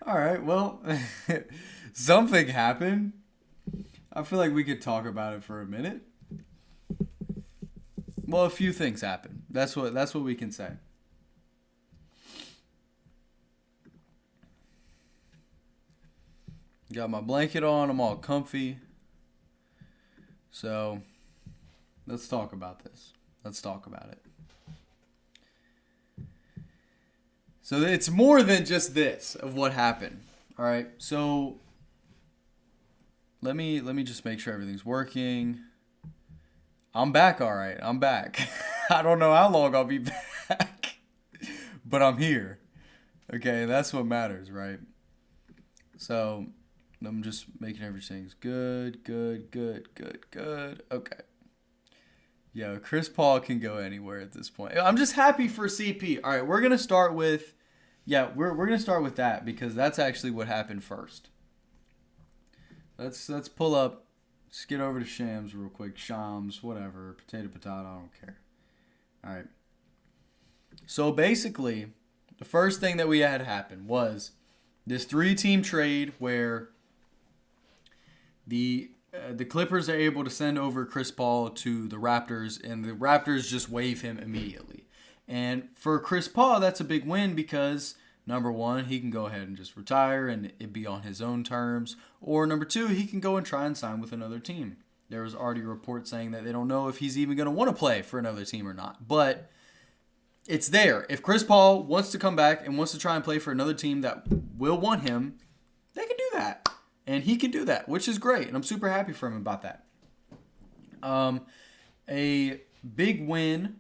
All right, well, something happened. I feel like we could talk about it for a minute. Well, a few things happened. That's what we can say. Got my blanket on. I'm all comfy. So, let's talk about this. Let's talk about it. So it's more than just this of what happened. All right. So let me just make sure everything's working. I'm back. All right. I'm back. I don't know how long I'll be back, but I'm here. Okay, that's what matters, right? So I'm just making everything's good. Okay. Yo, Chris Paul can go anywhere at this point. I'm just happy for CP. All right, we're gonna start with, we're gonna start with that because that's actually what happened first. Let's pull up. Let's get over to Shams real quick. Shams, whatever, potato, I don't care. All right. So basically, the first thing that we had happen was this 3-team trade where the Clippers are able to send over Chris Paul to the Raptors, and the Raptors just waive him immediately. And for Chris Paul, that's a big win because, number one, he can go ahead and just retire and it be on his own terms. Or number two, he can go and try and sign with another team. There was already a report saying that they don't know if he's even going to want to play for another team or not. But it's there. If Chris Paul wants to come back and wants to try and play for another team that will want him, they can do that. And he can do that, which is great. And I'm super happy for him about that. A big win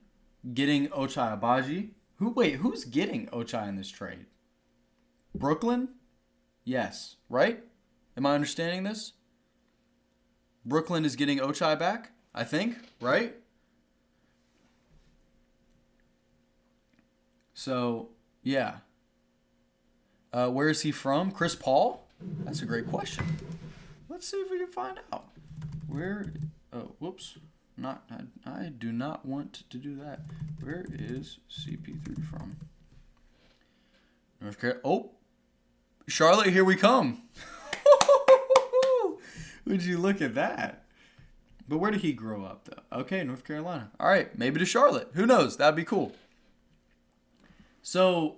getting Ochai Agbaji. Who's getting Ochai in this trade? Brooklyn? Yes, right? Am I understanding this? Brooklyn is getting Ochai back, I think, right? So, yeah. Where is he from? Chris Paul? That's a great question. Let's see if we can find out. Where? Oh, whoops. I do not want to do that. Where is CP3 from? North Carolina. Oh, Charlotte, here we come. Would you look at that? But where did he grow up, though? Okay, North Carolina. All right, maybe to Charlotte. Who knows? That'd be cool. So,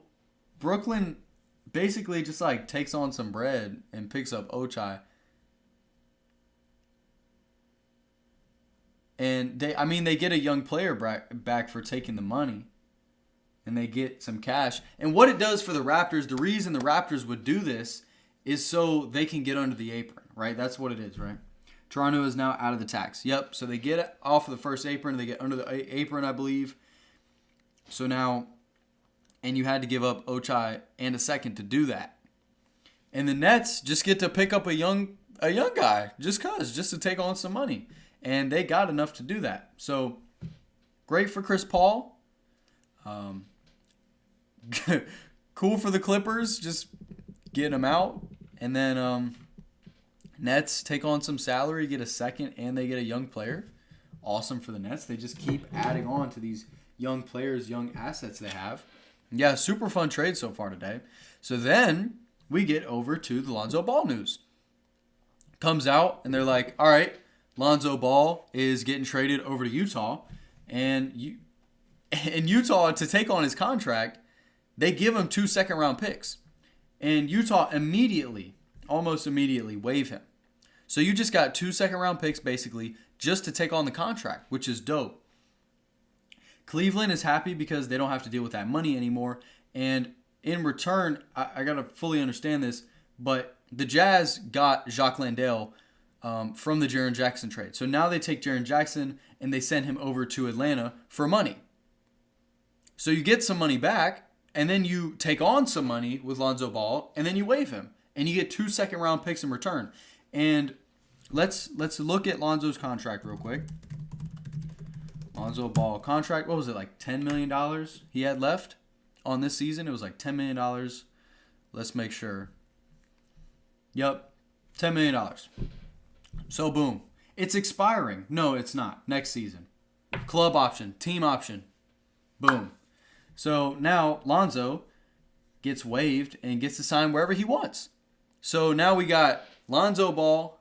Brooklyn basically just like takes on some bread and picks up Ochai. And they get a young player back for taking the money. And they get some cash. And what it does for the Raptors, the reason the Raptors would do this is so they can get under the apron, right? That's what it is, right? Toronto is now out of the tax. Yep, so they get off of the first apron. They get under the apron, I believe. So now, and you had to give up Ochai and a second to do that. And the Nets just get to pick up a young guy just to take on some money. And they got enough to do that. So, great for Chris Paul. Cool for the Clippers, just getting them out. And then Nets take on some salary, get a second, and they get a young player. Awesome for the Nets. They just keep adding on to these young players, young assets they have. Yeah, super fun trade so far today. So then we get over to the Lonzo Ball news. Comes out, and they're like, all right, Lonzo Ball is getting traded over to Utah. And Utah, to take on his contract, they give him 2 second-round picks. And Utah almost immediately, waive him. So you just got 2 second-round picks, basically, just to take on the contract, which is dope. Cleveland is happy because they don't have to deal with that money anymore. And in return, I got to fully understand this, but the Jazz got Jacques Landale from the Jaren Jackson trade. So now they take Jaren Jackson and they send him over to Atlanta for money. So you get some money back, and then you take on some money with Lonzo Ball, and then you waive him. And you get 2 second-round picks in return. And let's look at Lonzo's contract real quick. Lonzo Ball contract, what was it, like $10 million he had left on this season? It was like $10 million. Let's make sure. Yep, $10 million. So, boom. It's expiring. No, it's not. Next season. Club option, team option. Boom. So, now Lonzo gets waived and gets to sign wherever he wants. So now we got Lonzo Ball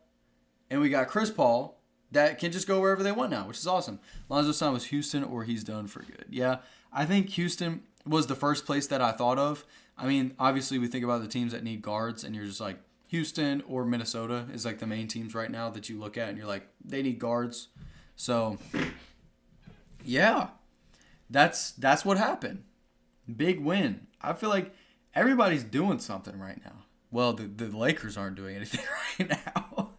and we got Chris Paul that can just go wherever they want now, which is awesome. Lonzo signed with Houston or he's done for good. Yeah, I think Houston was the first place that I thought of. I mean, obviously we think about the teams that need guards and you're just like, Houston or Minnesota is like the main teams right now that you look at and you're like, they need guards. So, yeah, that's what happened. Big win. I feel like everybody's doing something right now. Well, the Lakers aren't doing anything right now.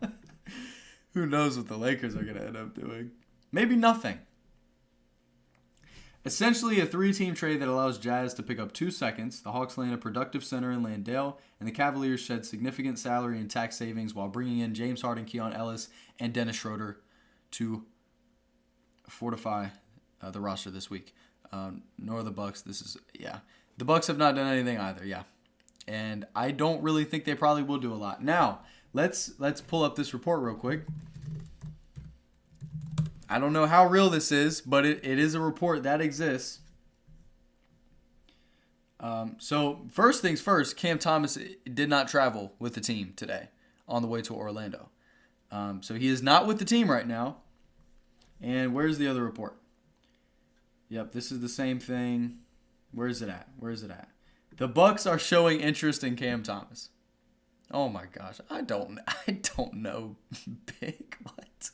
Who knows what the Lakers are going to end up doing? Maybe nothing. Essentially a 3-team trade that allows Jazz to pick up 2 seconds. The Hawks land a productive center in Landale, and the Cavaliers shed significant salary and tax savings while bringing in James Harden, Keon Ellis, and Dennis Schroeder to fortify the roster this week. Nor the Bucks. The Bucks have not done anything either. Yeah, and I don't really think they probably will do a lot. Now let's pull up this report real quick. I don't know how real this is, but it is a report that exists. So first things first, Cam Thomas did not travel with the team today on the way to Orlando. So he is not with the team right now. And where's the other report? Yep, this is the same thing. Where is it at? The Bucks are showing interest in Cam Thomas. Oh my gosh, I don't know. Big what?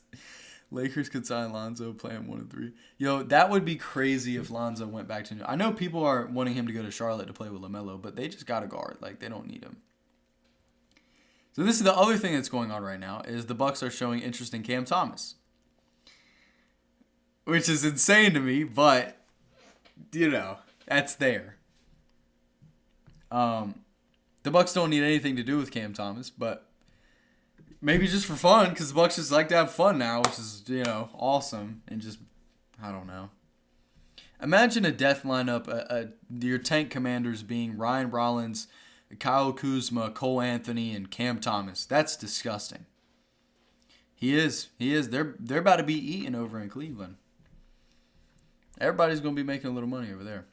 Lakers could sign Lonzo, play him 1 and 3. Yo, that would be crazy if Lonzo went back to. I know people are wanting him to go to Charlotte to play with LaMelo, but they just got a guard. Like they don't need him. So this is the other thing that's going on right now is the Bucks are showing interest in Cam Thomas, which is insane to me, but that's there. The Bucks don't need anything to do with Cam Thomas, but maybe just for fun, because the Bucks just like to have fun now, which is, awesome. And just, I don't know. Imagine a death lineup, your tank commanders being Ryan Rollins, Kyle Kuzma, Cole Anthony, and Cam Thomas. That's disgusting. He is. They're about to be eaten over in Cleveland. Everybody's going to be making a little money over there.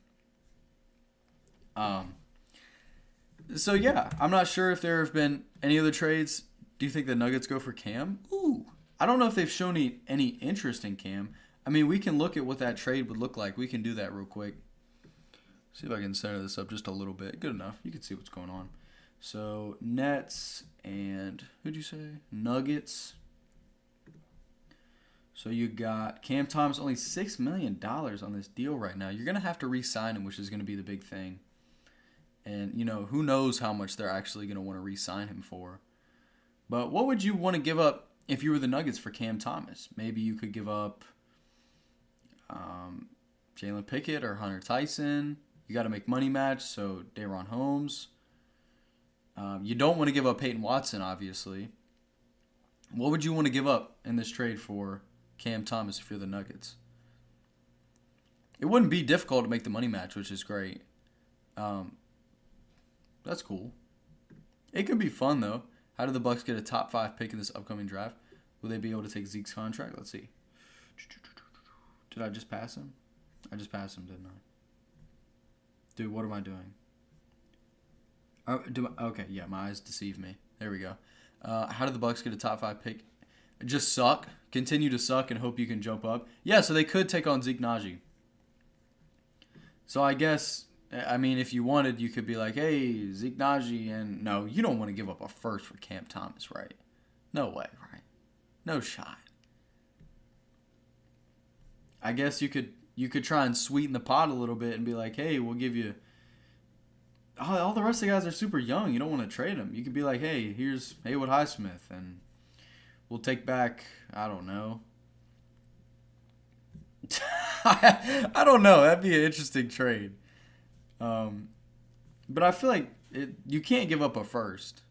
So, yeah, I'm not sure if there have been any other trades. Do you think the Nuggets go for Cam? Ooh. I don't know if they've shown any interest in Cam. I mean, we can look at what that trade would look like. We can do that real quick. See if I can center this up just a little bit. Good enough. You can see what's going on. So, Nets and, who'd you say? Nuggets. So, you got Cam Thomas, only $6 million on this deal right now. You're going to have to re-sign him, which is going to be the big thing. And, who knows how much they're actually going to want to re-sign him for. But what would you want to give up if you were the Nuggets for Cam Thomas? Maybe you could give up Jalen Pickett or Hunter Tyson. You got to make money match, so Daron Holmes. You don't want to give up Peyton Watson, obviously. What would you want to give up in this trade for Cam Thomas if you're the Nuggets? It wouldn't be difficult to make the money match, which is great. That's cool. It could be fun, though. How do the Bucks get a top 5 pick in this upcoming draft? Will they be able to take Zeke's contract? Let's see. Did I just pass him? I just passed him, didn't I? Dude, what am I doing? Okay, yeah, my eyes deceive me. There we go. How do the Bucks get a top 5 pick? Just suck. Continue to suck and hope you can jump up. Yeah, so they could take on Zeke Naji. So I guess, if you wanted, you could be like, hey, Zeke Naji, and no, you don't want to give up a first for Cam Thomas, right? No way, right? No shot. I guess you could try and sweeten the pot a little bit and be like, hey, we'll give you. All the rest of the guys are super young. You don't want to trade them. You could be like, hey, here's Haywood Highsmith, and we'll take back, I don't know. I don't know. That'd be an interesting trade. But I feel like you can't give up a first.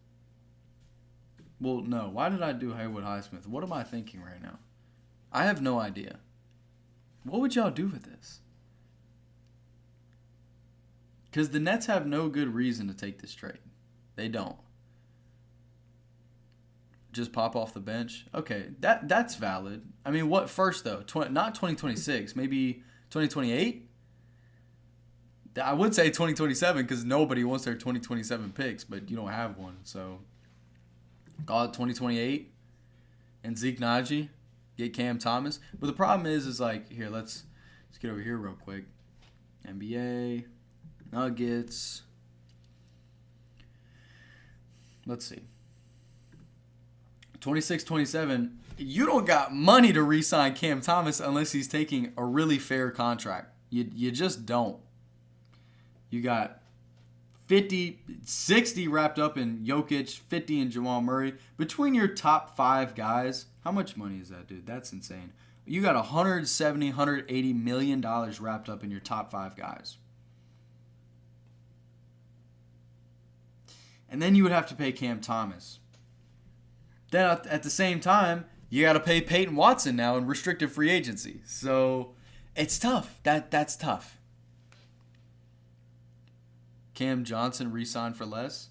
Well, no. Why did I do Haywood Highsmith? What am I thinking right now? I have no idea. What would y'all do with this? Because the Nets have no good reason to take this trade. They don't. Just pop off the bench? Okay, that's valid. I mean, what first, though? Not 2026. Maybe 2028? I would say 2027 because nobody wants their 2027 picks, but you don't have one. So call it 2028 and Zeke Naji, get Cam Thomas. But the problem is like, here, let's get over here real quick. NBA, Nuggets. Let's see. 26-27, you don't got money to re-sign Cam Thomas unless he's taking a really fair contract. You just don't. You got 60 wrapped up in Jokic, 50 in Jamal Murray. Between your top 5 guys, how much money is that, dude? That's insane. You got $170, $180 million wrapped up in your top 5 guys. And then you would have to pay Cam Thomas. Then at the same time, you got to pay Peyton Watson now in restricted free agency. So it's tough. That's tough. Cam Johnson re-signed for less.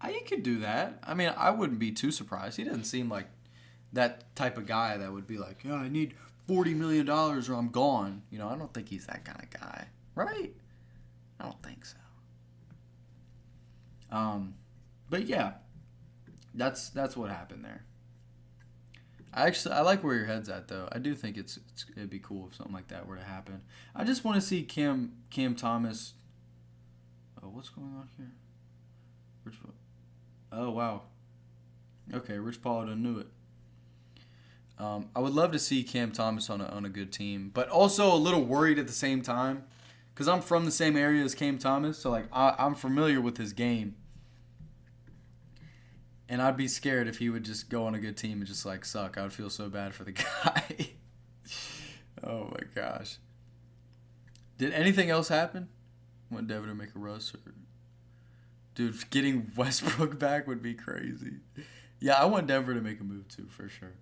You could do that. I mean, I wouldn't be too surprised. He doesn't seem like that type of guy that would be like, I need $40 million or I'm gone. I don't think he's that kind of guy. Right? I don't think so. But yeah, that's what happened there. I like where your head's at though. I do think it'd be cool if something like that were to happen. I just want to see Cam Thomas. Oh, what's going on here? Oh wow. Okay, Rich Paul done knew it. I would love to see Cam Thomas on a good team, but also a little worried at the same time because I'm from the same area as Cam Thomas, so like I'm familiar with his game. And I'd be scared if he would just go on a good team and just like suck. I would feel so bad for the guy. Oh my gosh. Did anything else happen? Want Denver to make a roast? Dude, getting Westbrook back would be crazy. Yeah, I want Denver to make a move too, for sure.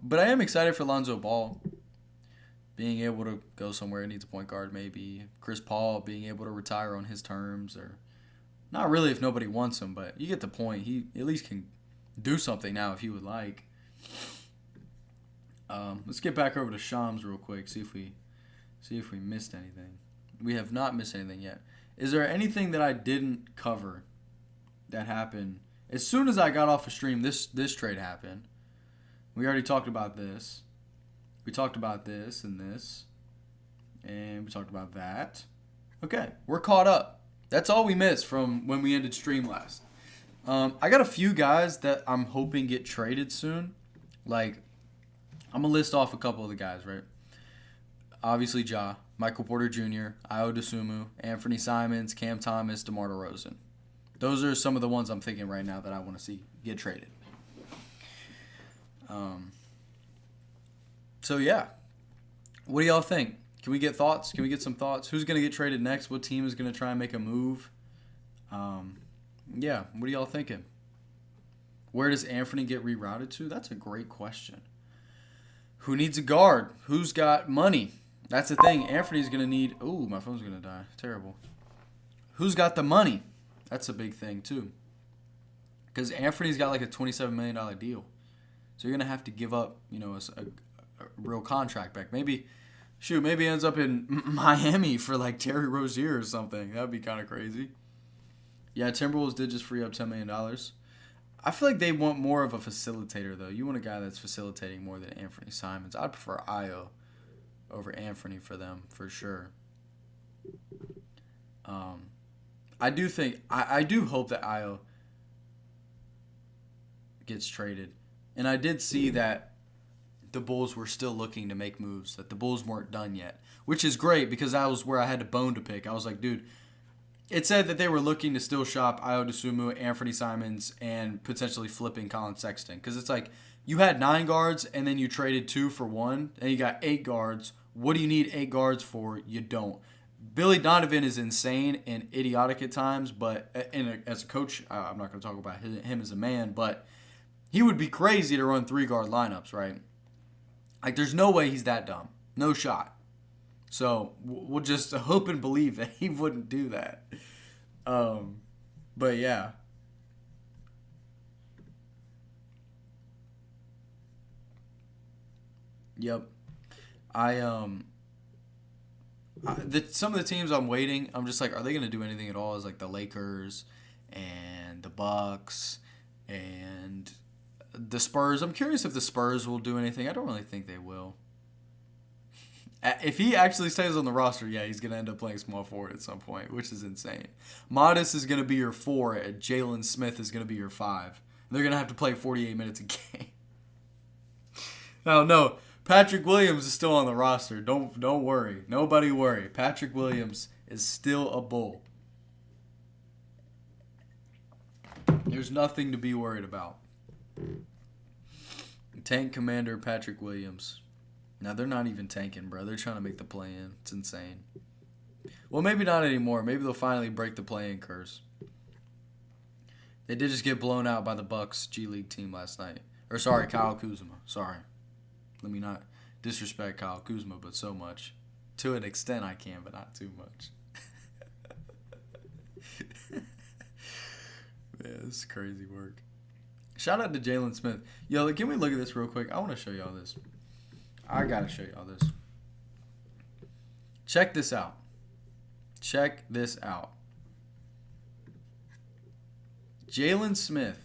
But I am excited for Lonzo Ball being able to go somewhere. He needs a point guard maybe. Chris Paul being able to retire on his terms or... Not really if nobody wants him, but you get the point. He at least can do something now if he would like. Let's get back over to Shams real quick. See if we missed anything. We have not missed anything yet. Is there anything that I didn't cover that happened as soon as I got off a stream? This trade happened. We already talked about this. We talked about this, and we talked about that. Okay, we're caught up. That's all we missed from when we ended stream last. I got a few guys that I'm hoping get traded soon. Like, I'm going to list off a couple of the guys, right? Obviously, Ja, Michael Porter Jr., Ayo Dosunmu, Anthony Simons, Cam Thomas, DeMar DeRozan. Those are some of the ones I'm thinking right now that I want to see get traded. So, yeah. What do y'all think? Can we get thoughts? Can we get some thoughts? Who's going to get traded next? What team is going to try and make a move? Yeah, what are y'all thinking? Where does Anthony get rerouted to? That's a great question. Who needs a guard? Who's got money? That's the thing. Anthony's going to need... Ooh, my phone's going to die. Terrible. Who's got the money? That's a big thing, too. Because Anthony's got like a $27 million deal. So you're going to have to give up, a real contract back. Maybe he ends up in Miami for like Terry Rozier or something. That would be kind of crazy. Yeah, Timberwolves did just free up $10 million. I feel like they want more of a facilitator, though. You want a guy that's facilitating more than Anthony Simons. I'd prefer Ayo over Anthony for them, for sure. I do hope that Ayo gets traded. And I did see that the Bulls were still looking to make moves, that the Bulls weren't done yet, which is great because that was where I had a bone to pick. I was like, dude, it said that they were looking to still shop Ayo Dosunmu, Anthony Simons, and potentially flipping Colin Sexton. Because it's like you had 9 guards and then you traded 2 for 1, and you got 8 guards. What do you need 8 guards for? You don't. Billy Donovan is insane and idiotic at times, but as a coach, I'm not going to talk about him as a man, but he would be crazy to run 3-guard lineups, right? Like, there's no way he's that dumb. No shot. So, we'll just hope and believe that he wouldn't do that. But, yeah. Yep. I Some of the teams I'm waiting, I'm just like, are they going to do anything at all? Is like the Lakers and the Bucks and the Spurs. I'm curious if the Spurs will do anything. I don't really think they will. If he actually stays on the roster, yeah, he's going to end up playing small forward at some point, which is insane. Modest is going to be your 4, and Jalen Smith is going to be your 5. They're going to have to play 48 minutes a game. No, Patrick Williams is still on the roster. Don't worry. Nobody worry. Patrick Williams is still a Bull. There's nothing to be worried about. Tank Commander Patrick Williams. Now, they're not even tanking, bro. They're trying to make the play-in. It's insane. Well, maybe not anymore. Maybe they'll finally break the play-in curse. They did just get blown out by the Bucks G League team last night. Or, sorry, Kyle Kuzma. Sorry. Let me not disrespect Kyle Kuzma, but so much. To an extent I can, but not too much. Man, this is crazy work. Shout out to Jalen Smith. Yo, can we look at this real quick? I want to show y'all this. I got to show y'all this. Check this out. Check this out. Jalen Smith,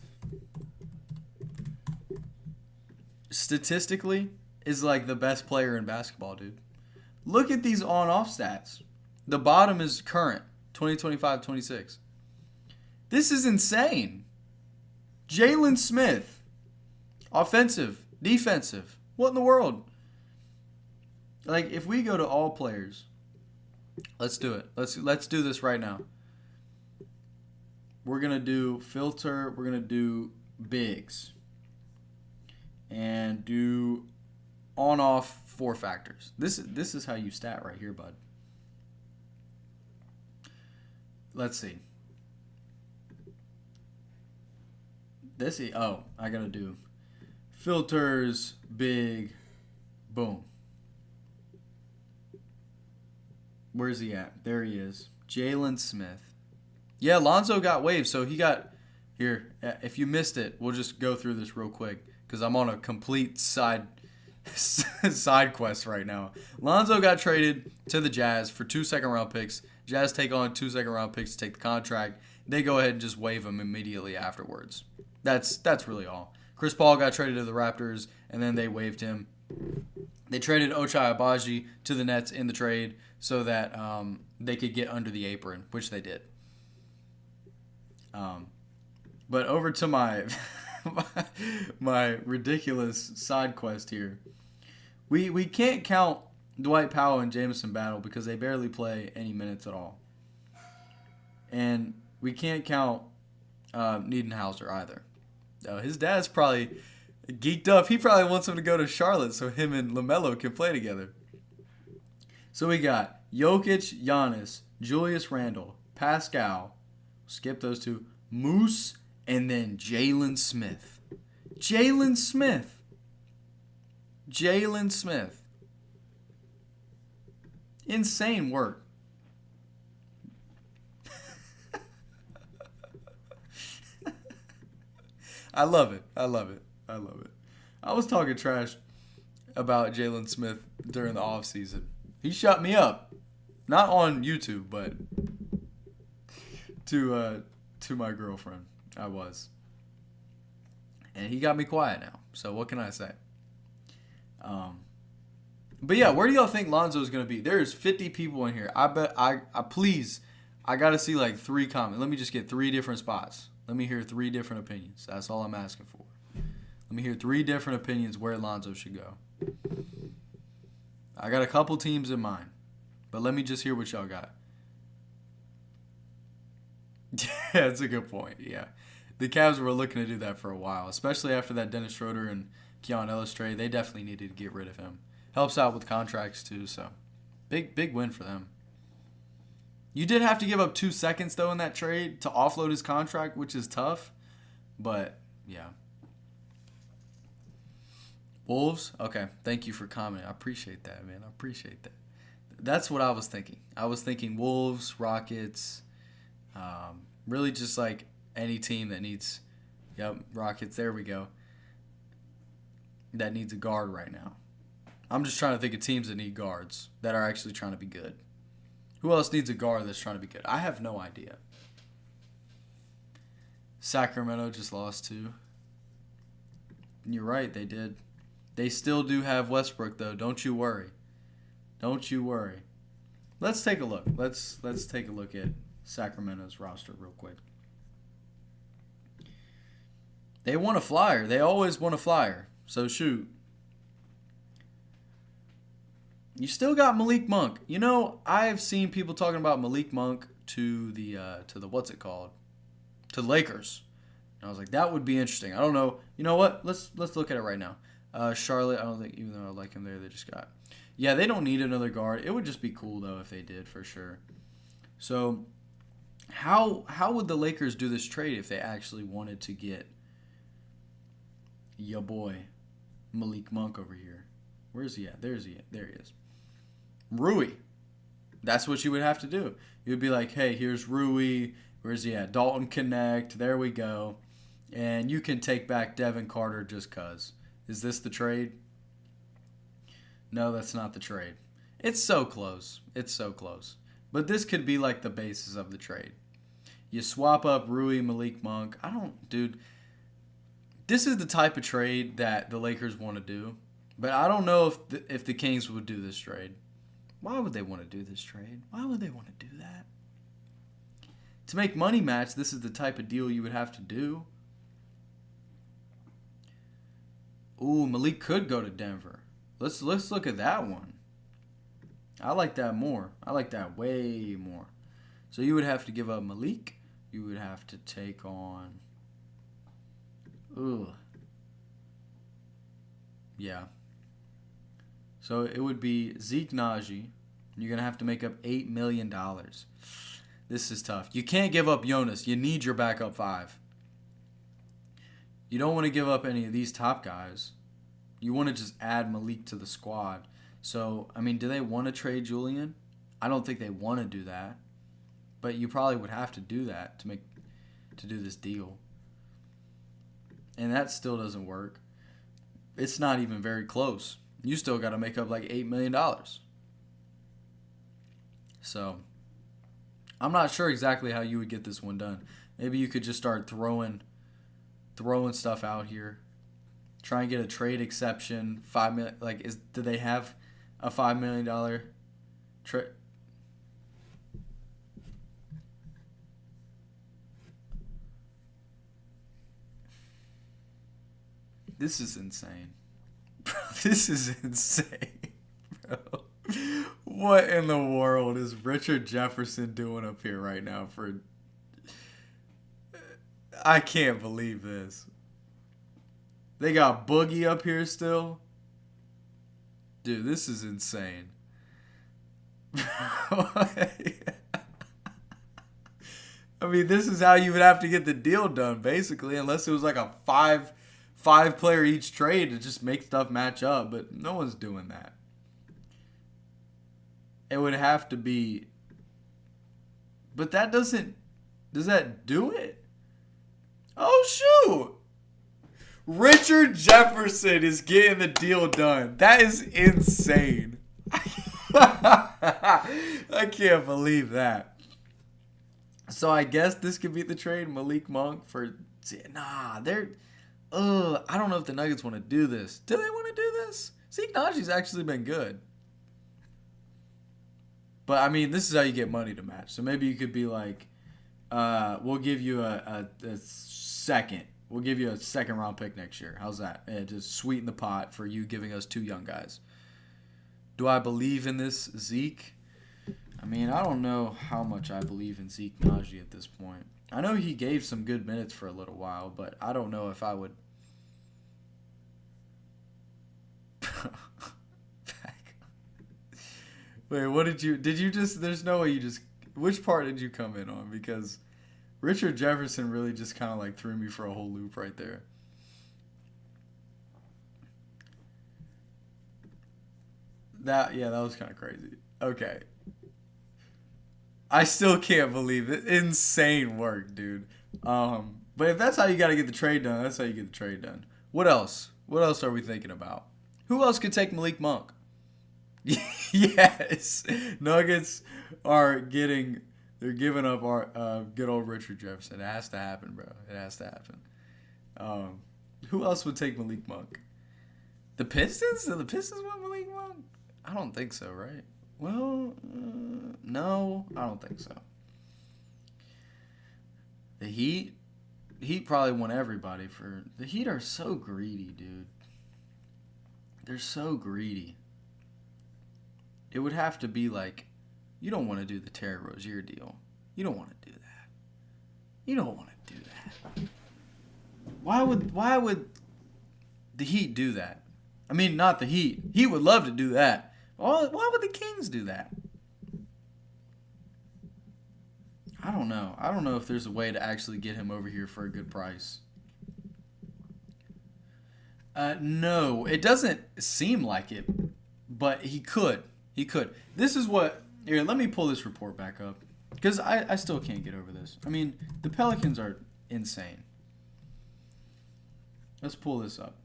statistically, is like the best player in basketball, dude. Look at these on-off stats. The bottom is current, 2025-26. This is insane. Jalen Smith, offensive, defensive. What in the world? Like, if we go to all players, let's do it. Let's do this right now. We're gonna do filter. We're gonna do bigs, and do on-off 4 factors. This is how you stat right here, bud. Let's see. I gotta do filters, big, boom. Where's he at? There he is. Jalen Smith. Yeah, Lonzo got waived, so he got... Here, if you missed it, we'll just go through this real quick, because I'm on a complete side quest right now. Lonzo got traded to the Jazz for 2 second-round picks. Jazz take on 2 second-round picks to take the contract. They go ahead and just waive him immediately afterwards. That's really all. Chris Paul got traded to the Raptors, and then they waived him. They traded Ochai Agbaji to the Nets in the trade so that they could get under the apron, which they did. But over to my my ridiculous side quest here. We can't count Dwight Powell and Jamison Battle because they barely play any minutes at all. And we can't count Niedenhauser either. His dad's probably geeked up. He probably wants him to go to Charlotte so him and LaMelo can play together. So we got Jokic, Giannis, Julius Randle, Pascal, skip those 2, Moose, and then Jalen Smith. Jalen Smith. Insane work. I love it. I was talking trash about Jalen Smith during the offseason. He shut me up. Not on YouTube, but to my girlfriend. I was. And he got me quiet now. So what can I say? But yeah, where do y'all think Lonzo's going to be? There's 50 people in here. I bet I got to see like 3 comments. Let me just get 3 different spots. Let me hear 3 different opinions. That's all I'm asking for. Let me hear 3 different opinions where Lonzo should go. I got a couple teams in mind, but let me just hear what y'all got. Yeah, that's a good point. Yeah. The Cavs were looking to do that for a while, especially after that Dennis Schroeder and Keon Ellis trade. They definitely needed to get rid of him. Helps out with contracts too, so big win for them. You did have to give up 2 seconds, though, in that trade to offload his contract, which is tough. But, yeah. Wolves? Okay. Thank you for commenting. I appreciate that, man. I appreciate that. That's what I was thinking. I was thinking Wolves, Rockets, really just like any team that needs, Rockets, there we go, that needs a guard right now. I'm just trying to think of teams that need guards that are actually trying to be good. Who else needs a guard that's trying to be good? I have no idea. Sacramento just lost too. You're right, they did. They still do have Westbrook though. Don't you worry. Don't you worry. Let's take a look. Let's take a look at Sacramento's roster real quick. They want a flyer. They always want a flyer. So shoot. You still got Malik Monk. You know, I've seen people talking about Malik Monk to the what's it called? To the Lakers. And I was like, that would be interesting. I don't know. You know what? Let's look at it right now. Charlotte, I don't think, even though I like him there, they just got. Yeah, they don't need another guard. It would just be cool though if they did, for sure. So how would the Lakers do this trade if they actually wanted to get your boy Malik Monk over here? Where's he at? There he is. Rui. That's what you would have to do. You would be like, hey, here's Rui. Where's he at? Dalton Connect. There we go. And you can take back Devin Carter just cuz. Is this the trade? No, that's not the trade. It's so close. It's so close. But this could be like the basis of the trade. You swap up Rui, Malik Monk. Dude. This is the type of trade that the Lakers want to do. But I don't know if the Kings would do this trade. Why would they want to do this trade? Why would they want to do that? To make money match, this is the type of deal you would have to do. Ooh, Malik could go to Denver. Let's look at that one. I like that more. I like that way more. So you would have to give up Malik. You would have to take on... Ugh. Yeah. So it would be Zeke Naji. You're going to have to make up $8 million. This is tough. You can't give up Jonas. You need your backup 5. You don't want to give up any of these top guys. You want to just add Malik to the squad. So, I mean, do they want to trade Julian? I don't think they want to do that. But you probably would have to do that to do this deal. And that still doesn't work. It's not even very close. You still got to make up like $8 million. So, I'm not sure exactly how you would get this one done. Maybe you could just start throwing stuff out here. Try and get a trade exception. $5 million. Like, do they have a $5 million trade? This is insane. Bro, this is insane, bro. What in the world is Richard Jefferson doing up here right now for... I can't believe this. They got Boogie up here still. Dude, this is insane. I mean, this is how you would have to get the deal done, basically, unless it was like a five player each trade to just make stuff match up, but no one's doing that. It would have to be... But that doesn't... Does that do it? Oh, shoot! Richard Jefferson is getting the deal done. That is insane. I can't believe that. So I guess this could be the trade. Malik Monk for... Nah, they're... I don't know if the Nuggets want to do this. Do they want to do this? Zeke Naji's actually been good. But, I mean, this is how you get money to match. So maybe you could be like, we'll give you a second. We'll give you a second-round pick next year. How's that? And just sweeten the pot for you giving us 2 young guys. Do I believe in this Zeke? I mean, I don't know how much I believe in Zeke Naji at this point. I know he gave some good minutes for a little while, but I don't know if I would... Wait, what did you just... There's no way you just... Which part did you come in on? Because Richard Jefferson really just kind of like threw me for a whole loop right there. That was kind of crazy. Okay. I still can't believe it. Insane work, dude. But if that's how you got to get the trade done, that's how you get the trade done. What else? What else are we thinking about? Who else could take Malik Monk? Yes, Nuggets they're giving up our good old Richard Jefferson. It has to happen, bro. It has to happen. Who else would take Malik Monk? The Pistons? Did the Pistons want Malik Monk? I don't think so, right? Well, no, I don't think so. The Heat probably want everybody for. The Heat are so greedy, dude. They're so greedy. It would have to be like, you don't want to do the Terry Rozier deal. You don't want to do that. You don't want to do that. Why would the Heat do that? I mean, not the Heat. Heat would love to do that. Why would the Kings do that? I don't know. I don't know if there's a way to actually get him over here for a good price. No, it doesn't seem like it, but he could. He could. This is what... Here, let me pull this report back up, because I still can't get over this. I mean, the Pelicans are insane. Let's pull this up.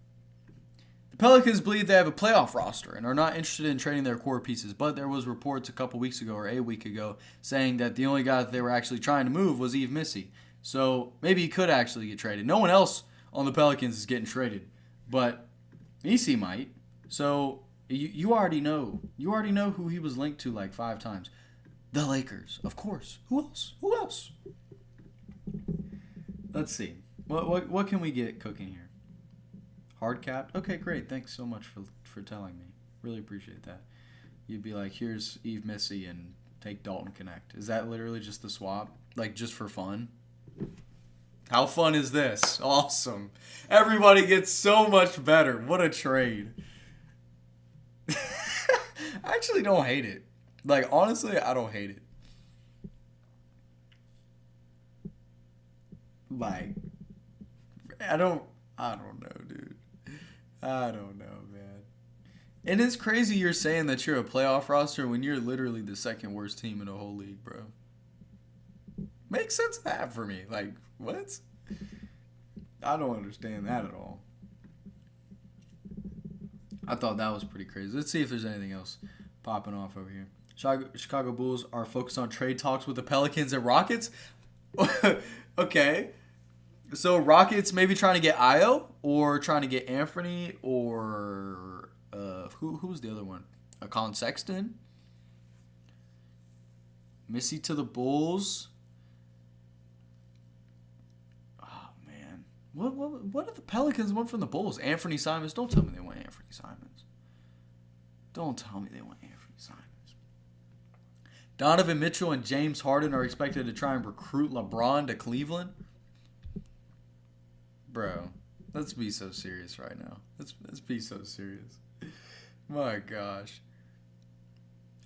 The Pelicans believe they have a playoff roster and are not interested in trading their core pieces, but there was reports a couple weeks ago or a week ago saying that the only guy that they were actually trying to move was Yves Missy. So maybe he could actually get traded. No one else on the Pelicans is getting traded, but Missy might. So you already know. You already know who he was linked to like 5 times. The Lakers, of course. Who else? Who else? Let's see. What can we get cooking here? Hard capped? Okay, great. Thanks so much for telling me. Really appreciate that. You'd be like, here's Yves Missy and take Dalton Connect. Is that literally just the swap? Like, just for fun? How fun is this? Awesome. Everybody gets so much better. What a trade. I actually don't hate it. Like, honestly, I don't hate it. Like, I don't know, dude. I don't know, man. And it's crazy you're saying that you're a playoff roster when you're literally the second worst team in the whole league, bro. Makes sense that for me. Like, what? I don't understand that at all. I thought that was pretty crazy. Let's see if there's anything else popping off over here. Chicago Bulls are focused on trade talks with the Pelicans and Rockets. Okay. So Rockets maybe trying to get Io or trying to get Anthony or who's the other one? Con Sexton. Missy to the Bulls. Oh man, what do the Pelicans want from the Bulls? Anthony Simons. Don't tell me they want Anthony Simons. Don't tell me they want Anthony Simons. Donovan Mitchell and James Harden are expected to try and recruit LeBron to Cleveland. Bro, let's be so serious right now. Let's be so serious. My gosh.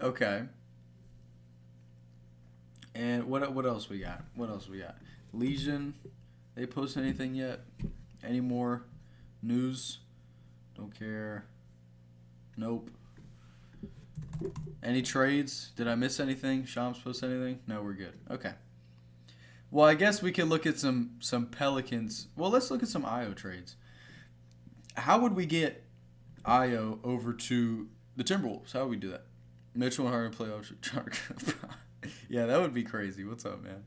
Okay. And what else we got? What else we got? Legion. They post anything yet? Any more news? Don't care. Nope. Any trades? Did I miss anything? Shams post anything? No, we're good. Okay. Well, I guess we could look at some Pelicans. Well, let's look at some Io trades. How would we get Io over to the Timberwolves? How would we do that? Mitchell and Harden playoffs. Yeah, that would be crazy. What's up, man?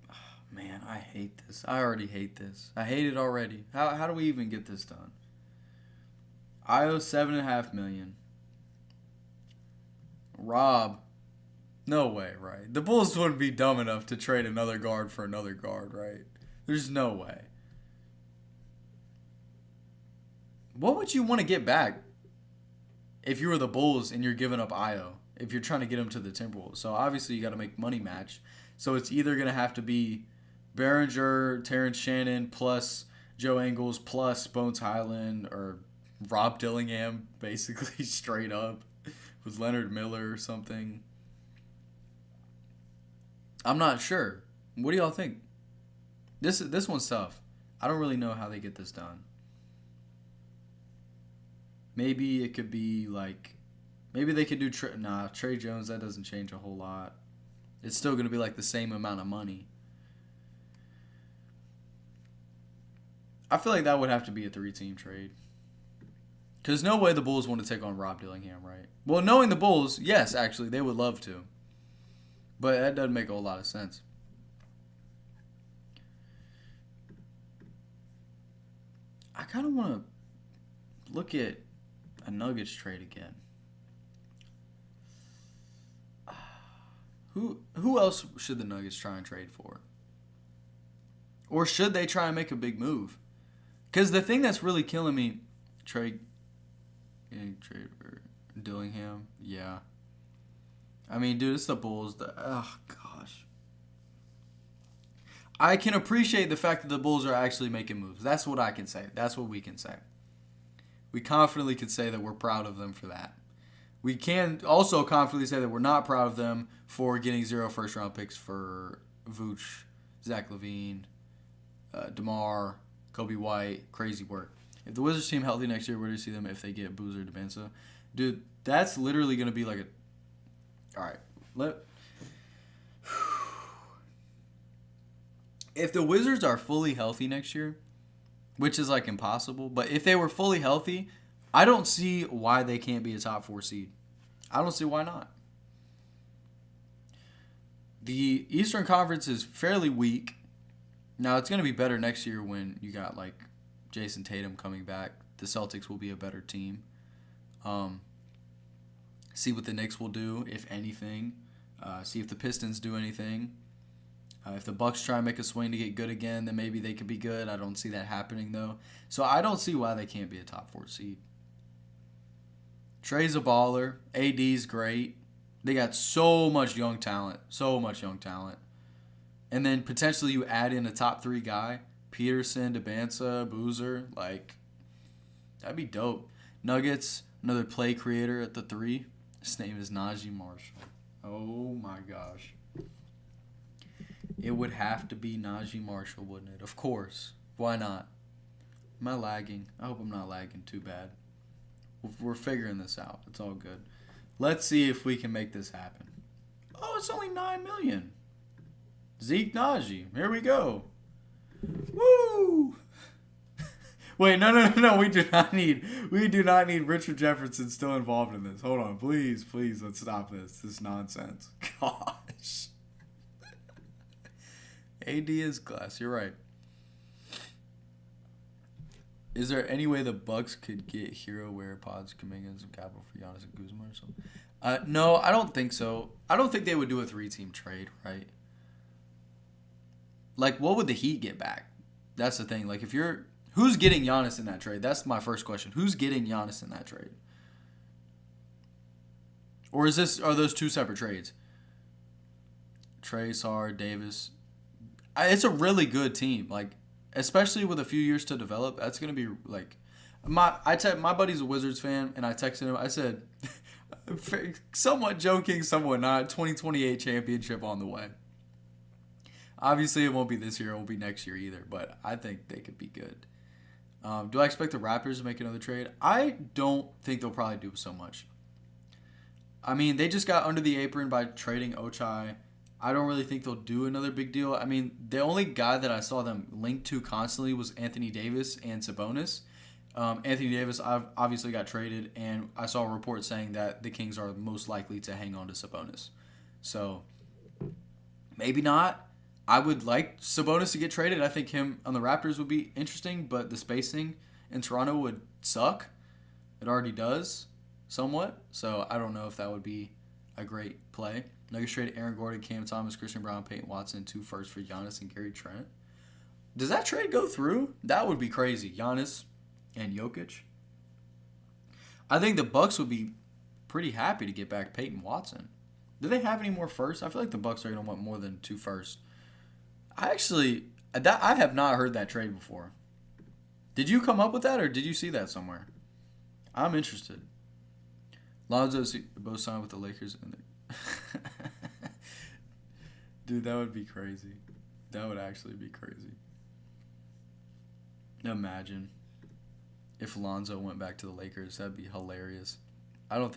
Oh, man, I hate this. I already hate this. I hate it already. How do we even get this done? Io $7.5 million. Rob. No way, right? The Bulls wouldn't be dumb enough to trade another guard for another guard, right? There's no way. What would you want to get back if you were the Bulls and you're giving up Io? If you're trying to get him to the Timberwolves. So obviously you got to make money match. So it's either going to have to be Behringer, Terrence Shannon, plus Joe Ingles, plus Bones Highland, or Rob Dillingham, basically straight up, with Leonard Miller or something. I'm not sure. What do y'all think? This one's tough. I don't really know how they get this done. Maybe it could be like... Maybe they could do... Trey Jones, that doesn't change a whole lot. It's still going to be like the same amount of money. I feel like that would have to be a 3-team trade. Because no way the Bulls want to take on Rob Dillingham, right? Well, knowing the Bulls, yes, actually, they would love to. But that doesn't make a whole lot of sense. I kind of want to look at a Nuggets trade again. Who else should the Nuggets try and trade for? Or should they try and make a big move? Because the thing that's really killing me, trade for Dillingham, yeah. I mean, dude, it's the Bulls. Oh, gosh. I can appreciate the fact that the Bulls are actually making moves. That's what I can say. That's what we can say. We confidently can say that we're proud of them for that. We can also confidently say that we're not proud of them for getting 0 first-round picks for Vooch, Zach LaVine, DeMar, Kobe White. Crazy work. If the Wizards team healthy next year, where do you see them if they get Boozer DeBenza? Dude, that's literally going to be like a... All right. If the Wizards are fully healthy next year, which is like impossible, but if they were fully healthy, I don't see why they can't be a top 4 seed. I don't see why not. The Eastern Conference is fairly weak. Now, it's going to be better next year when you got like Jason Tatum coming back. The Celtics will be a better team. See what the Knicks will do, if anything. See if the Pistons do anything. If the Bucks try and make a swing to get good again, then maybe they could be good. I don't see that happening, though. So I don't see why they can't be a top 4 seed. Trey's a baller. AD's great. They got so much young talent. So much young talent. And then potentially you add in a top 3 guy. Peterson, DeBanza, Boozer. Like, that'd be dope. Nuggets, another play creator at the 3. His name is Najee Marshall. Oh, my gosh. It would have to be Najee Marshall, wouldn't it? Of course. Why not? Am I lagging? I hope I'm not lagging too bad. We're figuring this out. It's all good. Let's see if we can make this happen. Oh, it's only $9 million. Zeke Najee. Here we go. Woo! Wait, no. We do not need Richard Jefferson still involved in this. Hold on, please, let's stop this. This nonsense. Gosh. AD is glass. You're right. Is there any way the Bucks could get Hero, Pods, Kuminga, and some capital for Giannis and Kuzma or something? No, I don't think so. I don't think they would do a 3-team trade, right? Like, what would the Heat get back? That's the thing. Like, who's getting Giannis in that trade? That's my first question. Who's getting Giannis in that trade? Or are those 2 separate trades? Trey, Sar, Davis. It's a really good team. Like, especially with a few years to develop, that's going to be like my buddy's a Wizards fan, and I texted him. I said, somewhat joking, somewhat not, 2028 championship on the way. Obviously, it won't be this year. It won't be next year either, but I think they could be good. Do I expect the Raptors to make another trade? I don't think they'll probably do so much. I mean, they just got under the apron by trading Ochai. I don't really think they'll do another big deal. I mean, the only guy that I saw them linked to constantly was Anthony Davis and Sabonis. Anthony Davis obviously got traded, and I saw a report saying that the Kings are most likely to hang on to Sabonis. So, maybe not. I would like Sabonis to get traded. I think him on the Raptors would be interesting, but the spacing in Toronto would suck. It already does, somewhat. So, I don't know if that would be a great play. Nuggets trade Aaron Gordon, Cam Thomas, Christian Brown, Peyton Watson, 2 firsts for Giannis and Gary Trent. Does that trade go through? That would be crazy. Giannis and Jokic. I think the Bucks would be pretty happy to get back Peyton Watson. Do they have any more firsts? I feel like the Bucks are going to want more than 2 firsts. I have not heard that trade before. Did you come up with that, or did you see that somewhere? I'm interested. Lonzo both signed with the Lakers. Dude, that would be crazy. That would actually be crazy. Imagine if Lonzo went back to the Lakers. That'd be hilarious. I don't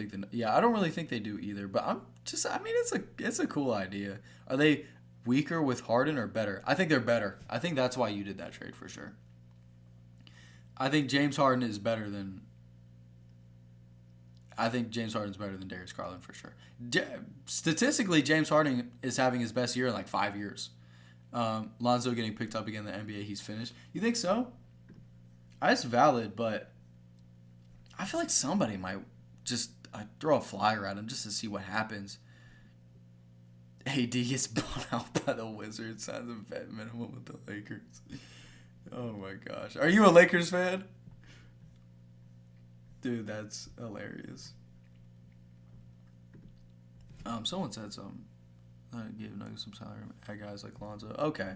really think they do either. But it's a cool idea. Are they weaker with Harden or better? I think they're better. I think that's why you did that trade for sure. I think James Harden is better than I think James Harden's better than Darius Garland for sure. Statistically, James Harden is having his best year in like 5 years. Lonzo getting picked up again in the NBA, he's finished. You think so? That's valid, but I feel like somebody might just throw a flyer at him just to see what happens. AD gets blown out by the Wizards, signs a vet minimum with the Lakers. Oh my gosh. Are you a Lakers fan? Dude, that's hilarious. Someone said something. I gave Nuggets some salary at guys like Lonzo. Okay.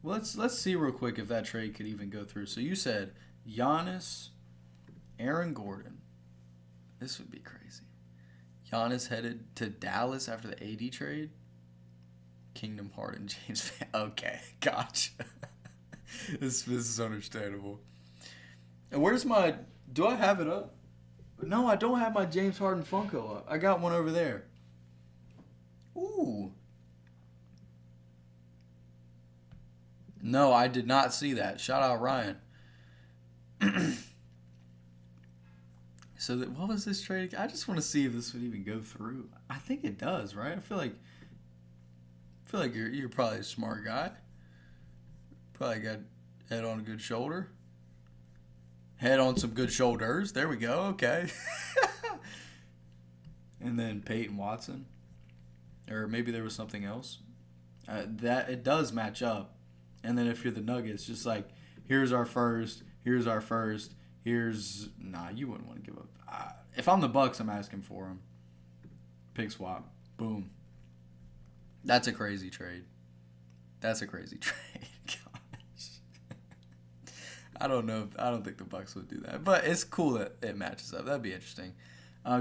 Well, let's see real quick if that trade could even go through. So you said Giannis, Aaron Gordon. This would be crazy. Giannis headed to Dallas after the AD trade. Kingdom Harden, James Van. Okay, gotcha. This is understandable. And where's my... Do I have it up? No, I don't have my James Harden Funko up. I got one over there. Ooh. No, I did not see that. Shout out Ryan. So what was this trade? I just want to see if this would even go through. I think it does, right? I feel like you're probably a smart guy. Probably got head on a good shoulder. Head on some good shoulders. There we go. Okay. And then Peyton Watson. Or maybe there was something else. That it does match up. And then if you're the Nuggets, just like, here's our first. Nah, you wouldn't want to give up. If I'm the Bucks, I'm asking for him. Pick swap. Boom. That's a crazy trade. Gosh. I don't know. I don't think the Bucks would do that. But it's cool that it matches up. That'd be interesting.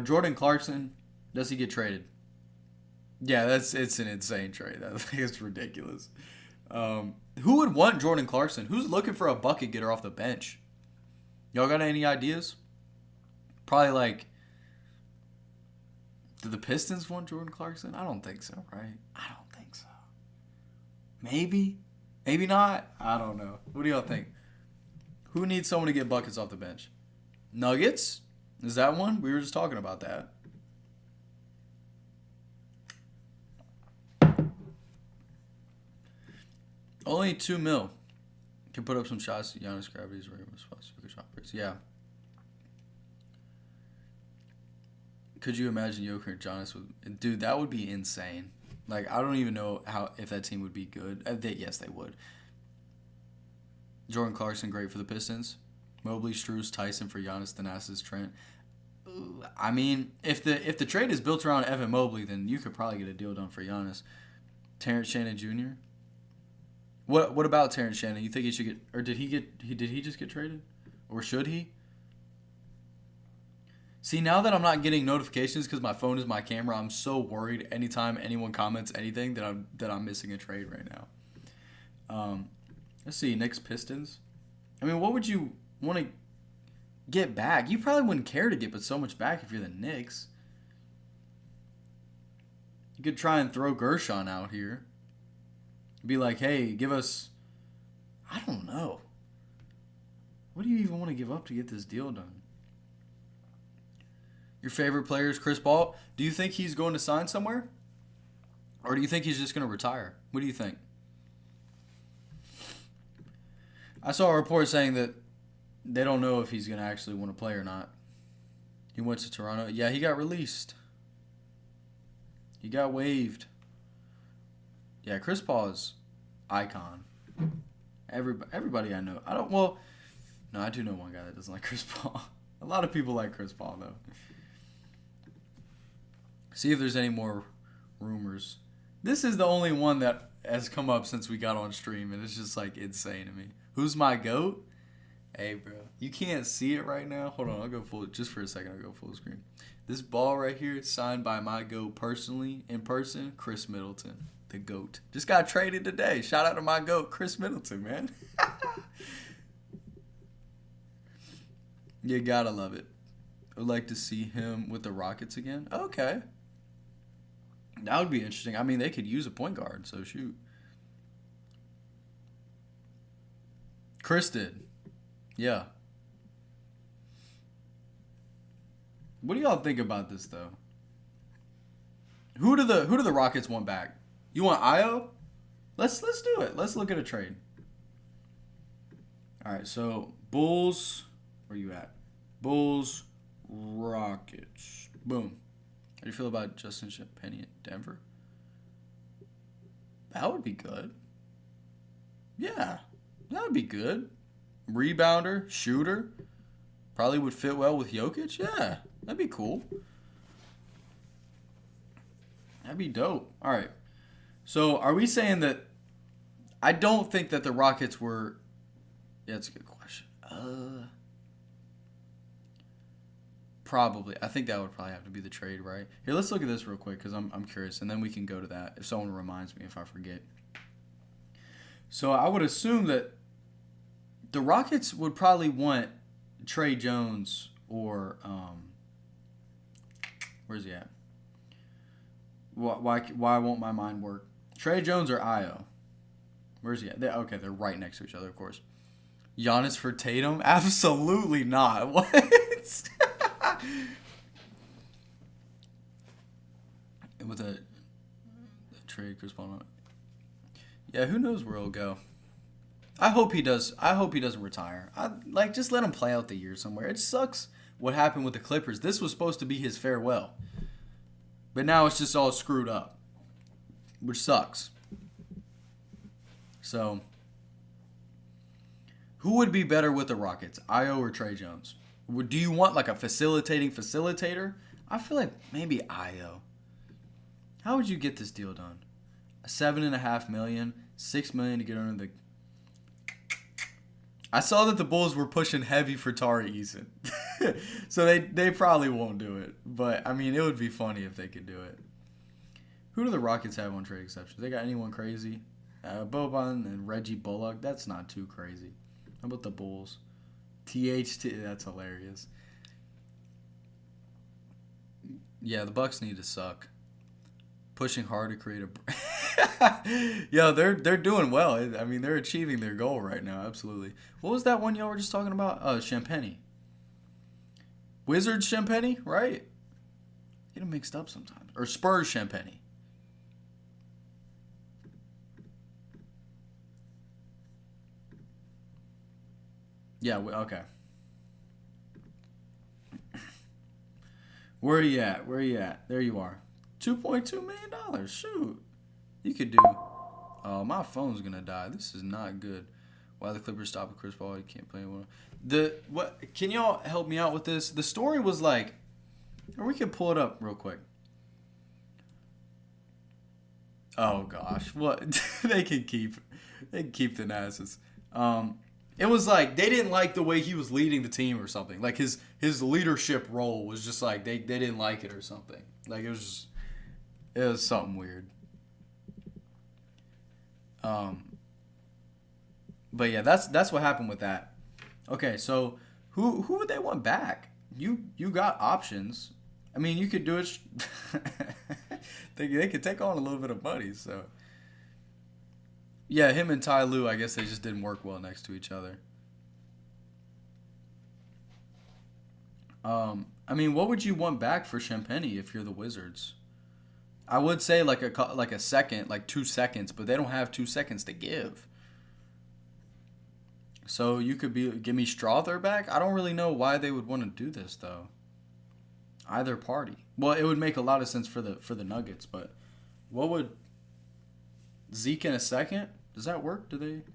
Jordan Clarkson, does he get traded? Yeah, it's an insane trade. I think it's ridiculous. Who would want Jordan Clarkson? Who's looking for a bucket getter off the bench? Y'all got any ideas? Probably like, do the Pistons want Jordan Clarkson? I don't think so, right? I don't think so. Maybe. Maybe not. I don't know. What do y'all think? Who needs someone to get buckets off the bench? Nuggets? Is that one? We were just talking about that. Only $2 million. Can put up some shots. Giannis Gravity's regular spots. Yeah. Could you imagine Joker and Giannis would... Dude, that would be insane. Like, I don't even know if that team would be good. Yes, they would. Jordan Clarkson, great for the Pistons. Mobley, Strus, Tyson for Giannis, Thanasis, Trent. I mean, if the trade is built around Evan Mobley, then you could probably get a deal done for Giannis. Terrence Shannon Jr. What about Terrence Shannon? You think he should get, or did he just get traded, or should he? See, now that I'm not getting notifications because my phone is my camera, I'm so worried anytime anyone comments anything that I'm missing a trade right now. Let's see, Knicks Pistons. I mean, what would you want to get back? You probably wouldn't care to get but so much back if you're the Knicks. You could try and throw Gershon out here. Be like, hey, give us... I don't know. What do you even want to give up to get this deal done? Your favorite player is Chris Paul. Do you think he's going to sign somewhere? Or do you think he's just going to retire? What do you think? I saw a report saying that they don't know if he's going to actually want to play or not. He went to Toronto. Yeah, he got released. He got waived. Yeah, Chris Paul is icon. Everybody I know. I do know one guy that doesn't like Chris Paul. A lot of people like Chris Paul, though. See if there's any more rumors. This is the only one that has come up since we got on stream, and it's just, like, insane to me. Who's my GOAT? Hey, bro. You can't see it right now. Hold on, I'll go full... Just for a second, I'll go full screen. This ball right here is signed by my GOAT personally, in person, Chris Middleton. The GOAT. Just got traded today. Shout out to my GOAT, Chris Middleton, man. You gotta love it. I'd like to see him with the Rockets again. Okay. That would be interesting. I mean, they could use a point guard, so shoot. Chris did. Yeah. What do y'all think about this though? Who do the Rockets want back? You want Io? Let's do it. Let's look at a trade. All right, so Bulls, where you at? Bulls, Rockets. Boom. How do you feel about Justin Penny at Denver? That would be good. Yeah, that would be good. Rebounder, shooter. Probably would fit well with Jokic. Yeah, that'd be cool. That'd be dope. All right. So are we saying that I don't think that the Rockets were... Yeah, that's a good question. Probably. I think that would probably have to be the trade, right? Here, let's look at this real quick because I'm curious, and then we can go to that if someone reminds me if I forget. So I would assume that the Rockets would probably want Trey Jones or where's he at? Why won't my mind work? Trey Jones or Io? Where's he at? They're right next to each other, of course. Giannis for Tatum? Absolutely not. What? With a trade, Chris Paul. Yeah, who knows where he'll go. I hope he does. I hope he doesn't retire. Just let him play out the year somewhere. It sucks what happened with the Clippers. This was supposed to be his farewell, but now it's just all screwed up, which sucks. So, who would be better with the Rockets, Io or Trey Jones? Do you want like a facilitator? I feel like maybe Io. How would you get this deal done? $7.5 million, $6 million to get under the. I saw that the Bulls were pushing heavy for Tari Eason, so they probably won't do it. But I mean, it would be funny if they could do it. Who do the Rockets have on trade exceptions? They got anyone crazy? Boban and Reggie Bullock. That's not too crazy. How about the Bulls? THT. That's hilarious. Yeah, the Bucks need to suck. Pushing hard to create a... Yo, they're doing well. I mean, they're achieving their goal right now. Absolutely. What was that one y'all were just talking about? Champagne. Wizards Champagne, right? Get them mixed up sometimes. Or Spurs Champagne. Yeah, okay. Where are you at? There you are. $2.2 million. Shoot. You could do... Oh, my phone's going to die. This is not good. Why the Clippers stop with Chris Paul? He can't play anymore. Can y'all help me out with this? The story was like... Or we can pull it up real quick. Oh, gosh. What? They can keep the Nazis. It was like they didn't like the way he was leading the team or something. Like his leadership role was just like they didn't like it or something. Like it was something weird. But yeah, that's what happened with that. Okay, so who would they want back? You got options. I mean, you could do it. They could take on a little bit of money. So yeah, him and Ty Lue, I guess they just didn't work well next to each other. I mean, what would you want back for Champagne if you're the Wizards? I would say like a second, like 2 seconds, but they don't have 2 seconds to give. So you could give me Strother back. I don't really know why they would want to do this though. Either party. Well, it would make a lot of sense for the Nuggets, but what would Zeke in a second? Does that work?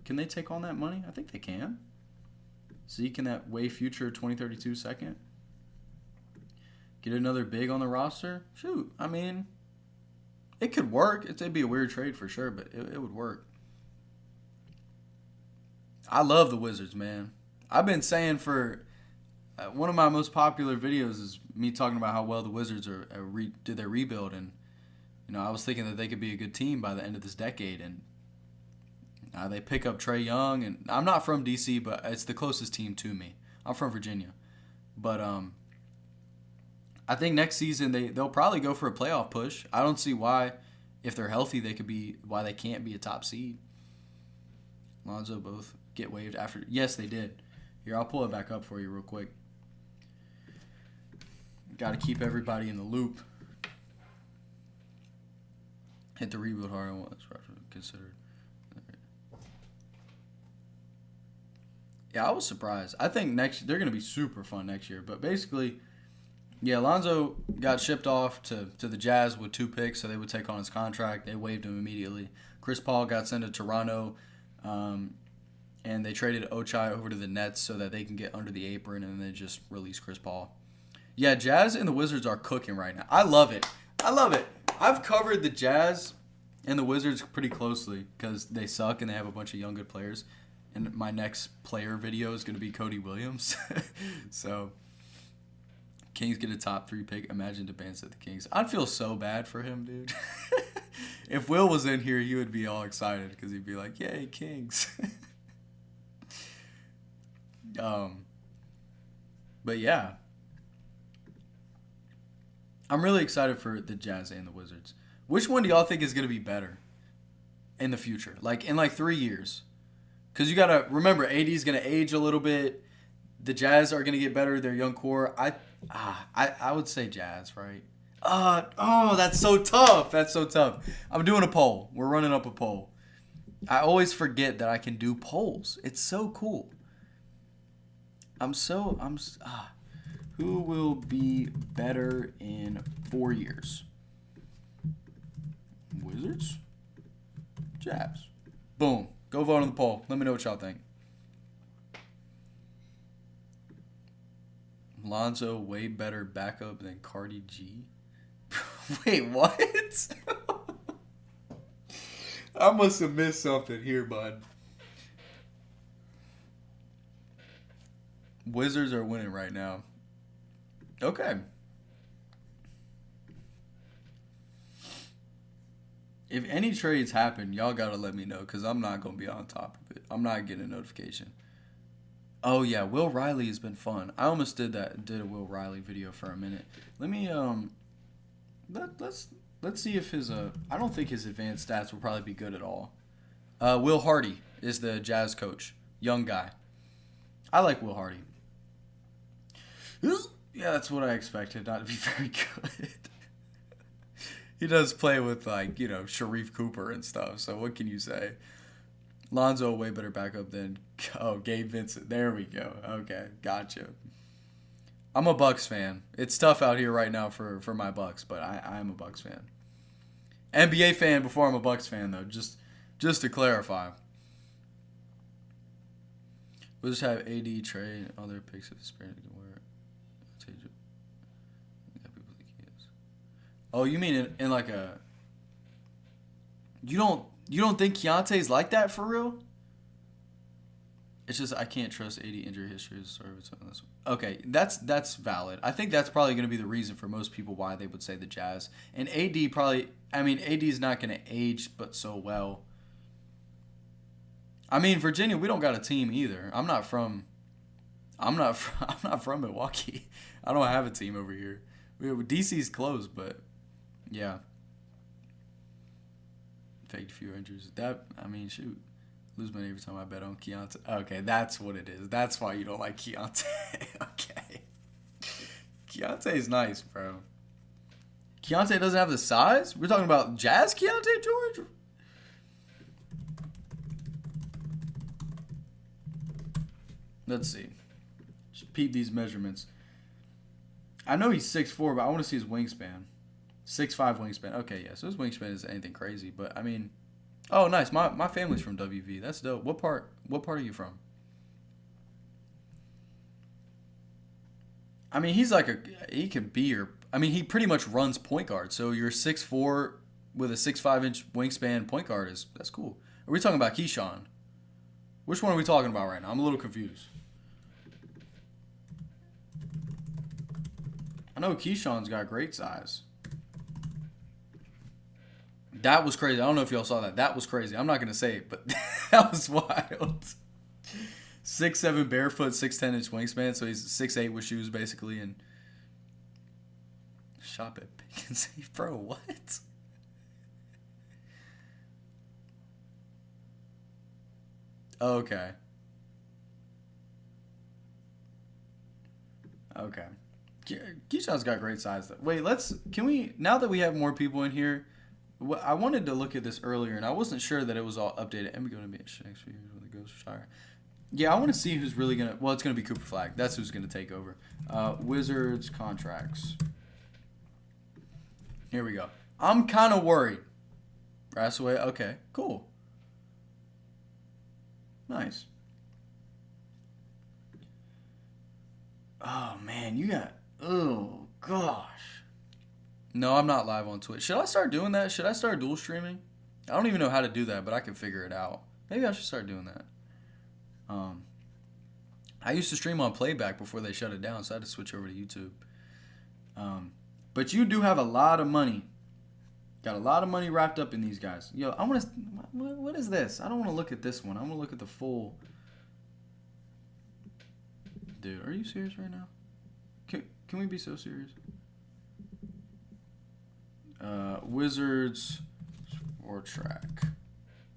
Can they take on that money? I think they can. Zeke in that way future 2032 second. Get another big on the roster. Shoot, I mean, it could work. It'd be a weird trade for sure, but it would work. I love the Wizards, man. I've been saying for one of my most popular videos is me talking about how well the Wizards did their rebuild, and I was thinking that they could be a good team by the end of this decade, and they pick up Trae Young, and I'm not from DC, but it's the closest team to me. I'm from Virginia, but I think next season they'll probably go for a playoff push. I don't see why, if they're healthy, why they can't be a top seed. Lonzo both get waived after. Yes, they did. Here, I'll pull it back up for you real quick. Got to keep everybody in the loop. Hit the rebuild hard on what's considered. Yeah, I was surprised. I think they're going to be super fun next year. But basically, yeah, Lonzo got shipped off to the Jazz with 2 picks, so they would take on his contract. They waived him immediately. Chris Paul got sent to Toronto, and they traded Ochai over to the Nets so that they can get under the apron, and they just release Chris Paul. Yeah, Jazz and the Wizards are cooking right now. I love it. I've covered the Jazz and the Wizards pretty closely because they suck and they have a bunch of young good players. And my next player video is going to be Cody Williams. So, Kings get a top 3 pick. Imagine DeBance at the Kings. I'd feel so bad for him, dude. If Will was in here, he would be all excited because he'd be like, yay, Kings. But yeah. I'm really excited for the Jazz and the Wizards. Which one do y'all think is going to be better in the future? Like, in 3 years? Because you got to remember, AD is going to age a little bit. The Jazz are going to get better. Their young core. I would say Jazz, right? That's so tough. I'm doing a poll. We're running up a poll. I always forget that I can do polls. It's so cool. Who will be better in 4 years? Wizards? Jazz. Boom. Go vote on the poll. Let me know what y'all think. Lonzo way better backup than Cardi G. Wait, what? I must have missed something here, bud. Wizards are winning right now. Okay. If any trades happen, y'all gotta let me know because I'm not gonna be on top of it. I'm not getting a notification. Oh yeah, Will Riley has been fun. I almost did a Will Riley video for a minute. Let me let's see if his I don't think his advanced stats will probably be good at all. Will Hardy is the Jazz coach, young guy. I like Will Hardy. Yeah, that's what I expected. Not to be very good. He does play with, Sharif Cooper and stuff, so what can you say? Lonzo, way better backup than, Gabe Vincent. There we go. Okay, gotcha. I'm a Bucks fan. It's tough out here right now for my Bucks, but I'm a Bucks fan. NBA fan before I'm a Bucks fan, though, just to clarify. We'll just have AD trade other picks of the spirit to wear. Oh, you mean in like a... You don't think Keontae's like that for real? It's just I can't trust AD injury history. Okay, that's valid. I think that's probably going to be the reason for most people why they would say the Jazz. And AD probably... I mean, AD's not going to age but so well. I mean, Virginia, we don't got a team either. I'm not from Milwaukee. I don't have a team over here. DC's closed, but... Yeah. Faked a few injuries. Shoot. Lose money every time I bet on Keontae. Okay, that's what it is. That's why you don't like Keontae. Okay. Keontae's nice, bro. Keontae doesn't have the size? We're talking about Jazz Keontae George? Let's see. Just peep these measurements. I know he's 6'4", but I want to see his wingspan. 6'5" wingspan. Okay, yeah. So his wingspan isn't anything crazy, but I mean, oh, nice. My family's from WV. That's dope. What part are you from? I mean, he pretty much runs point guard. So you're 6'4" with a 6'5" wingspan point guard that's cool. Are we talking about Keyshawn? Which one are we talking about right now? I'm a little confused. I know Keyshawn's got great size. That was crazy. I don't know if y'all saw that. That was crazy. I'm not going to say it, but that was wild. 6'7" barefoot, 6'10" wingspan. So he's 6'8" with shoes, basically. And shop at Pick and Save. Bro, what? Okay. Keyshawn's got great size. Though. Wait, now that we have more people in here, I wanted to look at this earlier, and I wasn't sure that it was all updated. And we're going to be next few years when the Ghost Shire. Yeah, I want to see who's really going to... Well, it's going to be Cooper Flag. That's who's going to take over. Wizards contracts. Here we go. I'm kind of worried. Brassaway, okay, cool. Nice. Oh, man, you got... Oh, gosh. No, I'm not live on Twitch. Should I start doing that? Should I start dual streaming? I don't even know how to do that, but I can figure it out. Maybe I should start doing that. I used to stream on playback before they shut it down, so I had to switch over to YouTube. But you do have a lot of money. Got a lot of money wrapped up in these guys. Yo, I want to... What is this? I don't want to look at this one. I want to look at the full... Dude, are you serious right now? Can we be so serious? Wizards Sport Track.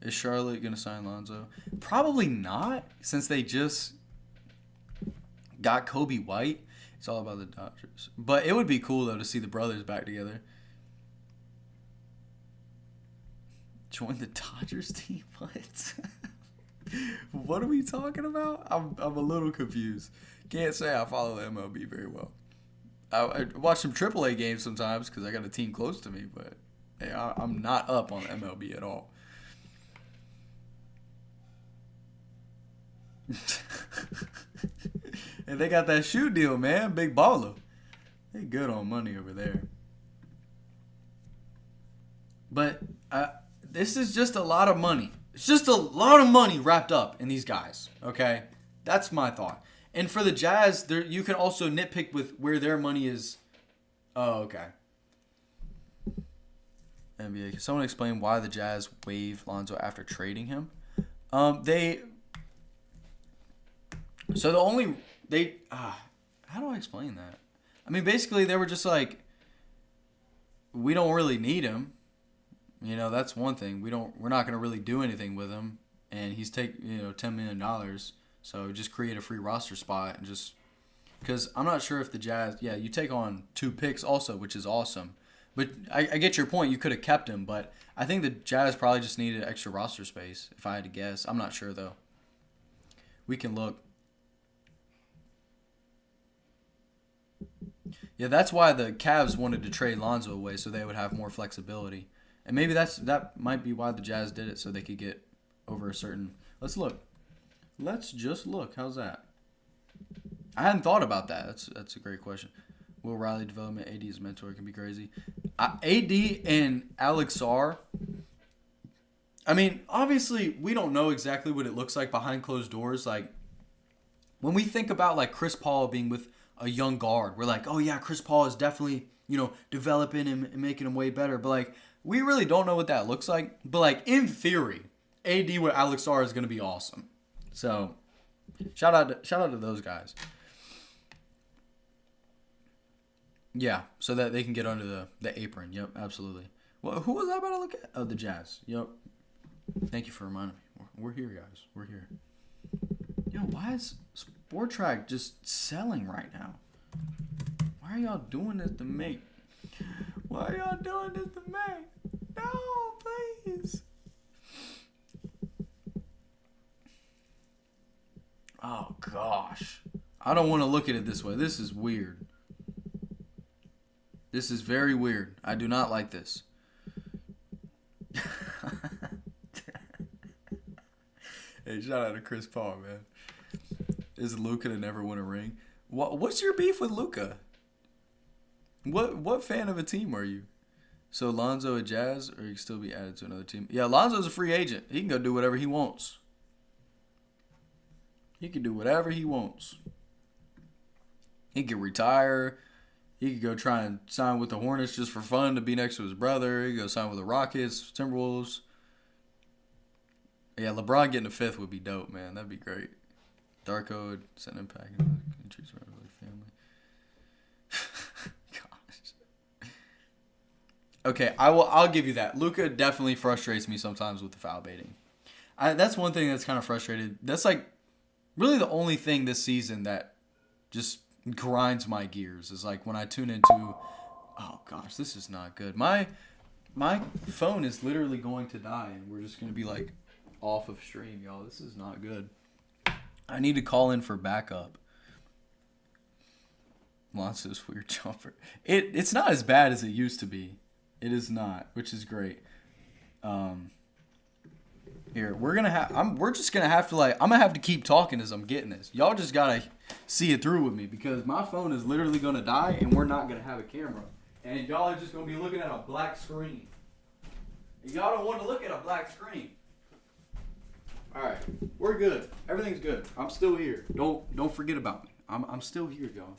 Is Charlotte going to sign Lonzo? Probably not, since they just got Kobe White. It's all about the Dodgers. But it would be cool, though, to see the brothers back together. Join the Dodgers team? What? What are we talking about? I'm a little confused. Can't say I follow the MLB very well. I watch some AAA games sometimes because I got a team close to me, but hey, I'm not up on MLB at all. And they got that shoe deal, man. Big baller. They good on money over there. But this is just a lot of money. It's just a lot of money wrapped up in these guys, okay? That's my thought. And for the Jazz, you can also nitpick with where their money is. Oh, okay. NBA. Can someone explain why the Jazz waived Lonzo after trading him? How do I explain that? I mean, basically, they were just like, we don't really need him. You know, that's one thing. We're not going to really do anything with him. And he's $10 million. So just create a free roster spot and just, because I'm not sure if the Jazz, you take on 2 picks also, which is awesome. But I get your point. You could have kept him, but I think the Jazz probably just needed extra roster space, if I had to guess. I'm not sure, though. We can look. Yeah, that's why the Cavs wanted to trade Lonzo away, so they would have more flexibility. And maybe that might be why the Jazz did it, so they could get over a certain... Let's look. Let's just look. How's that? I hadn't thought about that. That's a great question. Will Riley development? AD's mentor can be crazy. AD and Alex R. I mean, obviously, we don't know exactly what it looks like behind closed doors. Like, when we think about, like, Chris Paul being with a young guard, we're like, oh, yeah, Chris Paul is definitely, developing him and making him way better. But, like, we really don't know what that looks like. But, like, in theory, AD with Alex R is going to be awesome. So, shout out to those guys. Yeah, so that they can get under the apron. Yep, absolutely. Well, who was I about to look at? Oh, the Jazz. Yep. Thank you for reminding me. We're here, guys. We're here. Yo, why is Sport Track just selling right now? Why are y'all doing this to me? Why are y'all doing this to me? No, please. Oh, gosh. I don't want to look at it this way. This is weird. This is very weird. I do not like this. Hey, shout out to Chris Paul, man. Is Luka to never win a ring? What's your beef with Luka? What fan of a team are you? So Lonzo a Jazz, or he can still be added to another team? Yeah, Lonzo's a free agent. He can go do whatever he wants. He can do whatever he wants. He can retire. He could go try and sign with the Hornets just for fun to be next to his brother. He could go sign with the Rockets, Timberwolves. Yeah, LeBron getting a 5th would be dope, man. That'd be great. Darko send impact in the countries around the family. Gosh. Okay, I'll give you that. Luka definitely frustrates me sometimes with the foul baiting. That's one thing that's kind of frustrated. That's like really the only thing this season that just grinds my gears is like when I tune into, oh gosh, this is not good. My phone is literally going to die, and we're just going to be like off of stream, y'all. This is not good. I need to call in for backup. Lonzo's weird jumper. It's not as bad as it used to be. It is not, which is great. Here, we're just gonna have to I'm gonna have to keep talking as I'm getting this. Y'all just gotta see it through with me because my phone is literally gonna die and we're not gonna have a camera. And y'all are just gonna be looking at a black screen. And y'all don't want to look at a black screen. Alright, we're good. Everything's good. I'm still here. Don't forget about me. I'm still here, y'all.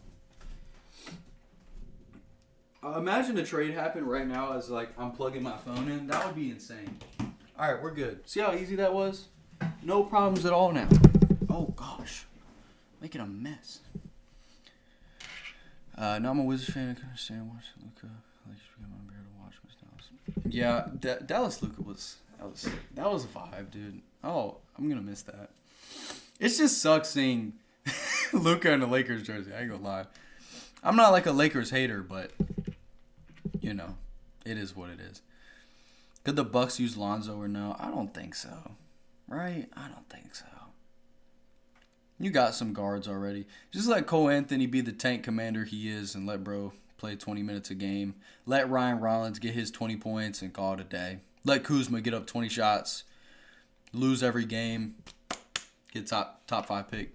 Imagine a trade happened right now as I'm plugging my phone in. That would be insane. All right, we're good. See how easy that was? No problems at all now. Oh, gosh. Making a mess. Now I'm a Wizards fan. I can understand watch Luka. I like to become unbearable to watch Dallas. Yeah, Dallas Luka was a vibe, dude. Oh, I'm going to miss that. It just sucks seeing Luka in the Lakers jersey. I ain't going to lie. I'm not like a Lakers hater, but, it is what it is. Could the Bucks use Lonzo or no? I don't think so. Right? I don't think so. You got some guards already. Just let Cole Anthony be the tank commander he is and let bro play 20 minutes a game. Let Ryan Rollins get his 20 points and call it a day. Let Kuzma get up 20 shots. Lose every game. Get top 5 pick.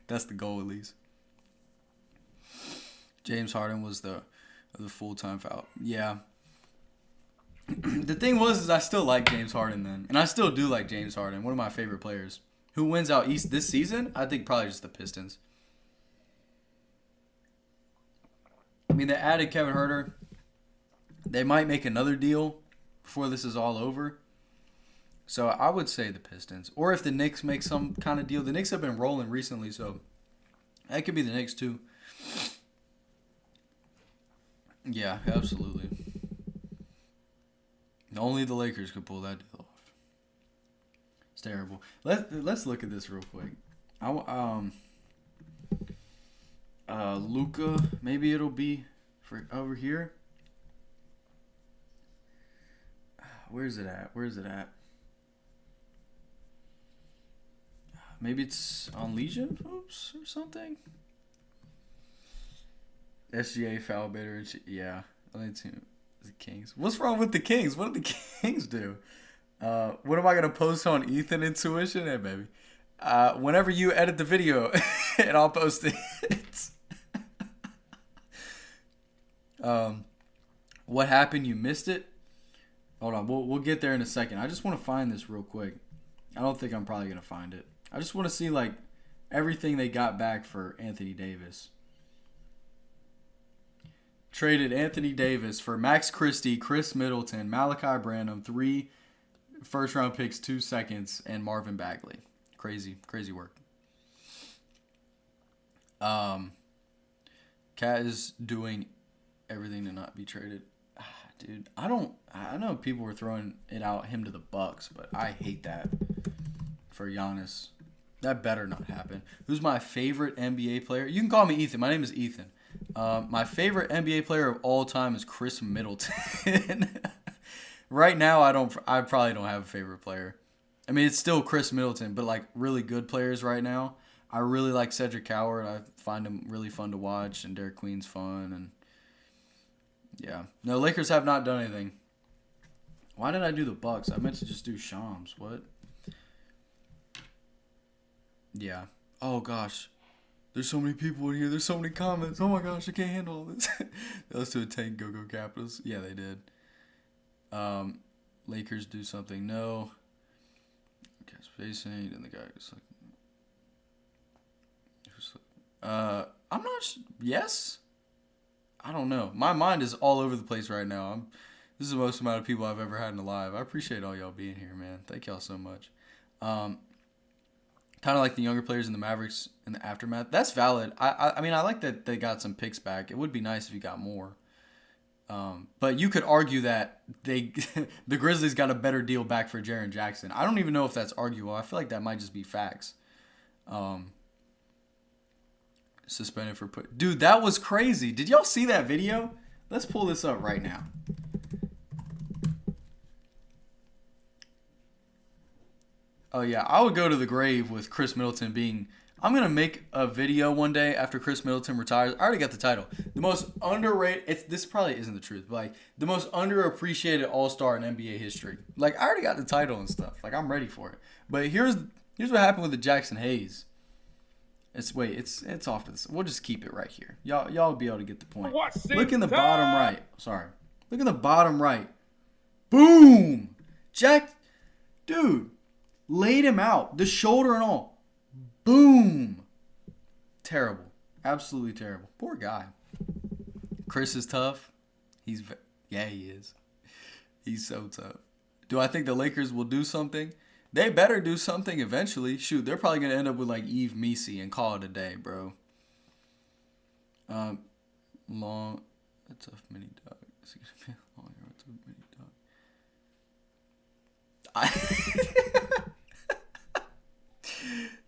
That's the goal at least. James Harden was the full-time foul. Yeah. The thing is I still like James Harden then. And I still do like James Harden. One of my favorite players. Who wins out East this season? I think probably just the Pistons. I mean, they added Kevin Huerter. They might make another deal before this is all over. So I would say the Pistons. Or if the Knicks make some kind of deal. The Knicks have been rolling recently, so that could be the Knicks too. Yeah, absolutely. Only the Lakers could pull that deal off. It's terrible. Let's look at this real quick. Luka, maybe it'll be for over here. Where's it at? Maybe it's on Legion Hoops or something. SGA foul bidder. Yeah, only two. The Kings. What's wrong with the Kings? What did the Kings do? What am I gonna post on Ethan Intuition? Hey, baby. Whenever you edit the video, and I'll post it. What happened? You missed it. Hold on. We'll get there in a second. I just want to find this real quick. I don't think I'm probably gonna find it. I just want to see everything they got back for Anthony Davis. Traded Anthony Davis for Max Christie, Chris Middleton, Malachi Branham, 3 first-round picks, 2 seconds, and Marvin Bagley. Crazy work. Cat is doing everything to not be traded. Dude, I know people were throwing it out him to the Bucks, but I hate that for Giannis. That better not happen. Who's my favorite NBA player? You can call me Ethan. My name is Ethan. My favorite NBA player of all time is Chris Middleton. Right now, I probably don't have a favorite player. I mean, it's still Chris Middleton, but really good players right now. I really like Cedric Howard. I find him really fun to watch, and Derek Queen's fun. And yeah, no, Lakers have not done anything. Why did I do the Bucks? I meant to just do Shams. What? Yeah. Oh gosh. There's so many people in here. There's so many comments. Oh my gosh, I can't handle all this. Those two tank Go-Go Capitals. Yeah, they did. Lakers do something. No. Okay, spacing. And the guy was I'm not. Yes. I don't know. My mind is all over the place right now. This is the most amount of people I've ever had in a live. I appreciate all y'all being here, man. Thank y'all so much. Kind of like the younger players in the Mavericks in the aftermath. That's valid. I mean, I like that they got some picks back. It would be nice if you got more. But you could argue that the Grizzlies got a better deal back for Jaren Jackson. I don't even know if that's arguable. I feel like that might just be facts. suspended for Dude, that was crazy. Did y'all see that video? Let's pull this up right now. Oh, yeah. I would go to the grave with Chris Middleton being... I'm going to make a video one day after Chris Middleton retires. I already got the title. The most underrated... This probably isn't the truth, but like the most underappreciated all-star in NBA history. Like, I already got the title and stuff. Like, I'm ready for it. But here's what happened with the Jackson Hayes. It's off to this. We'll just keep it right here. Y'all will be able to get the point. Look in the bottom right. Sorry. Look in the bottom right. Boom! Dude, laid him out. The shoulder and all. Boom! Terrible. Absolutely terrible. Poor guy. Chris is tough. He is. He's so tough. Do I think the Lakers will do something? They better do something eventually. Shoot, they're probably going to end up with like Yves Missi and call it a day, bro. Long, a tough mini dog.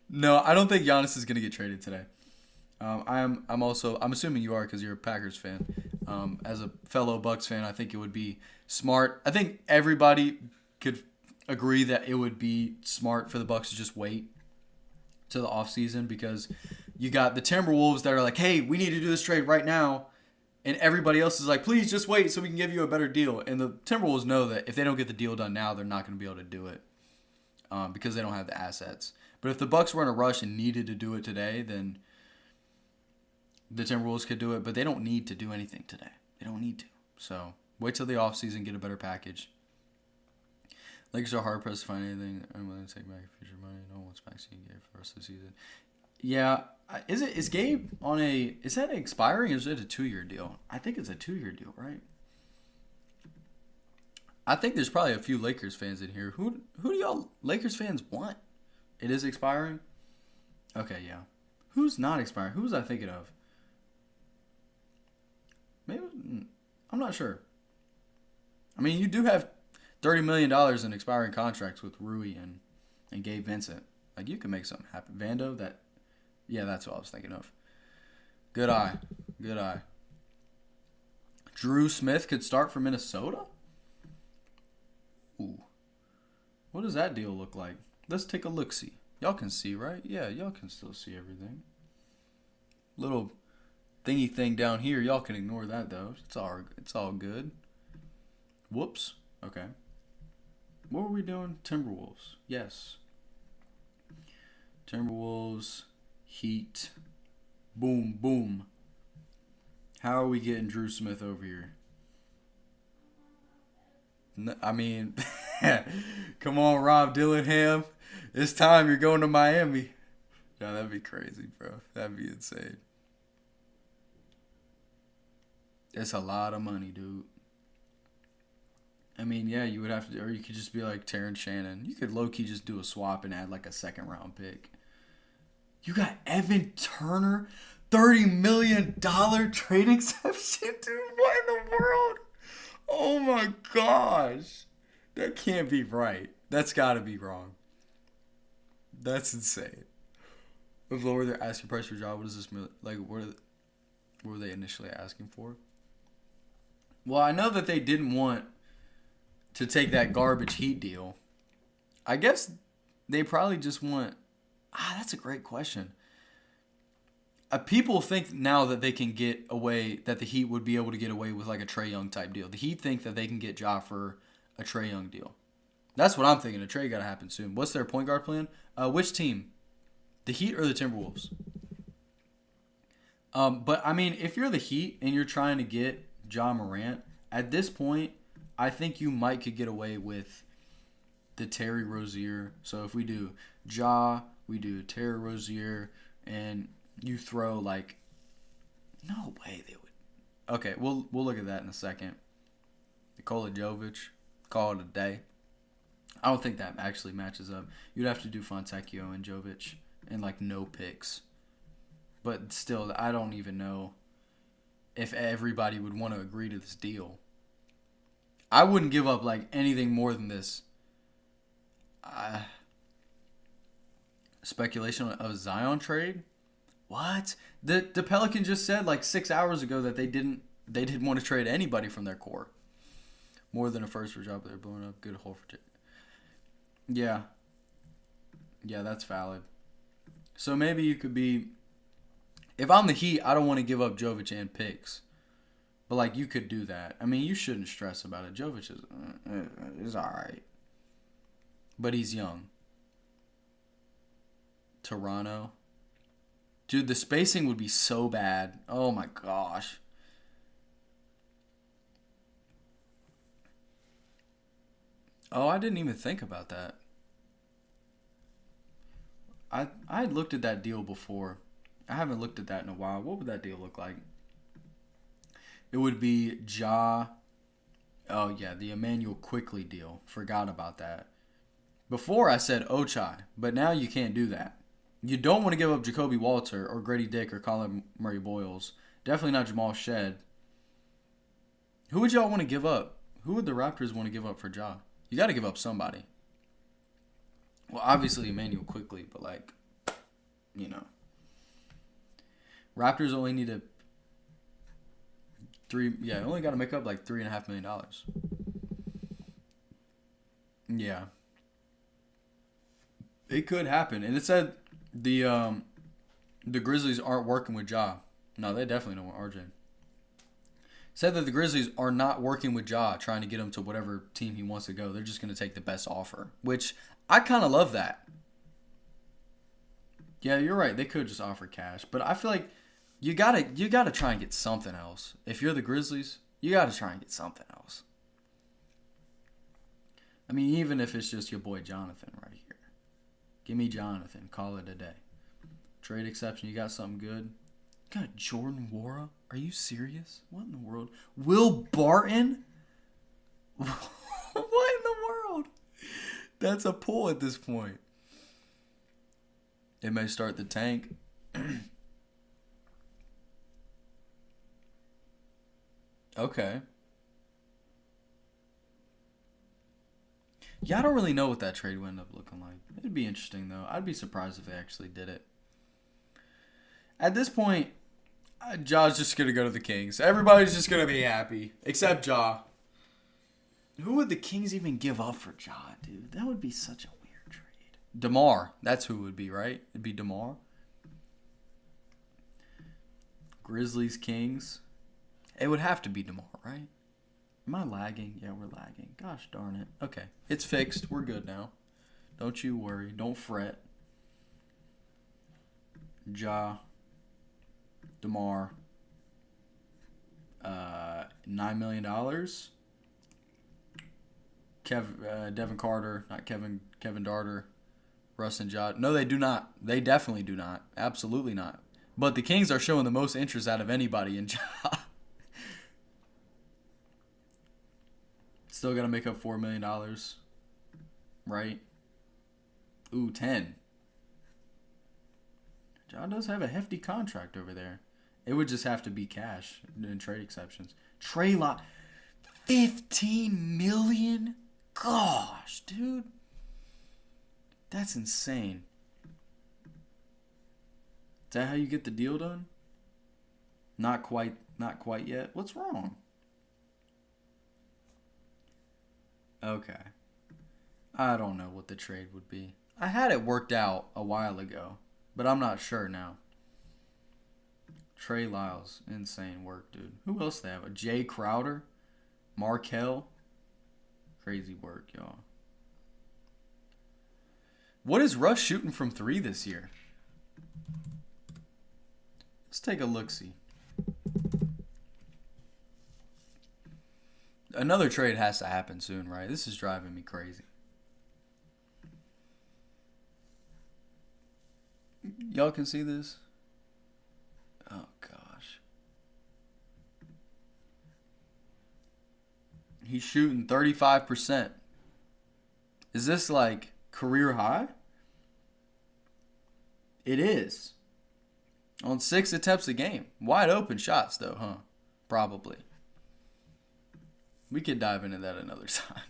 No, I don't think Giannis is going to get traded today. I'm assuming you are because you're a Packers fan. As a fellow Bucks fan, I think it would be smart. I think everybody could agree that it would be smart for the Bucks to just wait to the offseason because you got the Timberwolves that are like, hey, we need to do this trade right now. And everybody else is like, please just wait so we can give you a better deal. And the Timberwolves know that if they don't get the deal done now, they're not going to be able to do it because they don't have the assets. But if the Bucks were in a rush and needed to do it today, then the Timberwolves could do it. But they don't need to do anything today. They don't need to. So wait till the offseason, get a better package. Lakers are hard pressed to find anything. I'm willing to take back future money. No one wants Maxine Gabe for the rest of the season. Yeah, is Gabe on a? Is that expiring or is it a 2-year deal? I think it's a 2-year deal, right? I think there's probably a few Lakers fans in here. Who do y'all Lakers fans want? It is expiring. Okay, yeah. Who's not expiring? Who was I thinking of? Maybe I'm not sure. I mean, you do have $30 million in expiring contracts with Rui and Gabe Vincent. Like, you can make something happen. Vando, that's what I was thinking of. Good eye. Drew Smith could start for Minnesota? Ooh. What does that deal look like? Let's take a look-see. Y'all can see, right? Yeah, y'all can still see everything. Little thingy thing down here. Y'all can ignore that, though. It's all good. Whoops. Okay. What were we doing? Timberwolves. Yes. Timberwolves. Heat. Boom, boom. How are we getting Drew Smith over here? I mean, come on, Rob Dillingham. It's time you're going to Miami. Yeah, that'd be crazy, bro. That'd be insane. It's a lot of money, dude. I mean, yeah, you would have to, or you could just be like Terrence Shannon. You could low-key just do a swap and add like a second-round pick. You got Evan Turner, $30 million trade exception, dude. What in the world? Oh my gosh. That can't be right. That's got to be wrong. That's insane. If lower their asking price for job, what does this mean? Like, what were they initially asking for? Well, I know that they didn't want to take that garbage Heat deal. I guess they probably just want... that's a great question. People think now that they can get away, that the Heat would be able to get away with like a Trae Young type deal. The Heat think that they can get Ja for a Trae Young deal. That's what I'm thinking. A trade got to happen soon. What's their point guard plan? Which team? The Heat or the Timberwolves? But, I mean, if you're the Heat and you're trying to get Ja Morant, at this point, I think you might could get away with the Terry Rozier. So if we do Ja, we do Terry Rozier, and you throw like... No way they would... Okay, we'll look at that in a second. Nikola Jovic, call it a day. I don't think that actually matches up. You'd have to do Fontecchio and Jovic and like no picks. But still, I don't even know if everybody would want to agree to this deal. I wouldn't give up like anything more than this. Speculation of Zion trade? What? The Pelicans just said like 6 hours ago that they didn't want to trade anybody from their core. More than a first for job, they're blowing up. Good hole for Yeah. Yeah, that's valid. So maybe you could be... If I'm the Heat, I don't want to give up Jovic and picks. But, like, you could do that. I mean, you shouldn't stress about it. Jovic is all right. But he's young. Toronto. Dude, the spacing would be so bad. Oh, my gosh. Oh, I didn't even think about that. I had looked at that deal before. I haven't looked at that in a while. What would that deal look like? It would be Ja. Oh, yeah, the Emmanuel Quickly deal. Forgot about that. Before I said Ochai, but now you can't do that. You don't want to give up Jacoby Walter or Grady Dick or Colin Murray Boyles. Definitely not Jamal Shed. Who would y'all want to give up? Who would the Raptors want to give up for Ja? You got to give up somebody. Well, obviously Emmanuel Quickly, but like, you know. Raptors only need to only got to make up like $3.5 million. Yeah. It could happen. And it said the Grizzlies aren't working with Ja. No, they definitely don't want RJ. Said that the Grizzlies are not working with Ja, trying to get him to whatever team he wants to go. They're just going to take the best offer, which I kind of love that. Yeah, you're right. They could just offer cash, but I feel like you gotta try and get something else. If you're the Grizzlies, you gotta try and get something else. I mean, even if it's just your boy Jonathan right here. Give me Jonathan. Call it a day. Trade exception. You got something good? You got Jordan Nwora? Are you serious? What in the world? Will Barton? What in the world? That's a pull at this point. It may start the tank. Okay. Yeah, I don't really know what that trade would end up looking like. It'd be interesting, though. I'd be surprised if they actually did it. At this point, Ja's just going to go to the Kings. Everybody's just going to be happy, except Ja. Who would the Kings even give up for Ja, dude? That would be such a weird trade. DeMar. That's who it would be, right? It'd be DeMar. Grizzlies, Kings. It would have to be DeMar, right? Am I lagging? Yeah, we're lagging. Gosh darn it. Okay. It's fixed. We're good now. Don't you worry. Don't fret. Ja. DeMar. $9 million. Devin Carter. Not Kevin Darter. Russ and Ja. No, they do not. They definitely do not. Absolutely not. But the Kings are showing the most interest out of anybody in Ja. Still got to make up $4 million. Right? Ooh, 10. Ja does have a hefty contract over there. It would just have to be cash and trade exceptions. Trey Lot, $15 million? Gosh, dude. That's insane. Is that how you get the deal done? Not quite yet. What's wrong? Okay. I don't know what the trade would be. I had it worked out a while ago, but I'm not sure now. Trey Lyles. Insane work, dude. Who else they have? Jay Crowder? Markelle? Crazy work, y'all. What is Russ shooting from 3 this year? Let's take a look-see. Another trade has to happen soon, right? This is driving me crazy. Y'all can see this? Oh, gosh. He's shooting 35%. Is this like career high? It is. On 6 attempts a game. Wide open shots, though, huh? Probably. We could dive into that another time.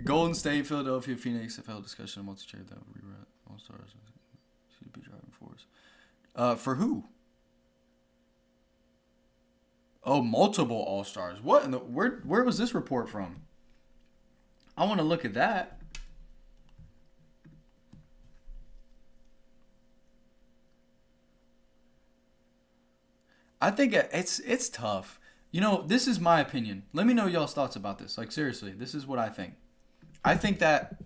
Golden State, Philadelphia, Phoenix, FL discussion. Multi-trade that rewrite all stars. Should be driving force. For who? Oh, multiple All-Stars. What in the where was this report from? I want to look at that. I think it's tough. This is my opinion. Let me know y'all's thoughts about this. Like, seriously, this is what I think. I think that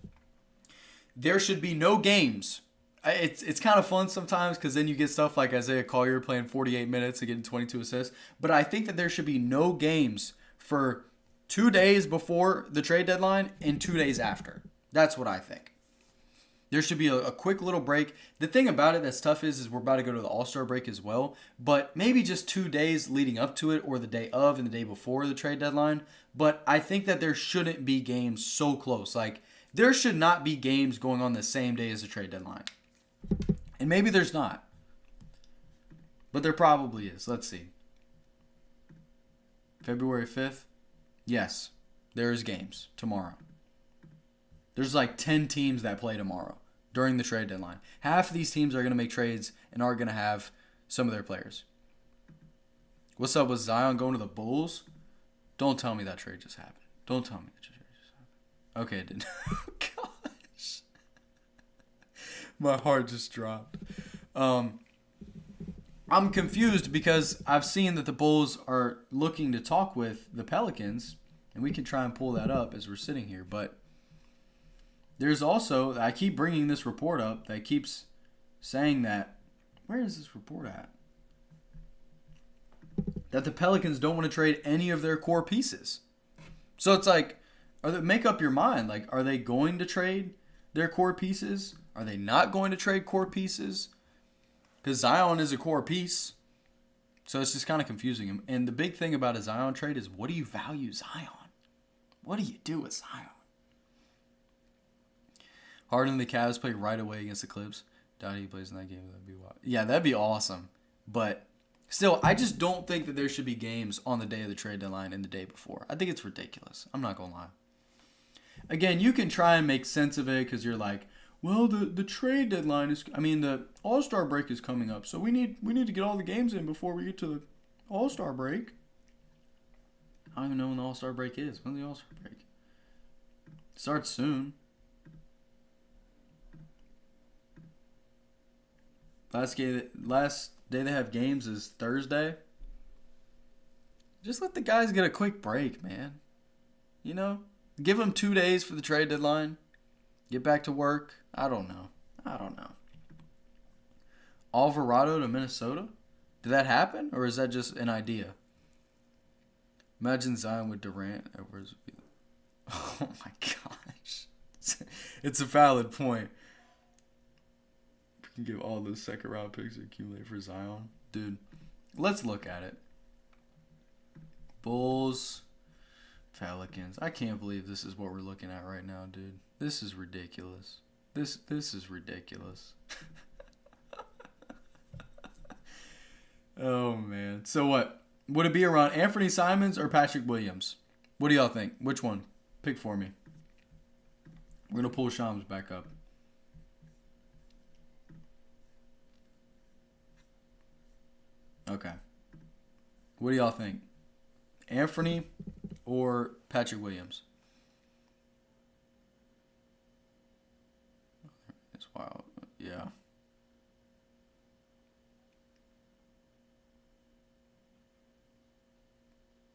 there should be no games. It's kind of fun sometimes because then you get stuff like Isaiah Collier playing 48 minutes and getting 22 assists. But I think that there should be no games for 2 days before the trade deadline and 2 days after. That's what I think. There should be a quick little break. The thing about it that's tough is we're about to go to the All-Star break as well. But maybe just 2 days leading up to it or the day of and the day before the trade deadline. But I think that there shouldn't be games so close. Like, there should not be games going on the same day as the trade deadline. And maybe there's not. But there probably is. Let's see. February 5th? Yes. There's games tomorrow. There's like 10 teams that play tomorrow during the trade deadline. Half of these teams are going to make trades and are going to have some of their players. What's up with Zion going to the Bulls? Don't tell me that trade just happened. Don't tell me that trade just happened. Okay, it didn't. Gosh. My heart just dropped. I'm confused because I've seen that the Bulls are looking to talk with the Pelicans, and we can try and pull that up as we're sitting here. But there's also, I keep bringing this report up that keeps saying that, where is this report at? That the Pelicans don't want to trade any of their core pieces. So it's like, make up your mind. Like, are they going to trade their core pieces? Are they not going to trade core pieces? Because Zion is a core piece. So it's just kind of confusing. And the big thing about a Zion trade is, what do you value Zion? What do you do with Zion? Harden and the Cavs play right away against the Clips. Dottie plays in that game. That'd be wild. Yeah, that'd be awesome. But still, I just don't think that there should be games on the day of the trade deadline and the day before. I think it's ridiculous. I'm not going to lie. Again, you can try and make sense of it because you're like, well, the trade deadline is, the All-Star break is coming up, so we need to get all the games in before we get to the All-Star break. I don't even know when the All-Star break is. When's the All-Star break? Starts soon. Last day they have games is Thursday. Just let the guys get a quick break, man. Give them 2 days for the trade deadline. Get back to work. I don't know. Alvarado to Minnesota? Did that happen? Or is that just an idea? Imagine Zion with Durant. Edwards would be... Oh my gosh. It's a valid point. We can give all those second round picks to accumulate for Zion. Dude, let's look at it. Bulls, Pelicans. I can't believe this is what we're looking at right now, dude. This is ridiculous. This is ridiculous. Oh, man. So what? Would it be around Anthony Simons or Patrick Williams? What do y'all think? Which one? Pick for me. We're going to pull Shams back up. Okay. What do y'all think? Anthony or Patrick Williams? It's wild. Yeah.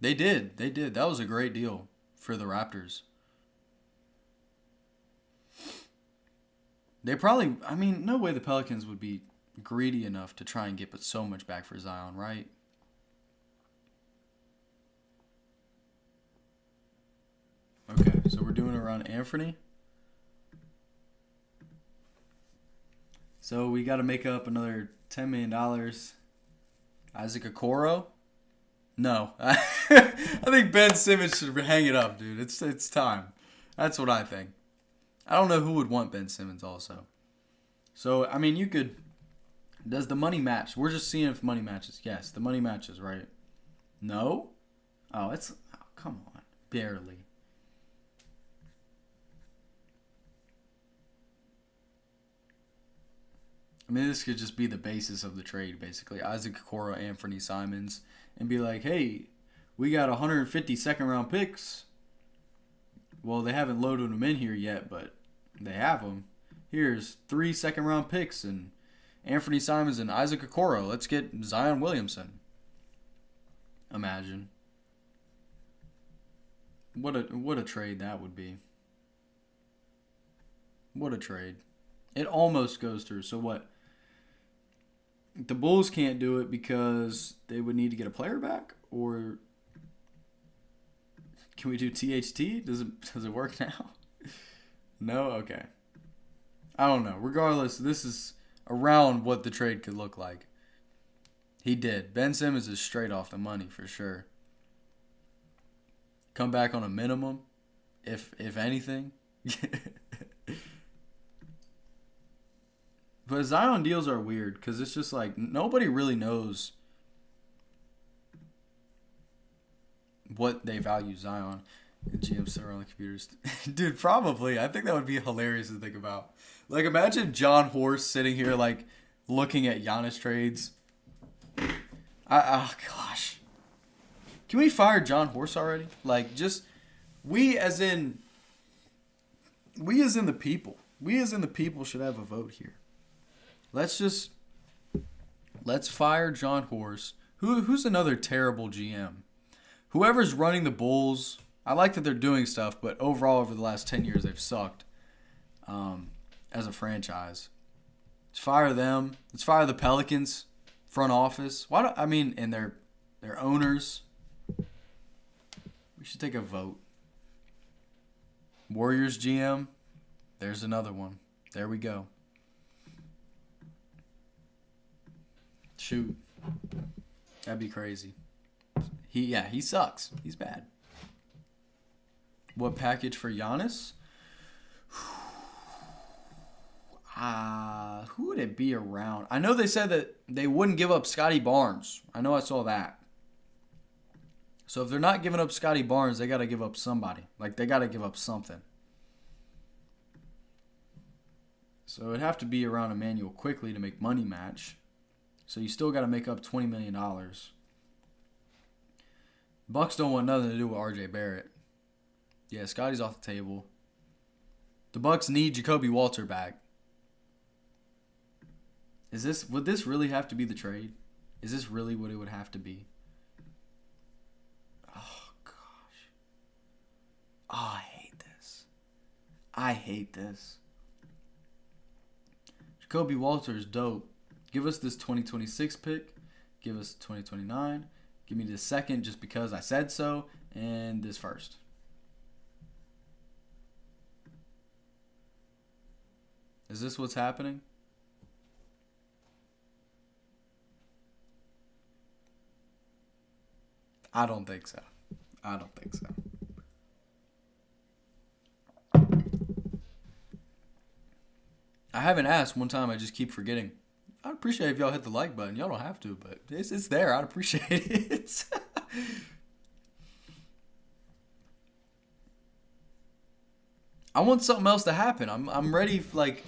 They did. That was a great deal for the Raptors. They probably, no way the Pelicans would be greedy enough to try and get so much back for Zion, right? Okay, so we're doing it around Anthony. So we got to make up another $10 million. Isaac Okoro? No. I think Ben Simmons should hang it up, dude. It's time. That's what I think. I don't know who would want Ben Simmons also. So, you could... Does the money match? We're just seeing if money matches. Yes, the money matches, right? No? Oh, come on. Barely. This could just be the basis of the trade, basically. Isaac Okoro, Anthony Simons, and be like, hey, We got 150 second-round picks. Well, they haven't loaded them in here yet, but they have them. Here's 3 second-round picks and Anthony Simons and Isaac Okoro. Let's get Zion Williamson. Imagine. What a trade that would be. What a trade. It almost goes through. So what? The Bulls can't do it because they would need to get a player back? Or can we do THT? Does it work now? No? Okay. I don't know. Regardless, this is around what the trade could look like. He did. Ben Simmons is straight off the money for sure. Come back on a minimum, if anything. But Zion deals are weird because it's just like nobody really knows what they value Zion. The GM sit around the computers. Dude, probably. I think that would be hilarious to think about. Like, imagine John Horst sitting here, like, looking at Giannis trades. Oh, gosh. Can we fire John Horst already? Like, just, we as in the people. We as in the people should have a vote here. Let's fire John Horst. Who's another terrible GM? Whoever's running the Bulls, I like that they're doing stuff, but overall over the last 10 years they've sucked as a franchise. Let's fire them. Let's fire the Pelicans front office. And their owners. We should take a vote. Warriors GM. There's another one. There we go. Shoot. That'd be crazy. He sucks. He's bad. What package for Giannis? Who would it be around? I know they said that they wouldn't give up Scotty Barnes. I know I saw that. So if they're not giving up Scotty Barnes, they got to give up somebody. Like, they got to give up something. So it'd have to be around Emmanuel quickly to make money match. So you still got to make up $20 million. Bucks don't want nothing to do with RJ Barrett. Yeah, Scotty's off the table. The Bucks need Jacoby Walter back. Would this really have to be the trade? Is this really what it would have to be? Oh, gosh. Oh, I hate this. Jacoby Walter is dope. Give us this 2026 pick. Give us 2029. Give me this second just because I said so. And this first. Is this what's happening? I don't think so. I haven't asked one time. I just keep forgetting. I'd appreciate if y'all hit the like button. Y'all don't have to, but it's there. I'd appreciate it. I want something else to happen. I'm ready.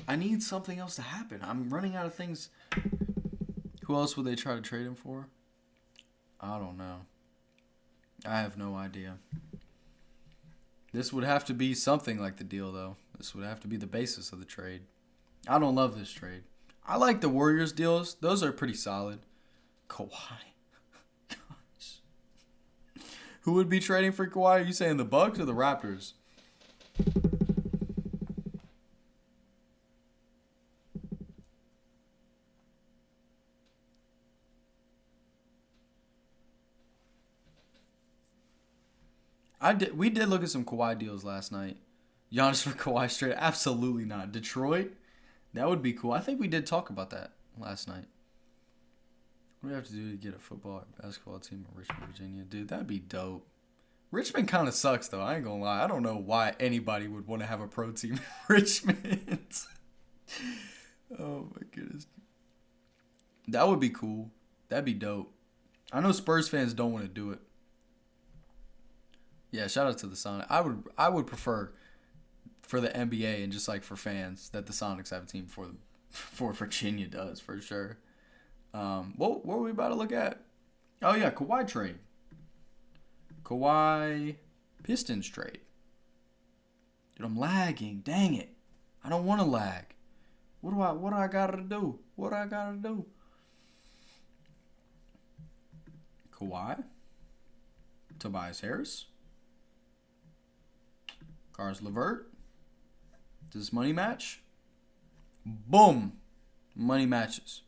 I need something else to happen. I'm running out of things. Who else would they try to trade him for? I don't know. I have no idea. This would have to be something like the deal, though. This would have to be the basis of the trade. I don't love this trade. I like the Warriors deals. Those are pretty solid. Kawhi. Gosh. Who would be trading for Kawhi? Are you saying the Bucks or the Raptors? We did look at some Kawhi deals last night. Giannis for Kawhi straight? Absolutely not. Detroit? That would be cool. I think we did talk about that last night. What do we have to do to get a football or basketball team in Richmond, Virginia? Dude, that'd be dope. Richmond kind of sucks, though. I ain't gonna lie. I don't know why anybody would want to have a pro team in Richmond. Oh, my goodness. That would be cool. That'd be dope. I know Spurs fans don't want to do it. Yeah, shout out to the Sonics. I would prefer for the NBA and just like for fans that the Sonics have a team for Virginia does for sure. What were we about to look at? Oh yeah, Kawhi trade. Kawhi Pistons trade. Dude, I'm lagging. Dang it. I don't want to lag. What do I gotta do? What do I gotta do? Kawhi. Tobias Harris. Caris LeVert. Does this money match? Boom. Money matches.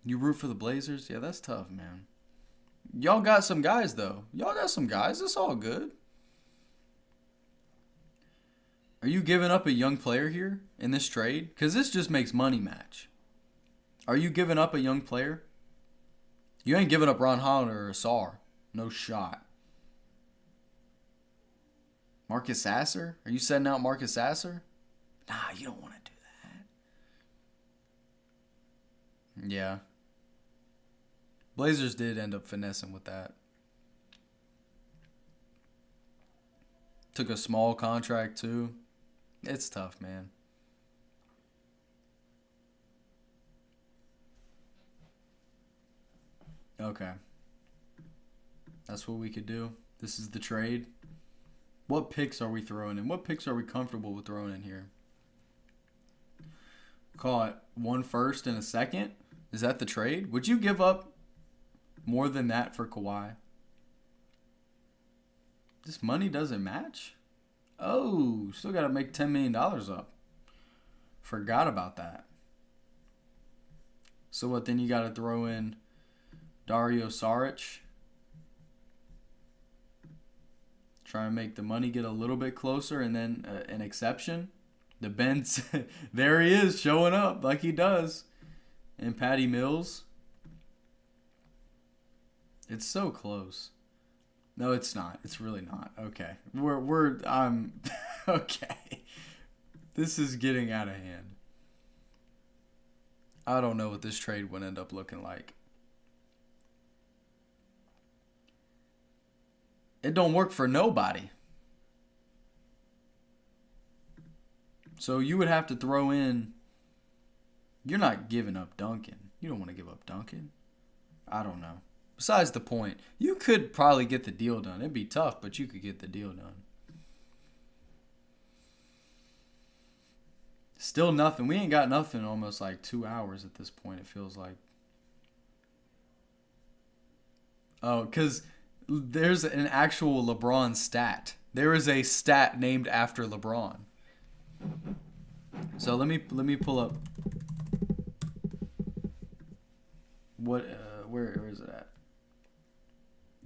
You root for the Blazers? Yeah, that's tough, man. Y'all got some guys, though. Y'all got some guys. It's all good. Are you giving up a young player here in this trade? Because this just makes money match. Are you giving up a young player? You ain't giving up Ron Holland or Asar. No shot. Marcus Sasser? Are you setting out Marcus Sasser? Nah, you don't want to do that. Yeah. Blazers did end up finessing with that. Took a small contract, too. It's tough, man. Okay. That's what we could do. This is the trade. What picks are we throwing in? What picks are we comfortable with throwing in here? Call it 1 first and a second? Is that the trade? Would you give up more than that for Kawhi? This money doesn't match? Oh, still got to make $10 million up. Forgot about that. So what, then you got to throw in Dario Saric? Try and make the money get a little bit closer, and then an exception. The Ben's, there he is, showing up like he does. And Patty Mills. It's so close. No, it's not. It's really not. Okay. Okay. This is getting out of hand. I don't know what this trade would end up looking like. It don't work for nobody. So you would have to throw in... You're not giving up Duncan. You don't want to give up Duncan. I don't know. Besides the point, you could probably get the deal done. It'd be tough, but you could get the deal done. Still nothing. We ain't got nothing in almost like 2 hours at this point, it feels like. Oh, because there's an actual LeBron stat. There is a stat named after LeBron. So let me pull up. What? Where is it at?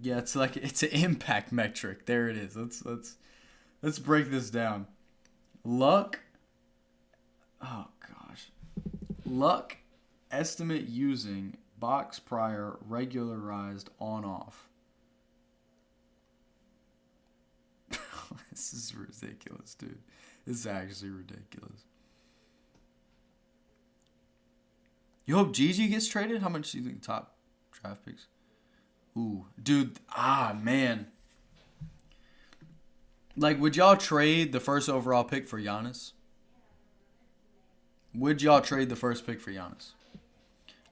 Yeah, it's an impact metric. There it is. Let's break this down. Luck. Oh gosh. Luck estimate using box prior regularized on off. This is ridiculous, dude. This is actually ridiculous. You hope Gigi gets traded? How much do you think top draft picks? Ooh, dude. Man. Like, would y'all trade the first overall pick for Giannis? Would y'all trade the first pick for Giannis?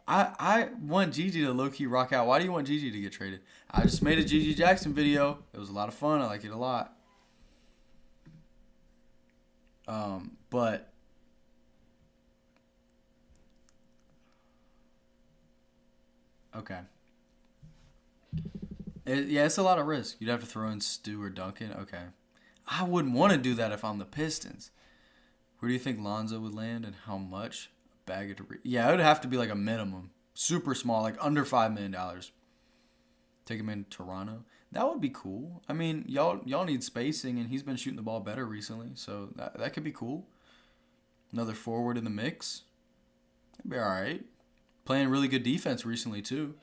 I want Gigi to low-key rock out. Why do you want Gigi to get traded? I just made a Gigi Jackson video. It was a lot of fun. I like it a lot. But okay. It's a lot of risk. You'd have to throw in Stu or Duncan. Okay. I wouldn't want to do that if I'm the Pistons. Where do you think Lonzo would land and how much? A bag of it would have to be like a minimum. Super small, like under $5 million. Take him in Toronto. That would be cool. I mean, y'all need spacing, and he's been shooting the ball better recently, so that could be cool. Another forward in the mix. That'd be all right. Playing really good defense recently, too.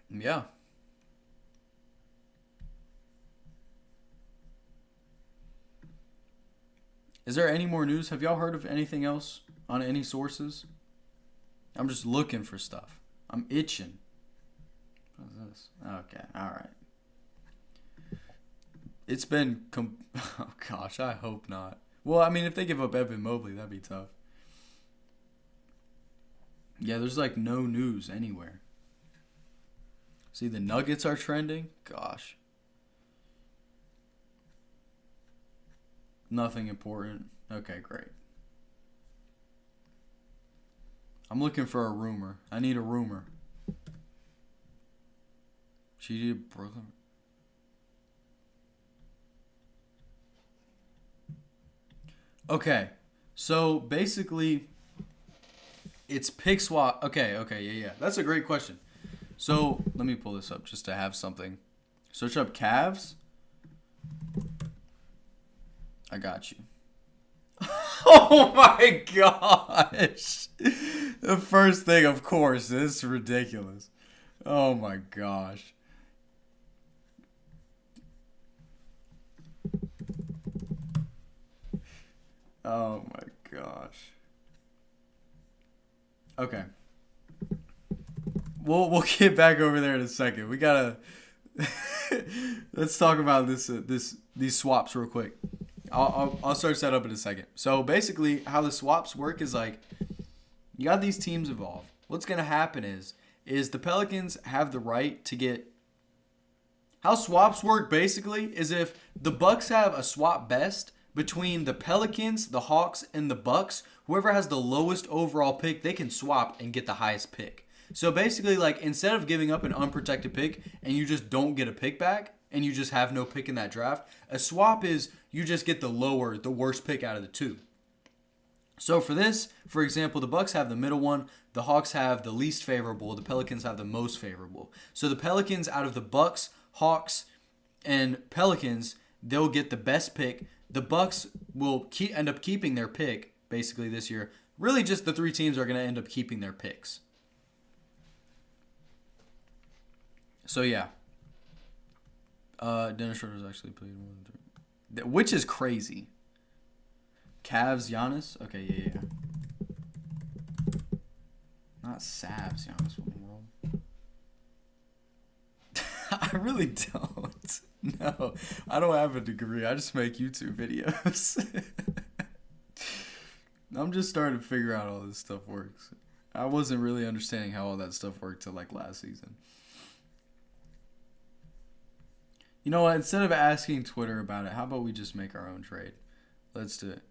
Yeah. Is there any more news? Have y'all heard of anything else on any sources? I'm just looking for stuff. I'm itching. What is this? Okay, all right. It's been... oh, gosh, I hope not. Well, I mean, if they give up Evan Mobley, that'd be tough. Yeah, there's like no news anywhere. See, the Nuggets are trending. Gosh. Nothing important. Okay, great. I'm looking for a rumor. I need a rumor. Cheated Brooklyn. Okay. So basically, it's pick swap. Okay, yeah. That's a great question. So let me pull this up just to have something. Search up Cavs. I got you. Oh my gosh. The first thing, of course, this is ridiculous. Oh my gosh. Oh my gosh. Okay. We'll get back over there in a second. We gotta let's talk about these swaps real quick. I'll start that up in a second. So basically, how the swaps work is like you got these teams involved. What's gonna happen is the Pelicans have the right to get. How swaps work basically is if the Bucks have a swap best between the Pelicans, the Hawks, and the Bucks, whoever has the lowest overall pick, they can swap and get the highest pick. So basically, like, instead of giving up an unprotected pick and you just don't get a pick back and you just have no pick in that draft, a swap is you just get the worst pick out of the two. So for this, for example, the Bucks have the middle one, the Hawks have the least favorable, the Pelicans have the most favorable. So the Pelicans, out of the Bucks, Hawks, and Pelicans, they'll get the best pick. The Bucks will end up keeping their pick basically this year. Really, just the three teams are going to end up keeping their picks. So yeah, Dennis Schroeder's actually played more than 3, which is crazy. Cavs, Giannis. Okay, yeah. Not Savs, Giannis. What in the world? I really don't. No, I don't have a degree. I just make YouTube videos. I'm just starting to figure out how all this stuff works. I wasn't really understanding how all that stuff worked till like last season. You know what? Instead of asking Twitter about it, how about we just make our own trade? Let's do it.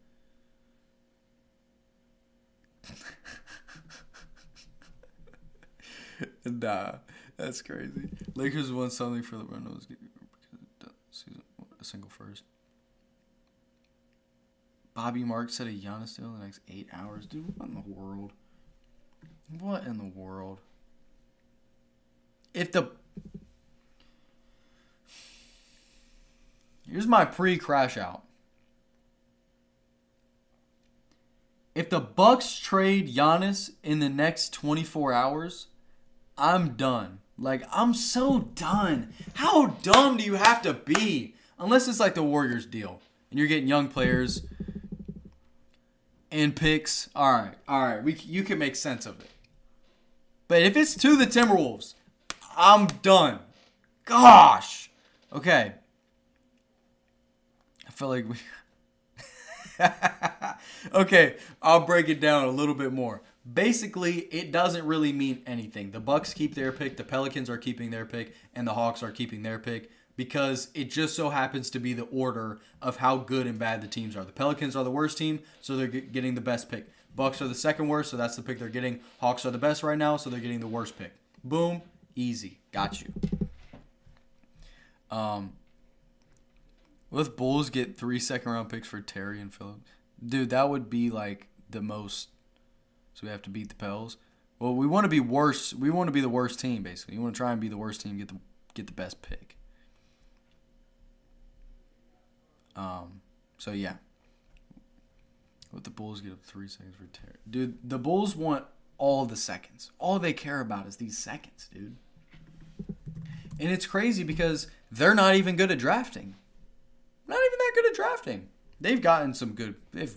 Nah, that's crazy. Lakers won something for LeBron. A single first. Bobby Marks said a Giannis deal in the next 8 hours. Dude, what in the world? What in the world? Here's my pre-crash out. If the Bucks trade Giannis in the next 24 hours, I'm done. Like, I'm so done. How dumb do you have to be? Unless it's like the Warriors deal and you're getting young players and picks. All right. You can make sense of it. But if it's to the Timberwolves, I'm done. Gosh. Okay. I feel like we... Okay, I'll break it down a little bit more. Basically, it doesn't really mean anything. The Bucks keep their pick, the Pelicans are keeping their pick, and the Hawks are keeping their pick because it just so happens to be the order of how good and bad the teams are. The Pelicans are the worst team, so they're getting the best pick. Bucks are the second worst, so that's the pick they're getting. Hawks are the best right now, so they're getting the worst pick. Boom, easy, got you. Will the Bulls get 3 second-round picks for Terry and Phillips? Dude, that would be like the most. So we have to beat the Pels. Well, we want to be worse. We want to be the worst team, basically. You want to try and be the worst team, get the best pick. So yeah. What the Bulls get up 3 seconds for Terry? Dude, the Bulls want all the seconds. All they care about is these seconds, dude. And it's crazy because they're not even good at drafting. Not even that good at drafting. They've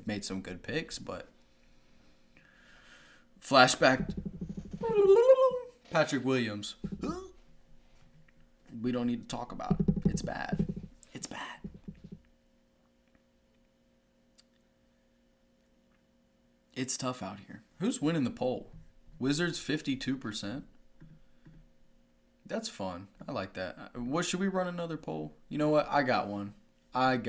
made some good picks, but flashback Patrick Williams. We don't need to talk about it. It's bad. It's bad. It's tough out here. Who's winning the poll? Wizards 52%. That's fun. I like that. What should we run another poll? You know what? I got one. Yeah.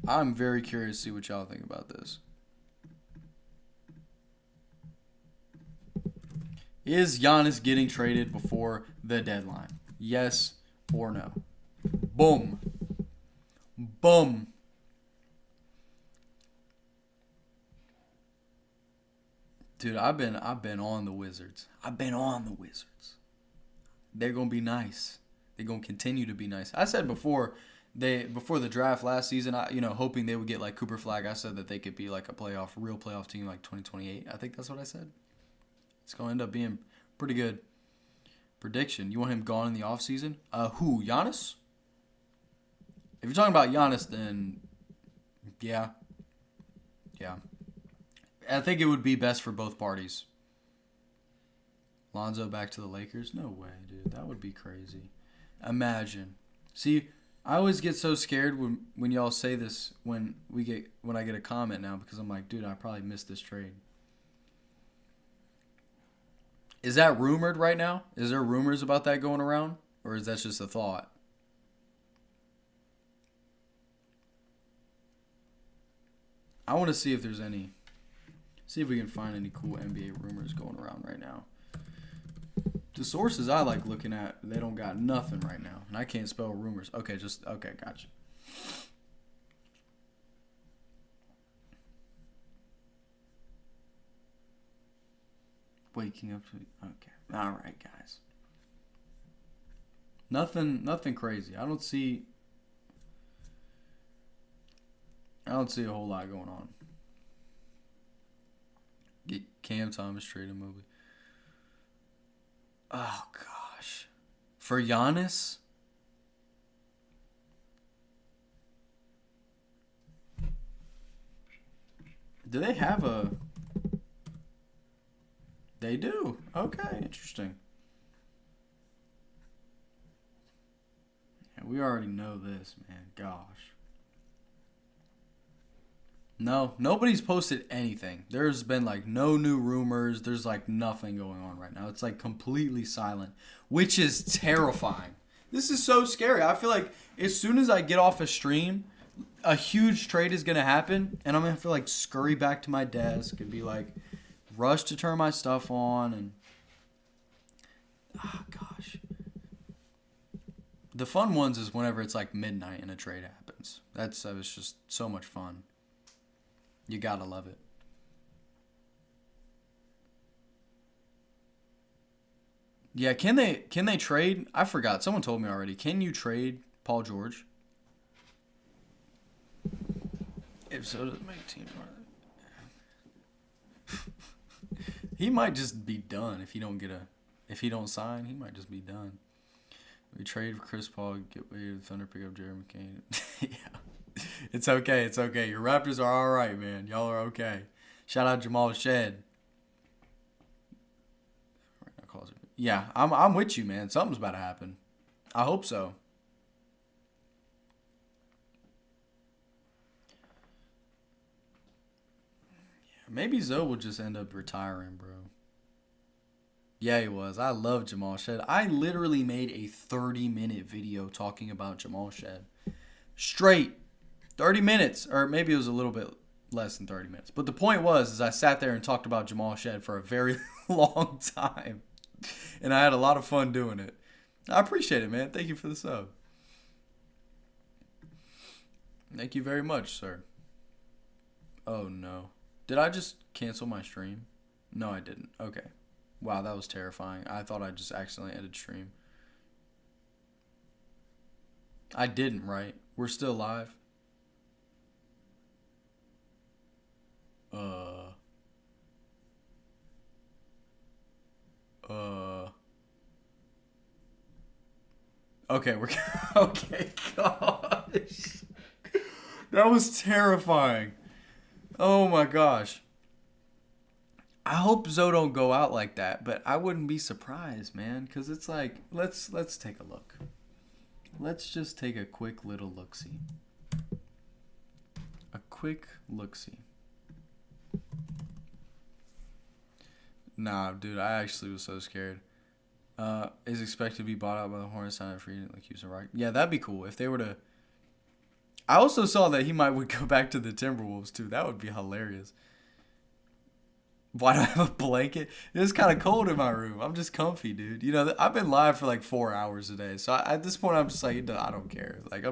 I'm very curious to see what y'all think about this. Is Giannis getting traded before the deadline? Yes or no? Boom. Boom. Dude, I've been on the Wizards. They're gonna be nice. They're gonna continue to be nice. I said before the draft last season, hoping they would get like Cooper Flag. I said that they could be like a real playoff team like 2028. I think that's what I said. It's gonna end up being pretty good prediction. You want him gone in the offseason? Who? Giannis? If you're talking about Giannis, then yeah. I think it would be best for both parties. Lonzo back to the Lakers? No way, dude. That would be crazy. Imagine. See, I always get so scared when y'all say this when I get a comment now because I'm like, dude, I probably missed this trade. Is that rumored right now? Is there rumors about that going around? Or is that just a thought? I want to see if there's any. See if we can find any cool NBA rumors going around right now. The sources I like looking at, they don't got nothing right now. And I can't spell rumors. Okay, gotcha. Waking up to... Okay. All right, guys. Nothing crazy. I don't see a whole lot going on. Get Cam Thomas traded movie. Oh, gosh. For Giannis? Do they have a... They do. Okay, interesting. Yeah, we already know this, man. Gosh. No, nobody's posted anything. There's been like no new rumors. There's like nothing going on right now. It's like completely silent, which is terrifying. This is so scary. I feel like as soon as I get off a stream, a huge trade is going to happen, and I'm going to have to like scurry back to my desk and be like, rush to turn my stuff on, and gosh. The fun ones is whenever it's like midnight and a trade happens. That was just so much fun. You gotta love it. Yeah, can they trade? I forgot. Someone told me already. Can you trade Paul George? If so, does it make teams more? He might just be done if he don't sign. He might just be done. We trade for Chris Paul, get away with Thunder, pick up Jared McCain. Yeah. It's okay. Your Raptors are all right, man. Y'all are okay. Shout out Jamal Shed. Yeah, I'm with you, man. Something's about to happen. I hope so. Yeah, maybe Zoe will just end up retiring, bro. Yeah, he was. I love Jamal Shed. I literally made a 30-minute video talking about Jamal Shed. Straight. 30 minutes, or maybe it was a little bit less than 30 minutes. But the point was, I sat there and talked about Jamal Shed for a very long time. And I had a lot of fun doing it. I appreciate it, man. Thank you for the sub. Thank you very much, sir. Oh, no. Did I just cancel my stream? No, I didn't. Okay. Wow, that was terrifying. I thought I just accidentally ended stream. I didn't, right? We're still live. Okay, okay, gosh. That was terrifying. Oh my gosh. I hope Zoe don't go out like that, but I wouldn't be surprised, man, because it's like, let's take a look. Let's just take a quick little look-see. A quick look-see. Nah, dude, I actually was so scared. Is expected to be bought out by the Hornets signing free agent like Houston, right? Yeah, that'd be cool if they were to. I also saw that he would go back to the Timberwolves too. That would be hilarious. Why do I have a blanket? It's kind of cold in my room. I'm just comfy, dude. You know, I've been live for like 4 hours a day, so at this point, I'm just like, I don't care. Like,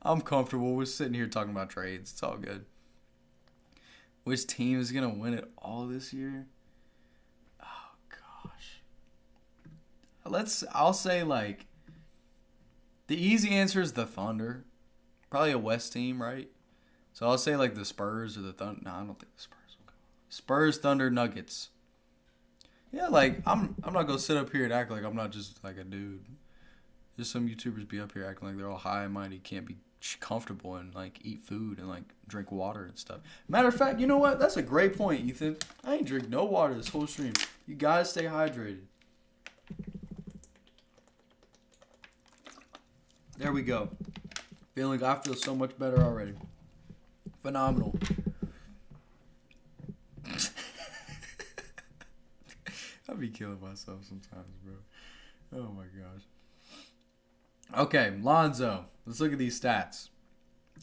I'm comfortable. We're sitting here talking about trades. It's all good. Which team is gonna win it all this year? I'll say, like, the easy answer is the Thunder. Probably a West team, right? So I'll say, like, the Spurs or the Thunder. No, I don't think the Spurs will go. Spurs, Thunder, Nuggets. Yeah, like, I'm not going to sit up here and act like I'm not just, like, a dude. Just some YouTubers be up here acting like they're all high and mighty, can't be comfortable and, like, eat food and, like, drink water and stuff. Matter of fact, you know what? That's a great point, Ethan. I ain't drink no water this whole stream. You guys stay hydrated. There we go. I feel so much better already. Phenomenal. I'll be killing myself sometimes, bro. Oh my gosh. Okay, Lonzo. Let's look at these stats.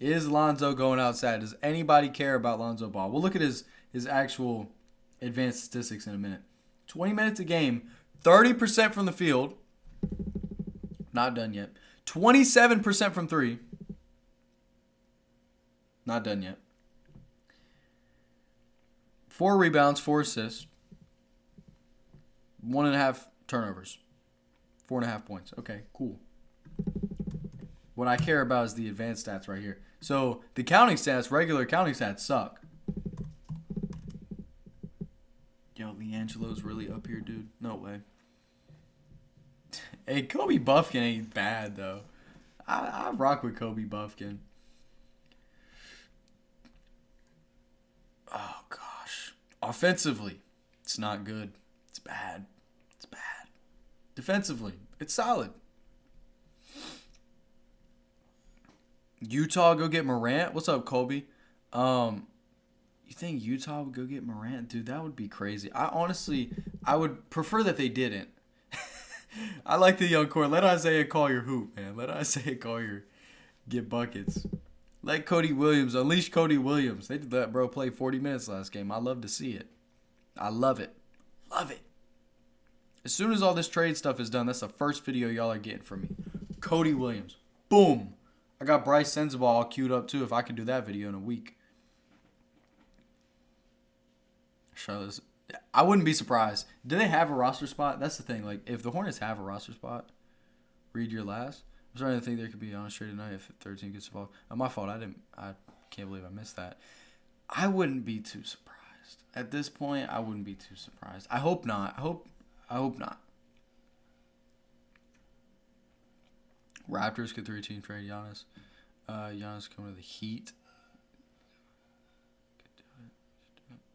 Is Lonzo going outside? Does anybody care about Lonzo Ball? We'll look at his actual advanced statistics in a minute. 20 minutes a game, 30% from the field. Not done yet. 27% from three. Not done yet. 4 rebounds, 4 assists. 1.5 turnovers. 4.5 points. Okay, cool. What I care about is the advanced stats right here. So the counting stats, regular counting stats, suck. Yo, LiAngelo's really up here, dude. No way. Hey, Kobe Buffkin ain't bad, though. I rock with Kobe Buffkin. Oh, gosh. Offensively, it's not good. It's bad. It's bad. Defensively, it's solid. Utah go get Morant? What's up, Kobe? You think Utah would go get Morant? Dude, that would be crazy. I would prefer that they didn't. I like the young core. Let Isaiah Collier hoop, man. Let Isaiah Collier get buckets. Let Cody Williams. Unleash Cody Williams. They did that, bro. Play 40 minutes last game. I love to see it. I love it. Love it. As soon as all this trade stuff is done, that's the first video y'all are getting from me. Cody Williams. Boom. I got Bryce Sensabaugh all queued up, too, if I can do that video in a week. Charlotte. I wouldn't be surprised. Do they have a roster spot? That's the thing. Like, if the Hornets have a roster spot, read your last. I'm starting to think there could be on a trade tonight if 13 gets involved. My fault. I can't believe I missed that. I wouldn't be too surprised. At this point, I wouldn't be too surprised. I hope not. I hope not. Raptors could 3-team trade Giannis. Giannis coming to the Heat.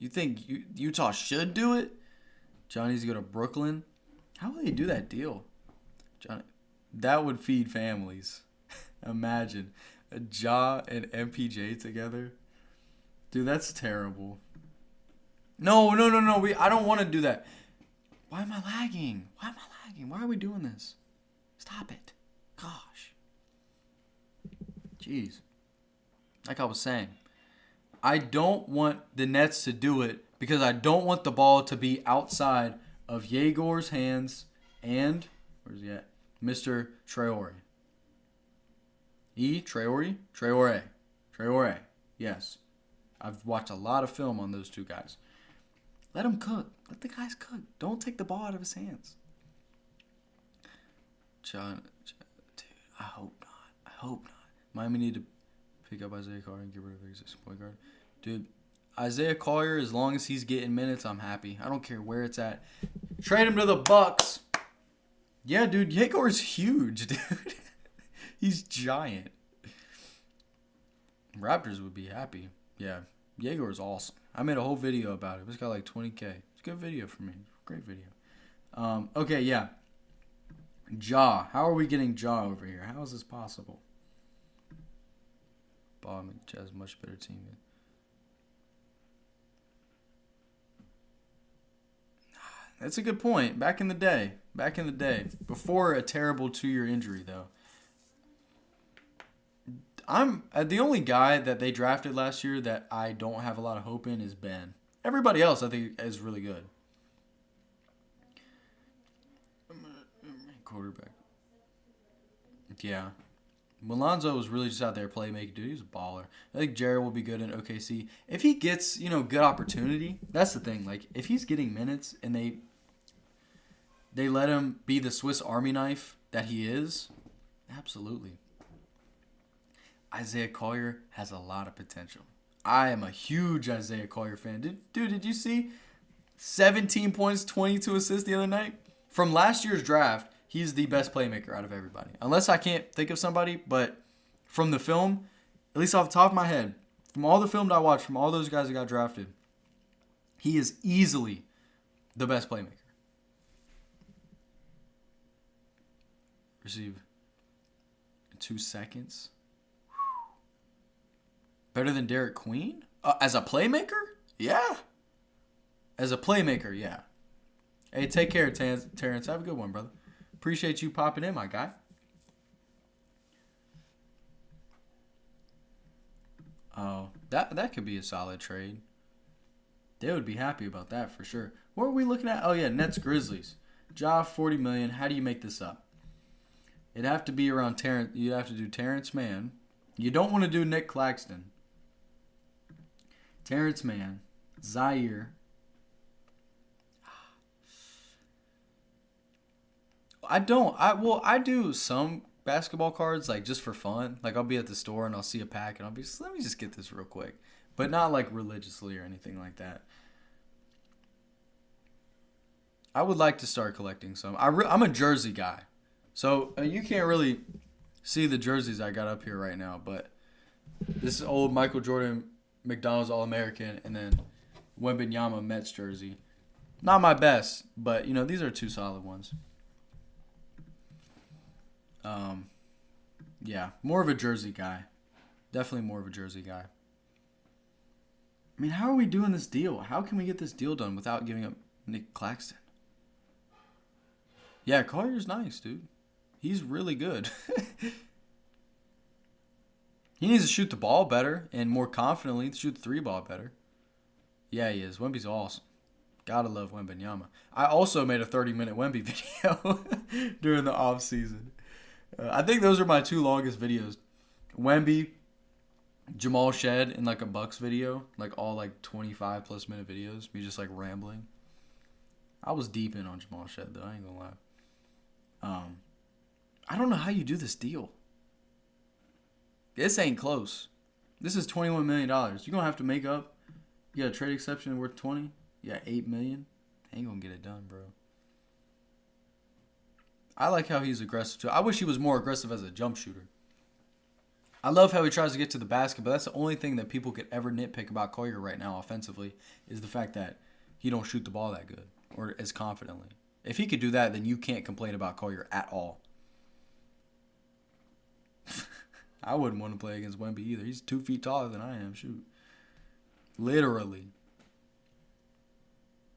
You think Utah should do it? John needs to go to Brooklyn. How will they do that deal? John, that would feed families. Imagine a Ja and MPJ together. Dude, that's terrible. No. I don't want to do that. Why am I lagging? Why are we doing this? Stop it. Gosh. Jeez. Like I was saying. I don't want the Nets to do it because I don't want the ball to be outside of Yegor's hands and, where's he at? Mr. Traore. Traore. Yes. I've watched a lot of film on those two guys. Let them cook. Let the guys cook. Don't take the ball out of his hands. John, dude, I hope not. Miami need to pick up Isaiah Collier and get rid of the existing point guard. Dude, Isaiah Collier, as long as he's getting minutes, I'm happy. I don't care where it's at. Trade him to the Bucks. Yeah, dude, Yegor's huge, dude. He's giant. Raptors would be happy. Yeah, Yegor's awesome. I made a whole video about it. It's got like 20K. It's a good video for me. Great video. Okay, yeah. Ja. How are we getting Ja over here? How is this possible? Ball has a much better team. That's a good point. Back in the day. Before a terrible 2-year injury, though. I'm the only guy that they drafted last year that I don't have a lot of hope in is Ben. Everybody else, I think, is really good. Quarterback. Yeah. Lonzo was really just out there playmaking, dude. He was a baller. I think Jared will be good in OKC. If he gets, good opportunity, that's the thing. Like, if he's getting minutes and they let him be the Swiss Army knife that he is, absolutely. Isaiah Collier has a lot of potential. I am a huge Isaiah Collier fan. Did you see 17 points, 22 assists the other night? From last year's draft, he's the best playmaker out of everybody. Unless I can't think of somebody, but from the film, at least off the top of my head, from all the film that I watched, from all those guys that got drafted, he is easily the best playmaker. Receive in 2 seconds. Better than Derek Queen? As a playmaker? Yeah. As a playmaker, yeah. Hey, take care, Terrence. Have a good one, brother. Appreciate you popping in, my guy. Oh, that could be a solid trade. They would be happy about that for sure. What are we looking at? Oh, yeah, Nets Grizzlies. Ja, $40 million. How do you make this up? It'd have to be around Terrence. You'd have to do Terrence Mann. You don't want to do Nick Claxton. Terrence Mann, Zaire. I do some basketball cards like just for fun. Like I'll be at the store and I'll see a pack and I'll be just, let me just get this real quick. But not like religiously or anything like that. I would like to start collecting some. I'm a jersey guy. So you can't really see the jerseys I got up here right now. But this is old Michael Jordan McDonald's All-American and then Wembanyama Mets jersey. Not my best, but these are two solid ones. Yeah, more of a jersey guy. Definitely more of a jersey guy. I mean, how are we doing this deal? How can we get this deal done without giving up Nick Claxton? Yeah, Collier's nice, dude. He's really good. He needs to shoot the ball better and more confidently shoot the 3-ball better. Yeah, he is. Wemby's awesome. Gotta love Wembanyama. I also made a 30-minute Wemby video during the off season. I think those are my 2 longest videos. Wemby, Jamal Shed, and like a Bucks video. Like all like 25 plus minute videos. Me just like rambling. I was deep in on Jamal Shed though. I ain't gonna lie. I don't know how you do this deal. This ain't close. This is $21 million. You're going to have to make up. You got a trade exception worth 20. You got $8 million. Ain't going to get it done, bro. I like how he's aggressive too. I wish he was more aggressive as a jump shooter. I love how he tries to get to the basket, but that's the only thing that people could ever nitpick about Collier right now offensively is the fact that he don't shoot the ball that good or as confidently. If he could do that, then you can't complain about Collier at all. I wouldn't want to play against Wemby either. He's 2 feet taller than I am. Shoot. Literally.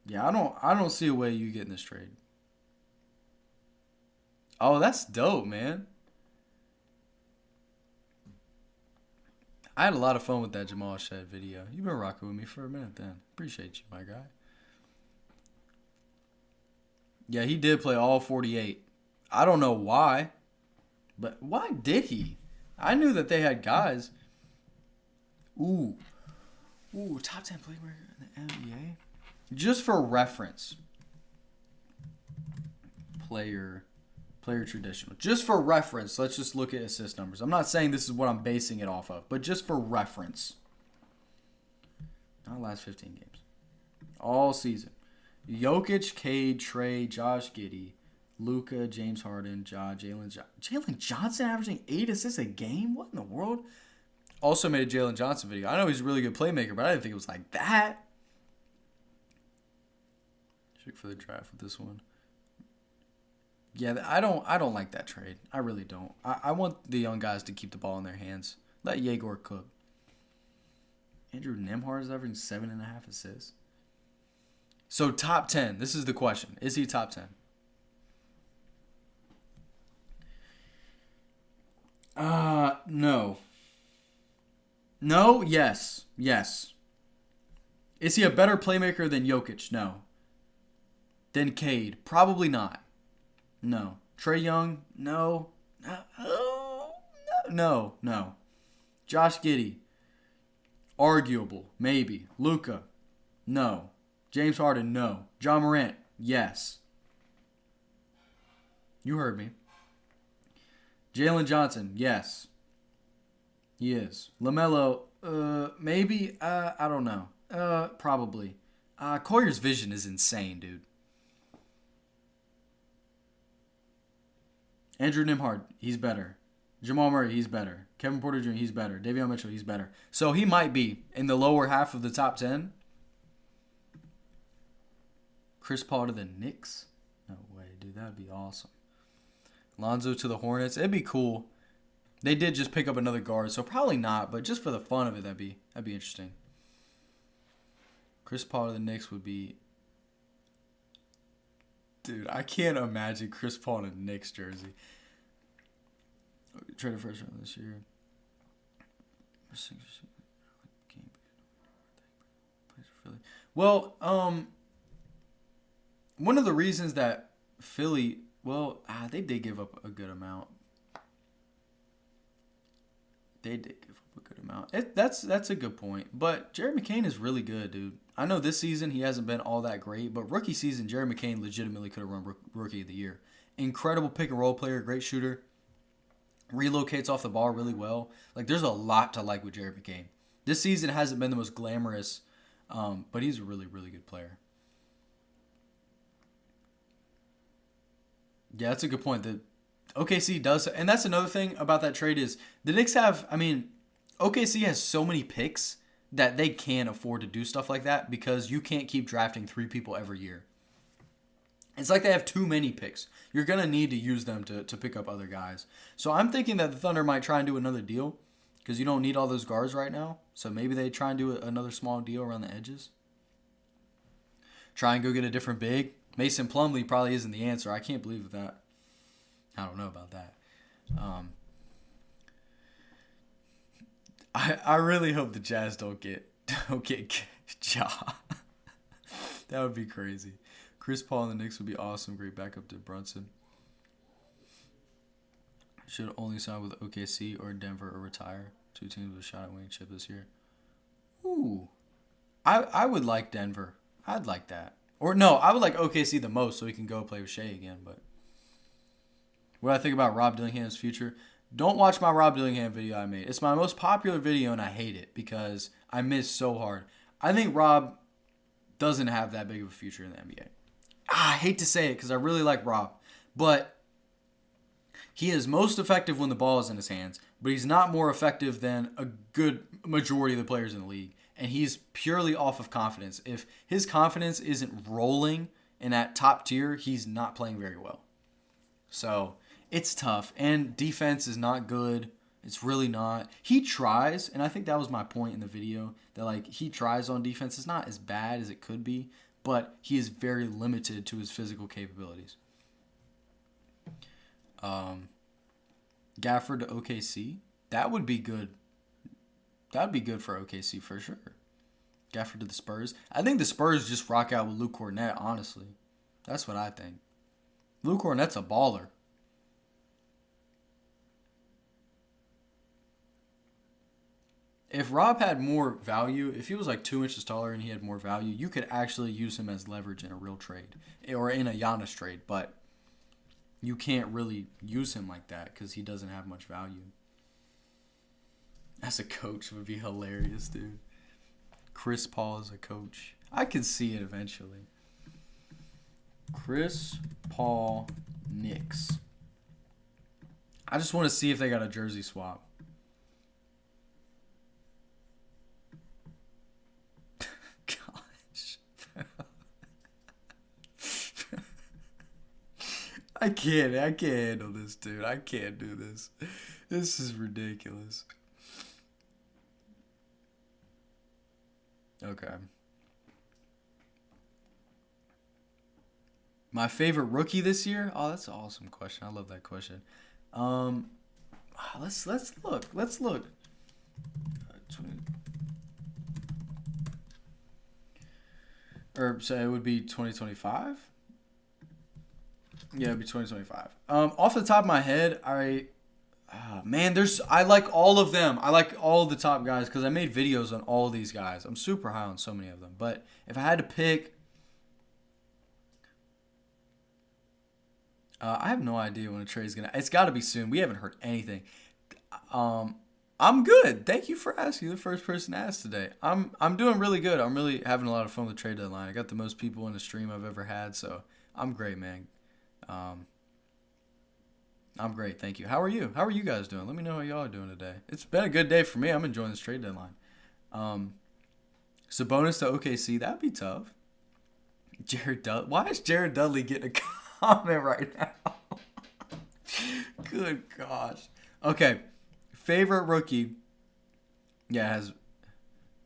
Yeah, I don't see a way you get in this trade. Oh, that's dope, man. I had a lot of fun with that Jamal Shed video. You've been rocking with me for a minute then. Appreciate you, my guy. Yeah, he did play all 48. I don't know why. But why did he? I knew that they had guys. Ooh, top 10 playmaker in the NBA. Just for reference. Player traditional. Just for reference, let's just look at assist numbers. I'm not saying this is what I'm basing it off of, but just for reference. Not last 15 games. All season. Jokic, Cade, Trey, Josh Giddey, Luka, James Harden, Jalen Johnson averaging 8 assists a game? What in the world? Also made a Jalen Johnson video. I know he's a really good playmaker, but I didn't think it was like that. Check for the draft with this one. Yeah, I don't like that trade. I really don't. I want the young guys to keep the ball in their hands. Let Yegor cook. Andrew Nembhard is averaging 7.5 assists. So top 10. This is the question. Is he top 10? No. No, yes. Yes. Is he a better playmaker than Jokic? No. Then Cade? Probably not. No. Trae Young? No. No. Josh Giddey? Arguable. Maybe. Luka? No. James Harden? No. John Morant? Yes. You heard me. Jalen Johnson? Yes. He is. LaMelo? Maybe. I don't know. Probably. Colliers' vision is insane, dude. Andrew Nembhard, he's better. Jamal Murray, he's better. Kevin Porter Jr., he's better. Davion Mitchell, he's better. So he might be in the lower half of the top 10. Chris Paul to the Knicks? No way, dude. That would be awesome. Lonzo to the Hornets. It'd be cool. They did just pick up another guard, so probably not, but just for the fun of it, that'd be interesting. Chris Paul to the Knicks would be... Dude, I can't imagine Chris Paul in a Knicks jersey. Traded first round this year. Well, one of the reasons that Philly, they did give up a good amount. That's a good point. But Jerry McCain is really good, dude. I know this season he hasn't been all that great, but rookie season, Jerry McCain legitimately could have run Rookie of the Year. Incredible pick and roll player, great shooter. Relocates off the ball really well. Like, there's a lot to like with Jerry McCain. This season hasn't been the most glamorous, but he's a really, really good player. Yeah, that's a good point. The OKC does, and that's another thing about that trade is the Knicks have, OKC has so many picks that they can afford to do stuff like that because you can't keep drafting 3 people every year. It's like they have too many picks. You're going to need to use them to pick up other guys. So I'm thinking that the Thunder might try and do another deal because you don't need all those guards right now. So maybe they try and do another small deal around the edges. Try and go get a different big. Mason Plumlee probably isn't the answer. I can't believe that. I don't know about that. I really hope the Jazz don't get Ja. That would be crazy. Chris Paul and the Knicks would be awesome. Great backup to Brunson. Should only sign with OKC or Denver or retire. 2 teams with a shot at winning chip this year. Ooh. I would like Denver. I'd like that. Or no, I would like OKC the most so he can go play with Shea again. But what I think about Rob Dillingham's future, don't watch my Rob Dillingham video I made. It's my most popular video and I hate it because I miss so hard. I think Rob doesn't have that big of a future in the NBA. I hate to say it because I really like Rob, but he is most effective when the ball is in his hands, but he's not more effective than a good majority of the players in the league, and he's purely off of confidence. If his confidence isn't rolling in that top tier, he's not playing very well. So it's tough, and defense is not good. It's really not. He tries, and I think that was my point in the video, that he tries on defense. It's not as bad as it could be, but he is very limited to his physical capabilities. Gafford to OKC, that would be good. That would be good for OKC for sure. Gafford to the Spurs. I think the Spurs just rock out with Luke Cornett, honestly. That's what I think. Luke Cornett's a baller. If Rob had more value, if he was 2 inches taller and he had more value, you could actually use him as leverage in a real trade or in a Giannis trade, but you can't really use him like that because he doesn't have much value. As a coach would be hilarious, dude. Chris Paul as a coach. I could see it eventually. Chris Paul Knicks. I just want to see if they got a jersey swap. I can't handle this, dude. I can't do this. This is ridiculous. Okay. My favorite rookie this year? Oh, that's an awesome question. I love that question. Um, let's look. Let's look. 20, or so it would be 2025. Yeah, it'd be 2025. Off the top of my head, I like all of them. I like all of the top guys because I made videos on all of these guys. I'm super high on so many of them. But if I had to pick, I have no idea when a trade's gonna. It's got to be soon. We haven't heard anything. I'm good. Thank you for asking. You're the first person to ask today. I'm doing really good. I'm really having a lot of fun with the trade deadline. I got the most people in the stream I've ever had, so I'm great, man. I'm great, thank you. How are you? How are you guys doing? Let me know how y'all are doing today. It's been a good day for me. I'm enjoying this trade deadline. Sabonis to OKC, that'd be tough. Jared Dudley. Why is Jared Dudley getting a comment right now? Good gosh. Okay. Favorite rookie. Yeah,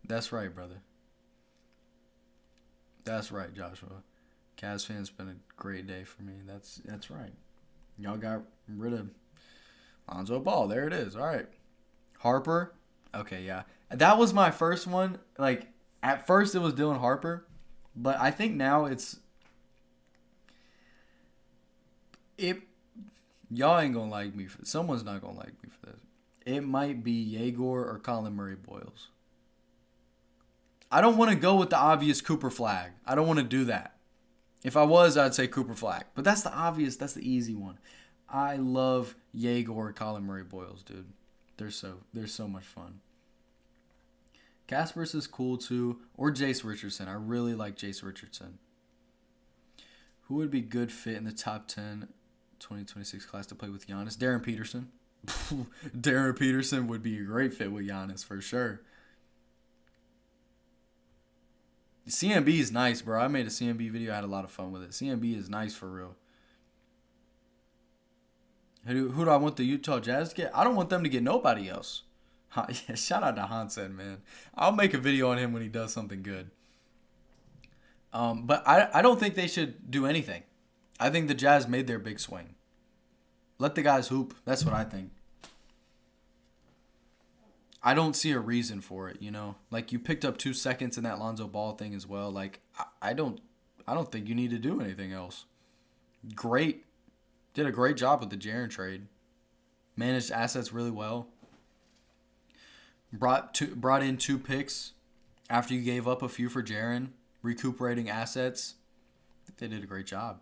that's right, brother. That's right, Joshua. Cavs fans, been a great day for me. That's right. Y'all got rid of Lonzo Ball. There it is. All right. Harper. Okay, yeah. That was my first one. Like, at first it was Dylan Harper. But I think now y'all ain't going to like me for this. Someone's not going to like me for this. It might be Yegor or Colin Murray Boyles. I don't want to go with the obvious Cooper Flag. I don't want to do that. If I was, I'd say Cooper Flag. But that's the obvious. That's the easy one. I love Yegor and Colin Murray Boyles, dude. They're so much fun. Casper's is cool too. Or Jace Richardson. I really like Jace Richardson. Who would be good fit in the top 10 2026 class to play with Giannis? Darren Peterson. Darren Peterson would be a great fit with Giannis for sure. CMB is nice, bro. I made a CMB video. I had a lot of fun with it. CMB is nice for real. Who do I want the Utah Jazz to get? I don't want them to get nobody else. Yeah, shout out to Hansen, man. I'll make a video on him when he does something good. But I don't think they should do anything. I think the Jazz made their big swing. Let the guys hoop. That's what I think. I don't see a reason for it, you know. Like, you picked up 2 seconds in that Lonzo Ball thing as well. Like, I don't think you need to do anything else. Great. Did a great job with the Jaren trade. Managed assets really well. Brought in 2 picks after you gave up a few for Jaren, recuperating assets. I think they did a great job.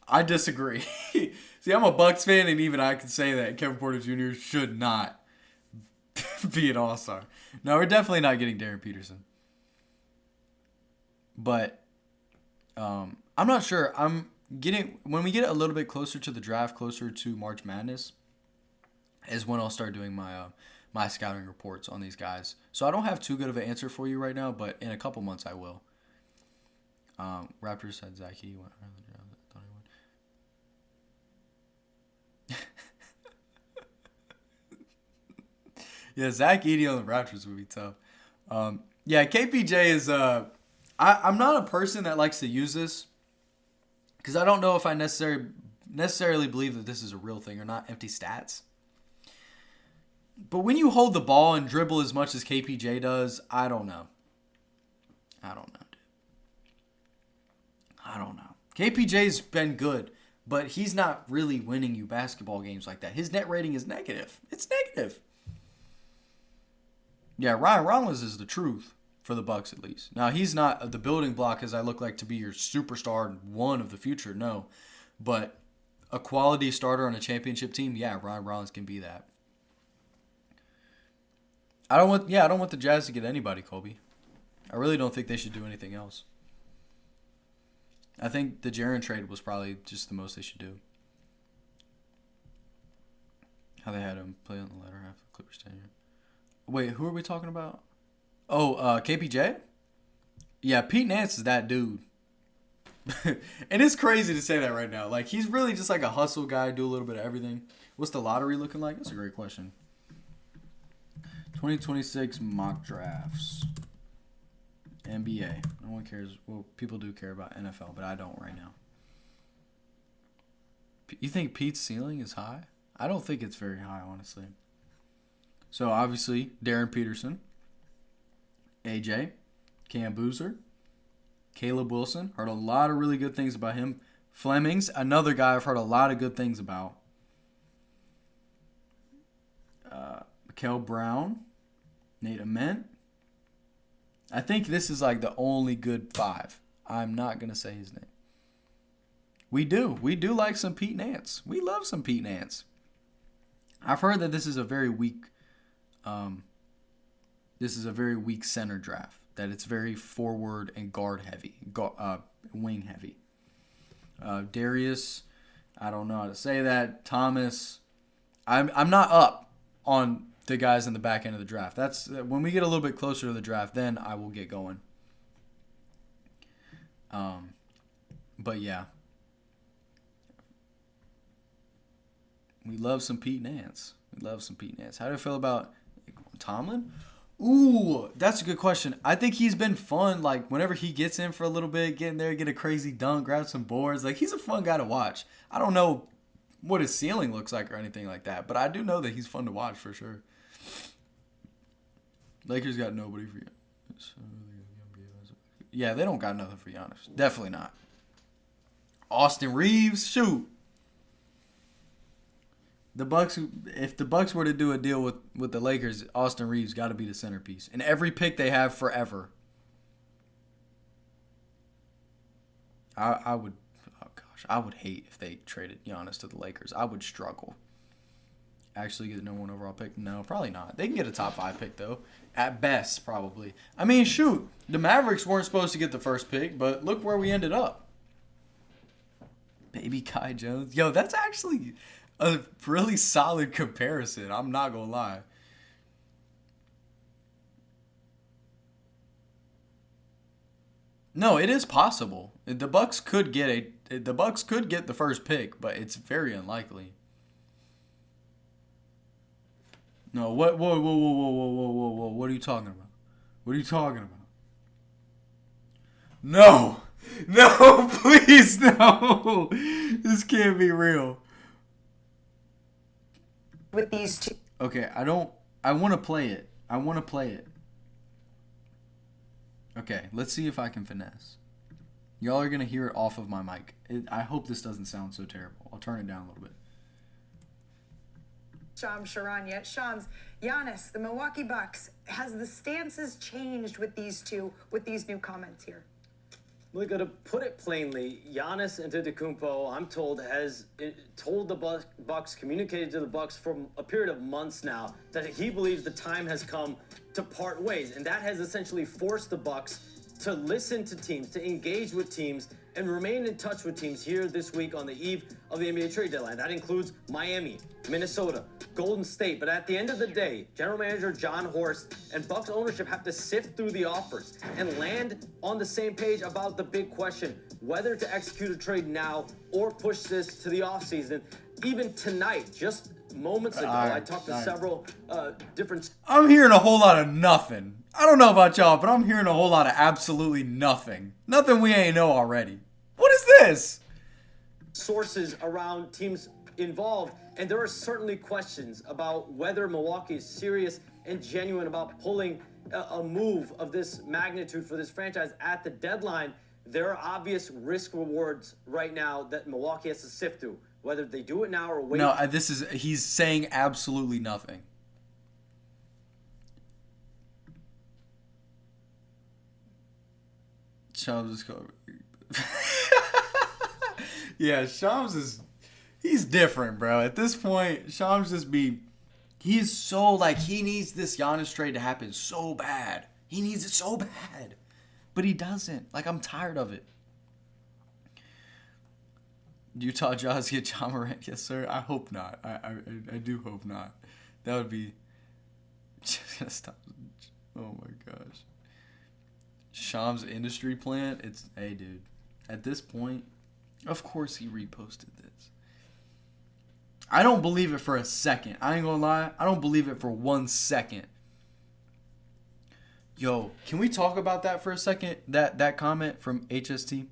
I disagree. See, I'm a Bucks fan, and even I can say that Kevin Porter Jr. should not be an all-star. No, we're definitely not getting Darren Peterson. But I'm not sure. When we get a little bit closer to the draft, closer to March Madness, is when I'll start doing my scouting reports on these guys. So I don't have too good of an answer for you right now, but in a couple months I will. Raptors said Zach Edey went early. Yeah, Zach Edey on the Raptors would be tough. Yeah, KPJ is I'm not a person that likes to use this because I don't know if I necessarily believe that this is a real thing or not. Empty stats. But when you hold the ball and dribble as much as KPJ does, I don't know. Dude. I don't know. KPJ's been good, but he's not really winning you basketball games like that. His net rating is negative. It's negative. Yeah, Ryan Rollins is the truth for the Bucks at least. Now, he's not the building block as I look like to be your superstar one of the future, no. But a quality starter on a championship team, yeah, Ryan Rollins can be that. I don't want the Jazz to get anybody, Kobe. I really don't think they should do anything else. I think the Jaren trade was probably just the most they should do. How they had him play on the latter half of the Clippers tenure. Wait, who are we talking about? Oh, KPJ? Yeah, Pete Nance is that dude. And it's crazy to say that right now. Like, he's really just like a hustle guy, do a little bit of everything. What's the lottery looking like? That's a great question. 2026 mock drafts. NBA. No one cares. Well, people do care about NFL, but I don't right now. You think Pete's ceiling is high? I don't think it's very high, honestly. So, obviously, Darren Peterson, AJ, Cam Boozer, Caleb Wilson. Heard a lot of really good things about him. Flemings, another guy I've heard a lot of good things about. Mikael Brown, Nate Ament. I think this is like the only good 5. I'm not going to say his name. We do like some Pete Nance. We love some Pete Nance. I've heard that this is a very weak center draft. That it's very forward and guard heavy, wing heavy. Darius, I don't know how to say that. Thomas, I'm not up on the guys in the back end of the draft. That's when we get a little bit closer to the draft, then I will get going. But yeah, we love some Pete Nance. How do you feel about Tomlin? Ooh, that's a good question. I think he's been fun. Like, whenever he gets in for a little bit, get in there, get a crazy dunk, grab some boards. Like, he's a fun guy to watch. I don't know what his ceiling looks like or anything like that, but I do know that he's fun to watch for sure. Lakers got nobody for Giannis. Yeah, they don't got nothing for Giannis. Definitely not. Austin Reeves, shoot. The Bucks, if the Bucks were to do a deal with the Lakers, Austin Reeves got to be the centerpiece. And every pick they have forever. I would hate if they traded Giannis to the Lakers. I would struggle. Actually get the number 1 overall pick? No, probably not. They can get a top 5 pick, though. At best, probably. I mean, shoot. The Mavericks weren't supposed to get the first pick, but look where we ended up. Baby Kai Jones. Yo, that's actually a really solid comparison. I'm not going to lie. No, it is possible. The Bucks could get the first pick, but it's very unlikely. No, what? Whoa! What are you talking about? What are you talking about? No, please, no. This can't be real. With these two. Okay, I want to play it. Okay, let's see if I can finesse. Y'all are gonna hear it off of my mic. I hope this doesn't sound so terrible. I'll turn it down a little bit. Charania. Shams, Giannis, the Milwaukee Bucks, has the stances changed with these new comments here? Malika, to put it plainly, Giannis Antetokounmpo, I'm told, has told the Bucks, communicated to the Bucks for a period of months now that he believes the time has come to part ways, and that has essentially forced the Bucks to listen to teams, to engage with teams, and remain in touch with teams here this week on the eve of the NBA trade deadline. That includes Miami, Minnesota, Golden State. But at the end of the day, General Manager John Horst and Bucks ownership have to sift through the offers and land on the same page about the big question, whether to execute a trade now or push this to the offseason. Even tonight, just moments ago, I talked to several different... I'm hearing a whole lot of nothing. I don't know about y'all, but I'm hearing a whole lot of absolutely nothing. Nothing we ain't know already. What is this? Sources around teams involved, and there are certainly questions about whether Milwaukee is serious and genuine about pulling a move of this magnitude for this franchise at the deadline. There are obvious risk rewards right now that Milwaukee has to sift through, whether they do it now or wait. No, he's saying absolutely nothing. Shams is covered. Yeah, Shams he's different, bro. At this point, Shams he's so like, he needs this Giannis trade to happen so bad. He needs it so bad. But he doesn't. Like, I'm tired of it. Utah Jazz get John Morant? Yes, sir. I hope not. I do hope not. That would be... Stop. Oh, my gosh. Shams industry plant? Hey, dude. at this point, of course he reposted this. I don't believe it for a second. I ain't gonna lie. I don't believe it for 1 second. Yo, can we talk about that for a second? That comment from HST.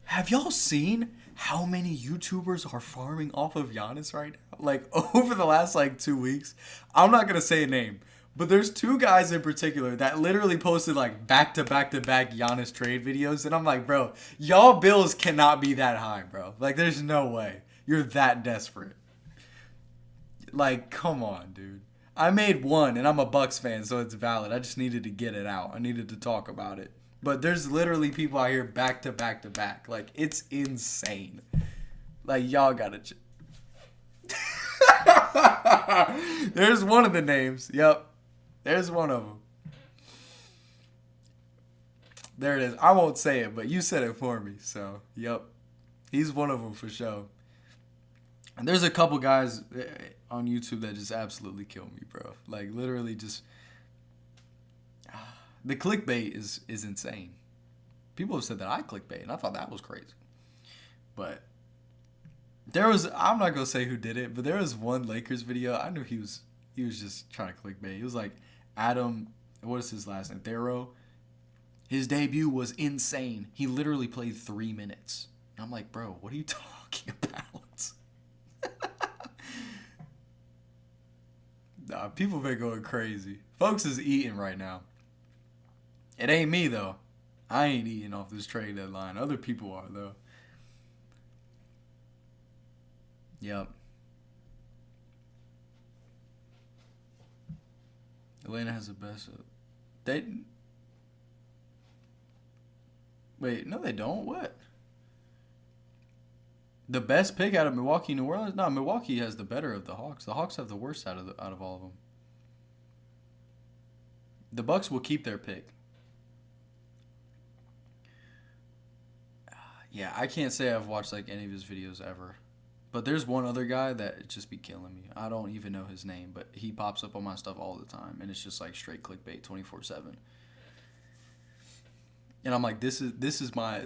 Have y'all seen how many YouTubers are farming off of Giannis right now? Like, over the last, 2 weeks. I'm not going to say a name. But there's 2 guys in particular that literally posted, back-to-back-to-back Giannis trade videos. And I'm like, bro, y'all bills cannot be that high, bro. There's no way. You're that desperate. Come on, dude. I made one, and I'm a Bucks fan, so it's valid. I just needed to get it out. I needed to talk about it. But there's literally people out here back to back to back. It's insane. Y'all gotta... There's one of the names. Yep. There's one of them. There it is. I won't say it, but you said it for me. So, yep. He's one of them for sure. And there's a couple guys on YouTube that just absolutely kill me, bro. Literally just... The clickbait is insane. People have said that I clickbait, and I thought that was crazy. But there was... I'm not going to say who did it, but there was one Lakers video. I knew he was just trying to clickbait. He was Adam... What is his last name? Thero. His debut was insane. He literally played 3 minutes. And I'm like, bro, what are you talking about? Nah, people been going crazy. Folks is eating right now. It ain't me, though. I ain't eating off this trade deadline. Other people are, though. Yep. Atlanta has the best. Wait, no, they don't. What? The best pick out of Milwaukee, New Orleans? No, Milwaukee has the better of the Hawks. The Hawks have the worst out of all of them. The Bucks will keep their pick. Yeah, I can't say I've watched any of his videos ever. But there's one other guy that just be killing me. I don't even know his name, but he pops up on my stuff all the time, and it's just straight clickbait 24/7. And I'm like, this is my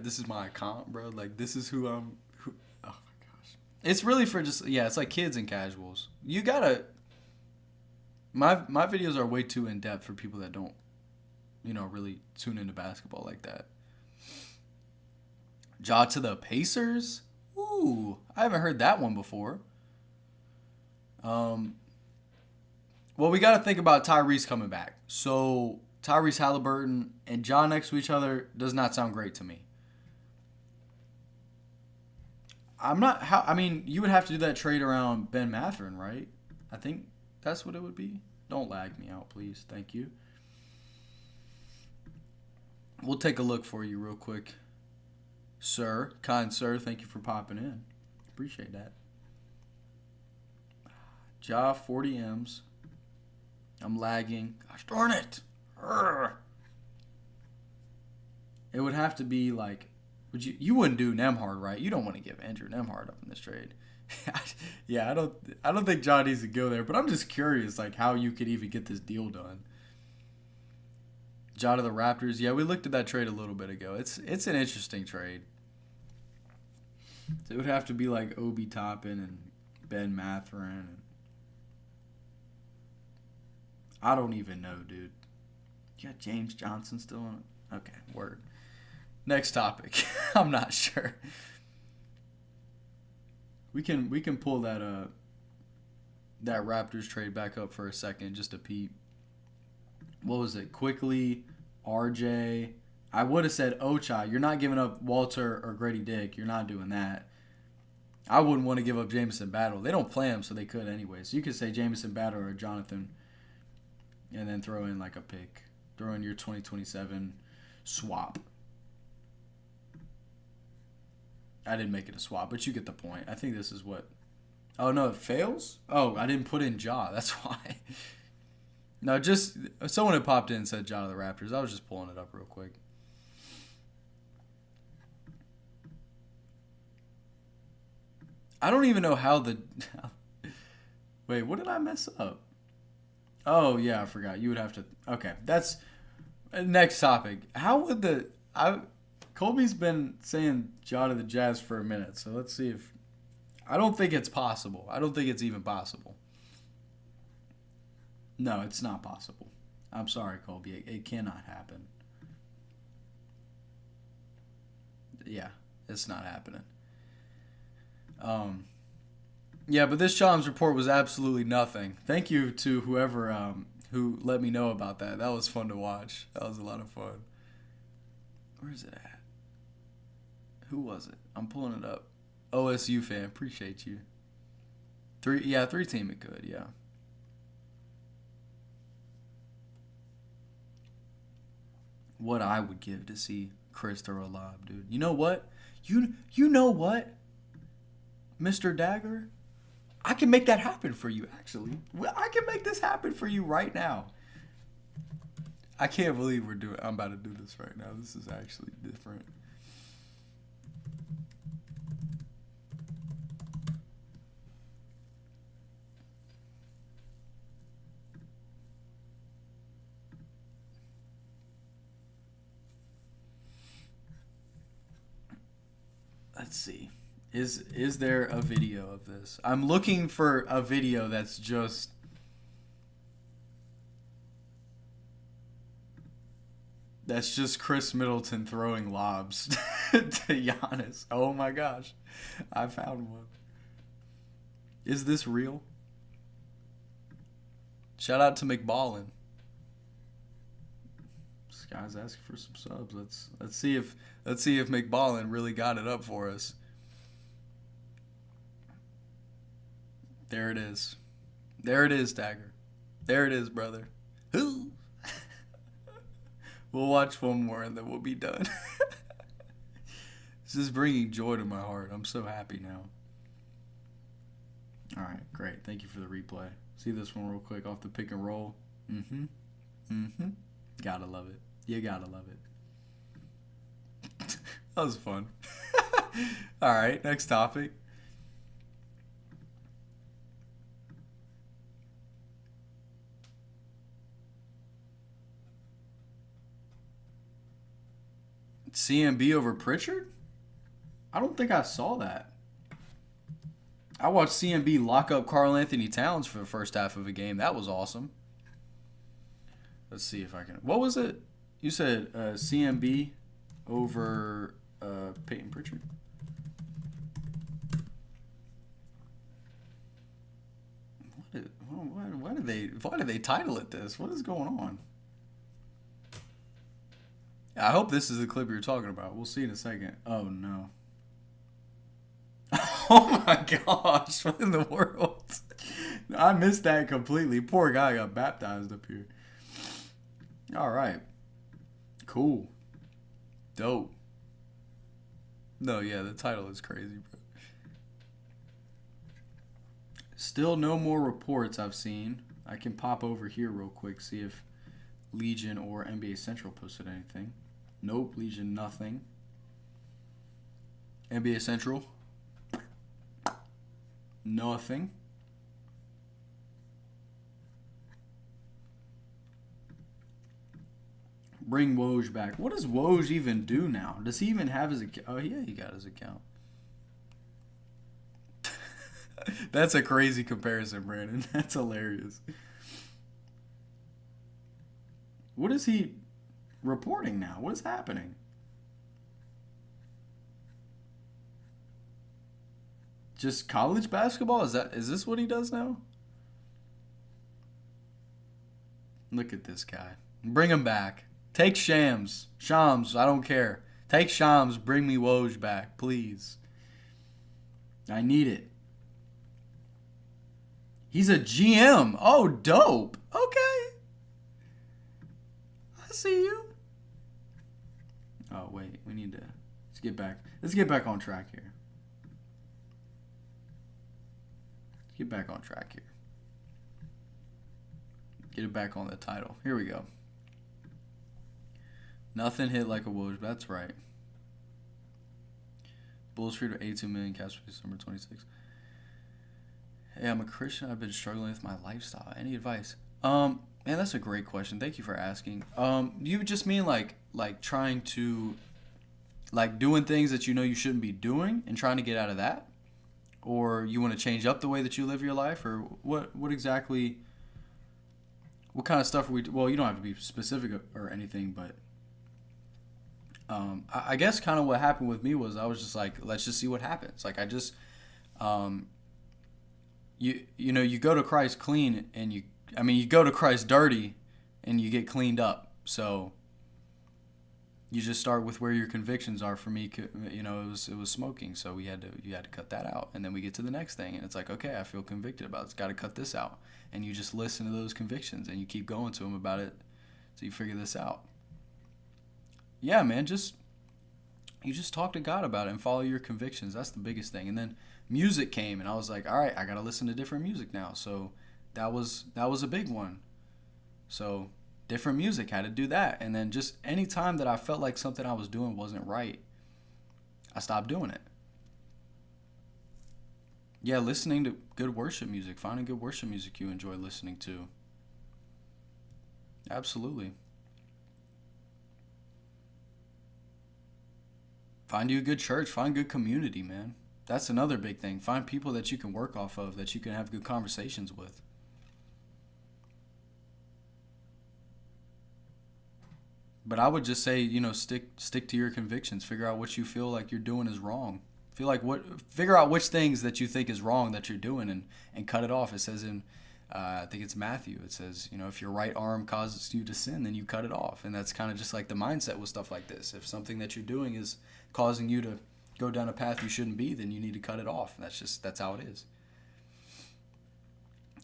account, bro. This is who I'm. Oh my gosh, it's really for just it's kids and casuals. You gotta. My videos are way too in depth for people that don't, really tune into basketball like that. Ja to the Pacers. Ooh, I haven't heard that one before. Well, we got to think about Tyrese coming back. So Tyrese Halliburton and Ja next to each other does not sound great to me. You would have to do that trade around Ben Mathurin, right? I think that's what it would be. Don't lag me out, please. Thank you. We'll take a look for you real quick. Sir, kind sir, thank you for popping in. Appreciate that. Ja, 40 M's. I'm lagging. Gosh darn it. Urgh. It would have to be you wouldn't do Nembhard, right? You don't want to give Andrew Nembhard up in this trade. Yeah, I don't think Ja needs to go there, but I'm just curious how you could even get this deal done. Ja to the Raptors. Yeah, we looked at that trade a little bit ago. It's an interesting trade. So it would have to be Obi Toppin and Ben Mathurin. And I don't even know, dude. You got James Johnson still on it? Okay, word. Next topic. I'm not sure. We can pull that Raptors trade back up for a second just to peep. What was it? Quickly, RJ. I would have said Ochai. You're not giving up Walter or Grady Dick. You're not doing that. I wouldn't want to give up Jamison Battle. They don't play him, so they could anyway. So you could say Jamison Battle or Jonathan and then throw in a pick. Throw in your 2027 swap. I didn't make it a swap, but you get the point. I think this is what... Oh, no, it fails? Oh, I didn't put in Ja. That's why. No, just... Someone had popped in and said Ja to the Raptors. I was just pulling it up real quick. I don't even know how the... Wait, what did I mess up? Oh, yeah, I forgot. You would have to... Okay, that's... Next topic. How would the... Colby's been saying Ja to the Jazz for a minute, so let's see if... I don't think it's possible. I don't think it's even possible. No, it's not possible. I'm sorry, Colby. It cannot happen. Yeah, it's not happening. Yeah, but this Shams report was absolutely nothing. Thank you to whoever who let me know about that. That was fun to watch. That was a lot of fun. Where is it at? Who was it? I'm pulling it up. OSU fan. Appreciate you. Three team it could, yeah. What I would give to see Chris throw a lob, dude. You know what? You know what? Mr. Dagger? I can make that happen for you, actually. I can make this happen for you right now. I can't believe I'm about to do this right now. This is actually different. Let's see. Is there a video of this? I'm looking for a video that's just... That's just Chris Middleton throwing lobs to Giannis. Oh my gosh. I found one. Is this real? Shout out to McBallin. This guy's asking for some subs. Let's see if McBallin really got it up for us. There it is. There it is, Dagger. There it is, brother. Who? We'll watch one more and then we'll be done. This is bringing joy to my heart. I'm so happy now. All right, great. Thank you for the replay. See this one real quick off the pick and roll. Gotta love it. You gotta love it. That was fun. All right, next topic. CMB over Pritchard? I don't think I saw that. I watched CMB lock up Karl Anthony Towns for the first half of a game. That was awesome. Let's see if I can... What was it? You said CMB over Peyton Pritchard? Why did they title it this? What is going on? I hope this is the clip you're talking about. We'll see in a second. Oh, no. Oh, my gosh. What in the world? I missed that completely. Poor guy got baptized up here. All right. Cool. Dope. No, yeah, the title is crazy, bro. Still no more reports I've seen. I can pop over here real quick, see if Legion or NBA Central posted anything. Nope, Legion, nothing. NBA Central, nothing. Bring Woj back. What does Woj even do now? Does he even have his account? Oh, yeah, he got his account. That's a crazy comparison, Brandon. That's hilarious. What is he reporting now? What is happening? Just college basketball? Is this what he does now? Look at this guy. Bring him back. Take Shams. Shams, I don't care. Take Shams. Bring me Woj back, please. I need it. He's a GM. Oh, dope. Okay. I see you. Oh, wait. We need to... Let's get back on track here. Let's get back on track here. Get it back on the title. Here we go. Nothing hit like a Woj. That's right. Bulls free to 82 million cap space, number 26. Hey, I'm a Christian. I've been struggling with my lifestyle. Any advice? Man, that's a great question. Thank you for asking. You just mean like trying to like doing things that you know you shouldn't be doing and trying to get out of that, or you want to change up the way that you live your life, or what exactly, what kind of stuff are we, well, you don't have to be specific or anything, but I guess kind of what happened with me was I was just like, let's just see what happens. Like I just, you know, you go to Christ clean and you go to Christ dirty and you get cleaned up. So you just start with where your convictions are. For me, you know, it was smoking. So you had to cut that out. And then we get to the next thing and it's like, okay, I feel convicted about it. It's got to cut this out. And you just listen to those convictions and you keep going to them about it so you figure this out. Yeah, man, you just talk to God about it and follow your convictions. That's the biggest thing. And then music came and I was like, all right, I got to listen to different music now. So that was a big one. So different music, had to do that. And then just any time that I felt like something I was doing wasn't right, I stopped doing it. Yeah, listening to good worship music. Finding good worship music you enjoy listening to. Absolutely. Find you a good church. Find good community, man. That's another big thing. Find people that you can work off of, that you can have good conversations with. But I would just say, you know, stick to your convictions. Figure out what you feel like you're doing is wrong. Figure out which things that you think is wrong that you're doing and cut it off. It says in, I think it's Matthew, it says, you know, if your right arm causes you to sin, then you cut it off. And that's kind of just like the mindset with stuff like this. If something that you're doing is causing you to go down a path you shouldn't be, then you need to cut it off. That's how it is.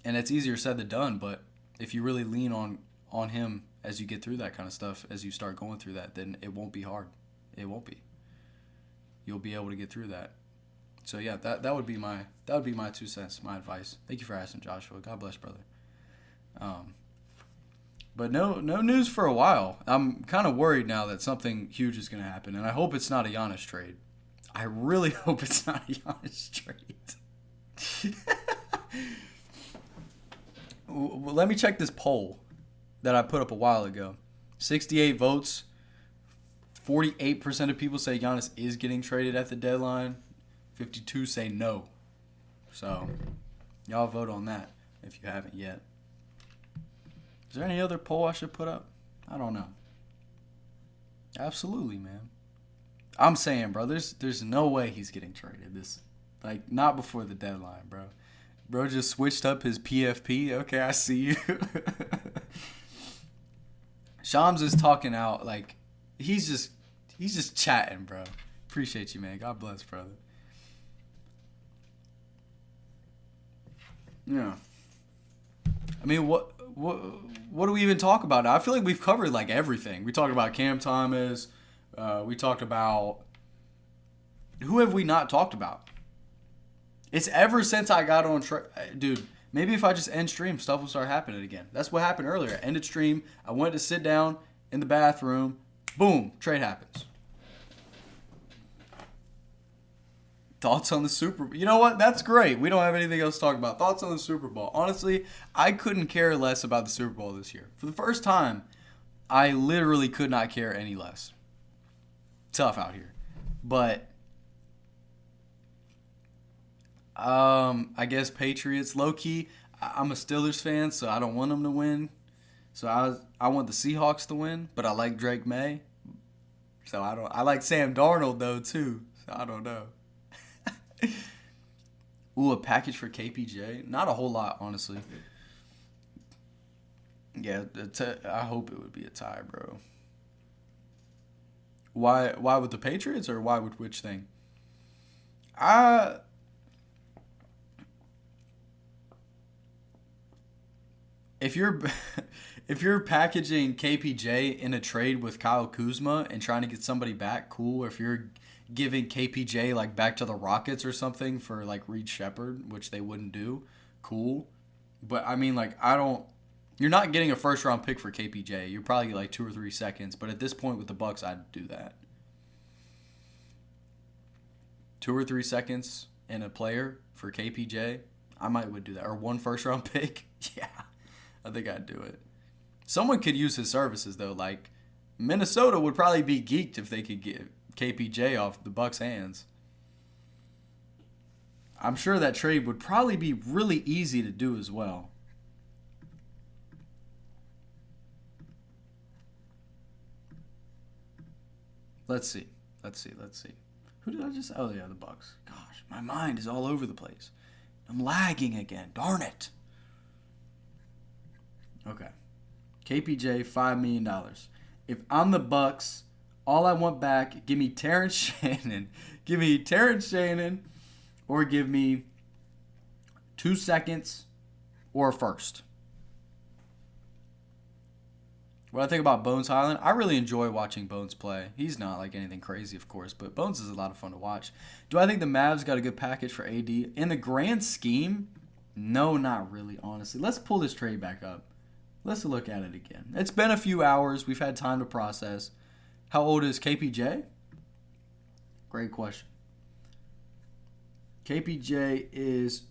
And it's easier said than done, but if you really lean on him as you get through that kind of stuff, as you start going through that, then it won't be hard. It won't be. You'll be able to get through that. So yeah, that would be my 2 cents, my advice. Thank you for asking, Joshua. God bless, brother. But no news for a while. I'm kind of worried now that something huge is going to happen, and I hope it's not a Giannis trade. I really hope it's not a Giannis trade. Well, let me check this poll that I put up a while ago. 68 votes. 48% of people say Giannis is getting traded at the deadline. 52 say no. So, y'all vote on that if you haven't yet. Is there any other poll I should put up? I don't know. Absolutely, man. I'm saying, bro, there's no way he's getting traded. Not before the deadline, bro. Bro just switched up his PFP. Okay, I see you. Shams is talking out like he's just chatting, bro. Appreciate you, man. God bless, brother. Yeah. I mean, what do we even talk about now? I feel like we've covered like everything. We talked about Cam Thomas. We talked about, who have we not talked about? It's ever since I got on, dude. Maybe if I just end stream, stuff will start happening again. That's what happened earlier. Ended stream. I went to sit down in the bathroom. Boom, trade happens. Thoughts on the Super Bowl? You know what? That's great. We don't have anything else to talk about. Thoughts on the Super Bowl? Honestly, I couldn't care less about the Super Bowl this year. For the first time, I literally could not care any less. Tough out here. But I guess Patriots, low-key, I'm a Steelers fan, so I don't want them to win. So I want the Seahawks to win, but I like Drake May. So I like Sam Darnold, though, too. So I don't know. Ooh, a package for KPJ? Not a whole lot, honestly. Yeah, I hope it would be a tie, bro. Why with the Patriots, or why with which thing? If you're packaging KPJ in a trade with Kyle Kuzma and trying to get somebody back, cool. If you're giving KPJ like back to the Rockets or something for like Reed Shepherd, which they wouldn't do, cool. But I mean, like, you're not getting a first round pick for KPJ. You're probably get like 2 or 3 seconds. But at this point with the Bucks, I'd do that. 2 or 3 seconds and a player for KPJ, I would do that. Or 1 first round pick, yeah. I think I'd do it. Someone could use his services, though. Like, Minnesota would probably be geeked if they could KPJ off the Bucks' hands. I'm sure that trade would probably be really easy to do as well. Let's see. Who did I just... Oh, yeah, the Bucks. Gosh, my mind is all over the place. I'm lagging again. Darn it. Okay. KPJ, $5 million. If I'm the Bucks, all I want back, give me Terrence Shannon. Give me Terrence Shannon, or give me 2 seconds or a first. What I think about Bones Highland, I really enjoy watching Bones play. He's not like anything crazy, of course, but Bones is a lot of fun to watch. Do I think the Mavs got a good package for AD? In the grand scheme, no, not really, honestly. Let's pull this trade back up. Let's look at it again. It's been a few hours. We've had time to process. How old is KPJ? Great question. KPJ is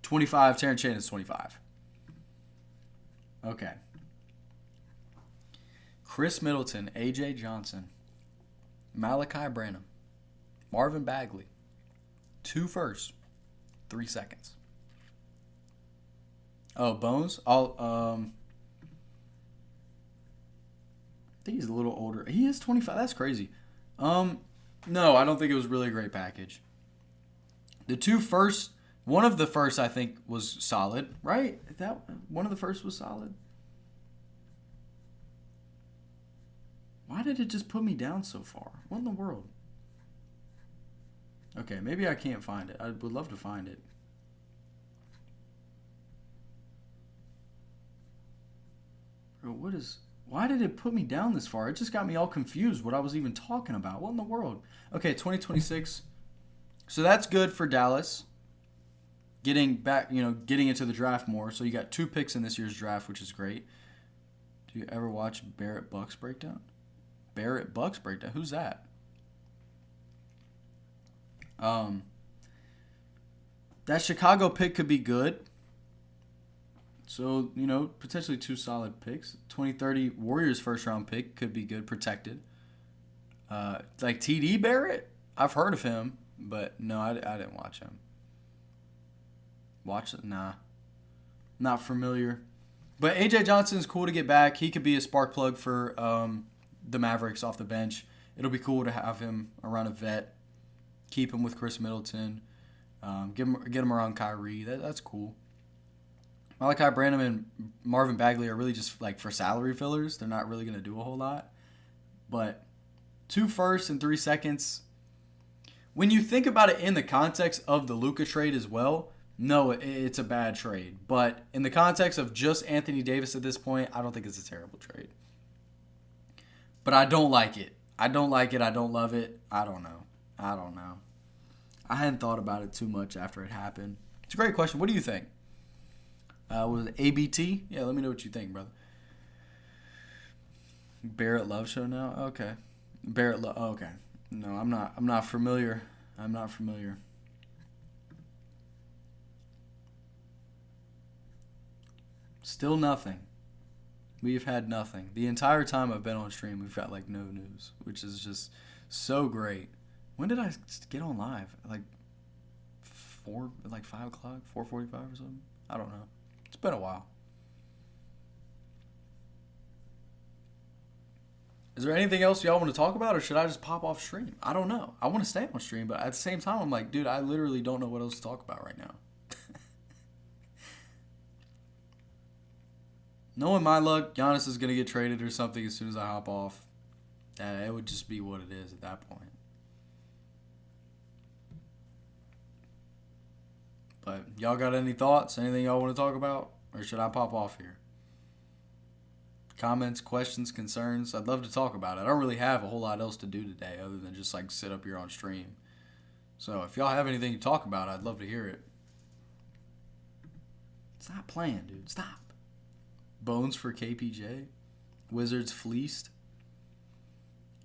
25. Terrence Shannon is 25. Okay. Chris Middleton, A.J. Johnson, Malachi Branham, Marvin Bagley, 2 firsts, 3 seconds. Oh, Bones? I think he's a little older. He is 25. That's crazy. No, I don't think it was really a great package. The 2 firsts, one of the firsts I think was solid, right? That one of the firsts was solid. Why did it just put me down so far? What in the world? Okay, maybe I can't find it. I would love to find it. Bro, why did it put me down this far? It just got me all confused what I was even talking about. What in the world? Okay, 2026. So that's good for Dallas. Getting back, getting into the draft more. So you got 2 picks in this year's draft, which is great. Do you ever watch Barrett Bucks breakdown? Barrett Bucks breakdown? Who's that? That Chicago pick could be good. So, potentially 2 solid picks. 2030 Warriors first round pick could be good, protected. Like TD Barrett? I've heard of him, but no, I didn't watch him. Watch it? Nah. Not familiar. But A.J. Johnson's cool to get back. He could be a spark plug for the Mavericks off the bench. It'll be cool to have him around a vet. Keep him with Chris Middleton. Get him around Kyrie. That's cool. Malachi Branham and Marvin Bagley are really just like for salary fillers. They're not really going to do a whole lot. But 2 firsts and 3 seconds. When you think about it in the context of the Luka trade as well, no, it's a bad trade. But in the context of just Anthony Davis at this point, I don't think it's a terrible trade. But I don't like it. I don't like it. I don't love it. I don't know. I hadn't thought about it too much after it happened. It's a great question. What do you think? Was it ABT? Yeah, let me know what you think, brother. Barrett Love Show now? Okay. Barrett Love. Oh, okay. No, I'm not familiar. I'm not familiar. Still nothing. We've had nothing. The entire time I've been on stream, we've got like no news, which is just so great. When did I get on live? Like 5 o'clock, 4:45 or something? I don't know. It's been a while. Is there anything else y'all want to talk about, or should I just pop off stream? I don't know. I want to stay on stream, but at the same time, I'm like, dude, I literally don't know what else to talk about right now. Knowing my luck, Giannis is going to get traded or something as soon as I hop off. It would just be what it is at that point. But y'all got any thoughts? Anything y'all want to talk about? Or should I pop off here? Comments, questions, concerns? I'd love to talk about it. I don't really have a whole lot else to do today other than just like sit up here on stream. So if y'all have anything to talk about, I'd love to hear it. Stop playing, dude. Stop. Bones for KPJ. Wizards fleeced.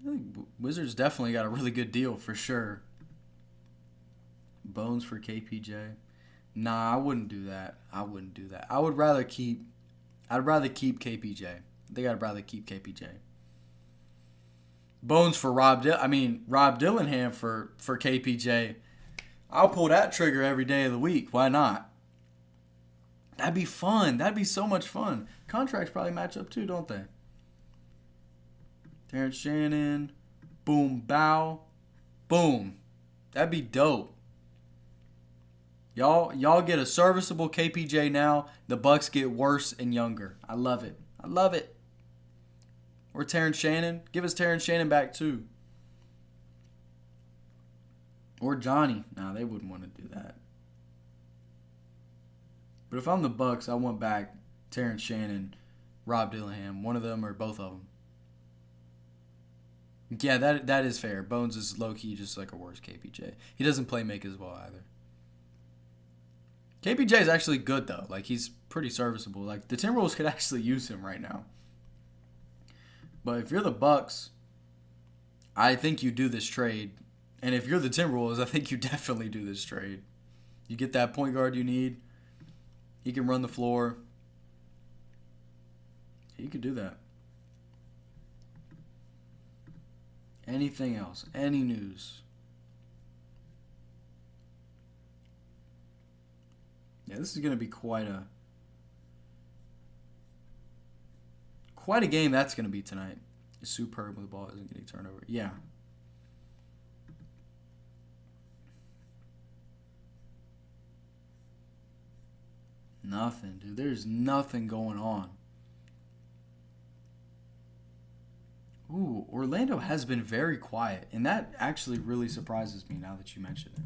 I think Wizards definitely got a really good deal for sure. Bones for KPJ. Nah, I wouldn't do that. I'd rather keep KPJ. I think I'd rather keep KPJ. Bones for Rob Dillingham for KPJ. I'll pull that trigger every day of the week. Why not? That'd be fun. That'd be so much fun. Contracts probably match up too, don't they? Terrence Shannon. Boom, bow. Boom. That'd be dope. Y'all get a serviceable KPJ now. The Bucks get worse and younger. I love it. I love it. Or Terrence Shannon. Give us Terrence Shannon back too. Or Johnny. No, they wouldn't want to do that. But if I'm the Bucks, I want back Terrence Shannon, Rob Dillingham. One of them or both of them. Yeah, that is fair. Bones is low-key just like a worse KPJ. He doesn't play make as well either. KPJ is actually good, though. Like, he's pretty serviceable. Like, the Timberwolves could actually use him right now. But if you're the Bucks, I think you do this trade. And if you're the Timberwolves, I think you definitely do this trade. You get that point guard you need. He can run the floor. You could do that. Anything else? Any news? Yeah, this is going to be quite a game that's going to be tonight. It's superb when the ball isn't getting turned over. Yeah. Nothing, dude. There's nothing going on. Ooh, Orlando has been very quiet, and that actually really surprises me now that you mention it.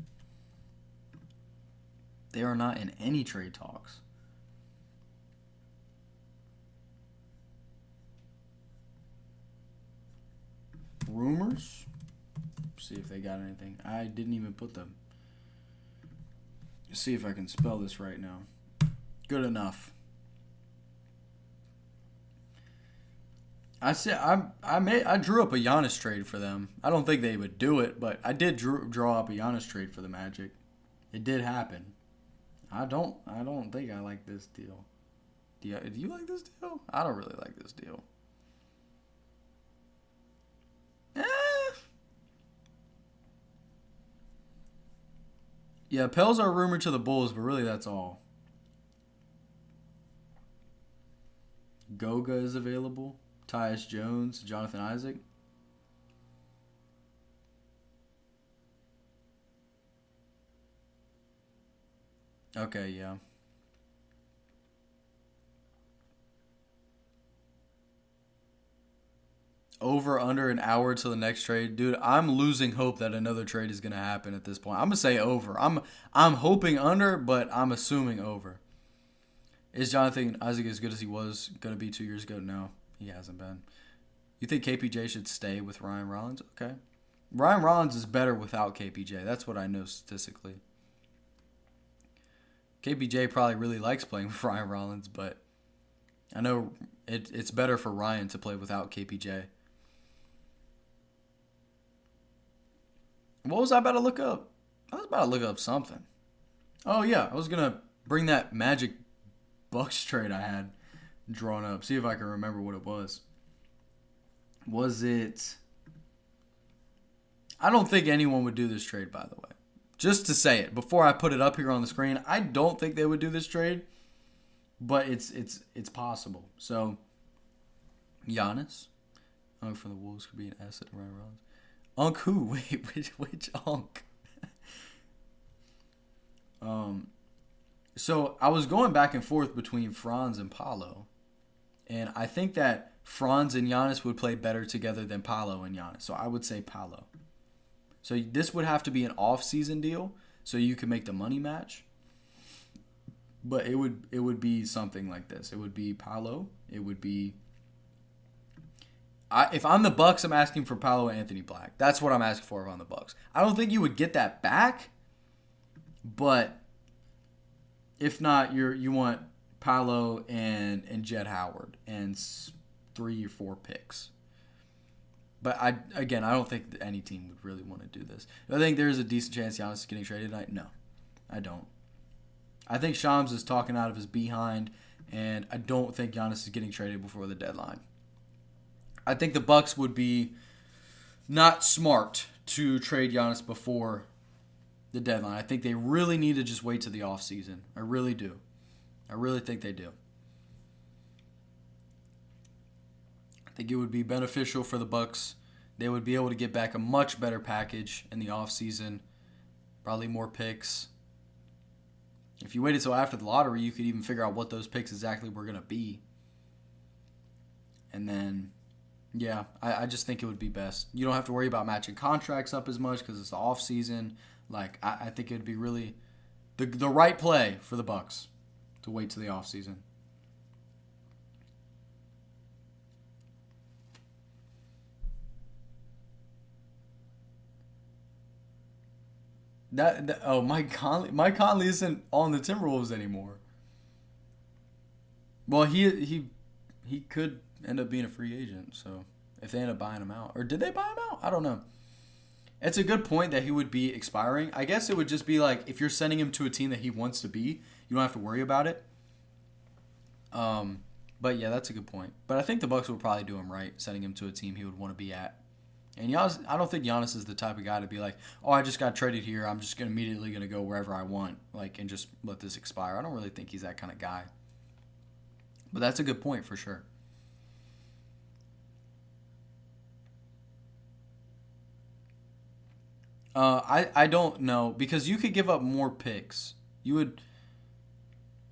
They are not in any trade talks. Rumors? See if they got anything. I didn't even put them. See if I can spell this right now. Good enough. I drew up a Giannis trade for them. I don't think they would do it, but I did draw up a Giannis trade for the Magic. It did happen. I don't think I like this deal. Do you like this deal? I don't really like this deal. Yeah, Pels are rumored to the Bulls, but really that's all. Goga is available. Tyus Jones, Jonathan Isaac. Okay, yeah. Over under an hour till the next trade. Dude, I'm losing hope that another trade is going to happen at this point. I'm going to say over. I'm hoping under, but I'm assuming over. Is Jonathan Isaac as good as he was going to be 2 years ago? No. He hasn't been. You think KPJ should stay with Ryan Rollins? Okay. Ryan Rollins is better without KPJ. That's what I know statistically. KPJ probably really likes playing with Ryan Rollins, but I know it's better for Ryan to play without KPJ. What was I about to look up? I was about to look up something. Oh, yeah. I was going to bring that Magic Bucks trade I had drawn up. See if I can remember what it was. Was it... I don't think anyone would do this trade, by the way. Just to say it, before I put it up here on the screen, I don't think they would do this trade, but it's possible. So, Giannis, from the Wolves could be an asset to Ryan Rollins. Unk who? Wait, which Unk? So I was going back and forth between Franz and Paolo, and I think that Franz and Giannis would play better together than Paolo and Giannis. So I would say Paolo. So this would have to be an off-season deal, so you can make the money match. But it would be something like this. It would be Paolo. It would be. If I'm the Bucks, I'm asking for Paolo and Anthony Black. That's what I'm asking for if I'm the Bucks. I don't think you would get that back, but if not, you want Paolo and Jett Howard and 3 or 4 picks. But I don't think that any team would really want to do this. Do I think there's a decent chance Giannis is getting traded tonight? No, I don't. I think Shams is talking out of his behind, and I don't think Giannis is getting traded before the deadline. I think the Bucks would be not smart to trade Giannis before the deadline. I think they really need to just wait to the offseason. I really do. I really think they do. I think it would be beneficial for the Bucks. They would be able to get back a much better package in the offseason. Probably more picks. If you waited until after the lottery, you could even figure out what those picks exactly were going to be. And then, yeah, I just think it would be best. You don't have to worry about matching contracts up as much because it's the offseason. Like, I think it would be really the right play for the Bucks to wait till the offseason. Mike Conley isn't on the Timberwolves anymore. Well, he could end up being a free agent, so if they end up buying him out. Or did they buy him out? I don't know. It's a good point that he would be expiring. I guess it would just be like if you're sending him to a team that he wants to be, you don't have to worry about it. But yeah, that's a good point. But I think the Bucks would probably do him right, sending him to a team he would want to be at. And Giannis, I don't think Giannis is the type of guy to be like, oh, I just got traded here. I'm just immediately going to go wherever I want, and just let this expire. I don't really think he's that kind of guy. But that's a good point for sure. I don't know, because you could give up more picks. You'd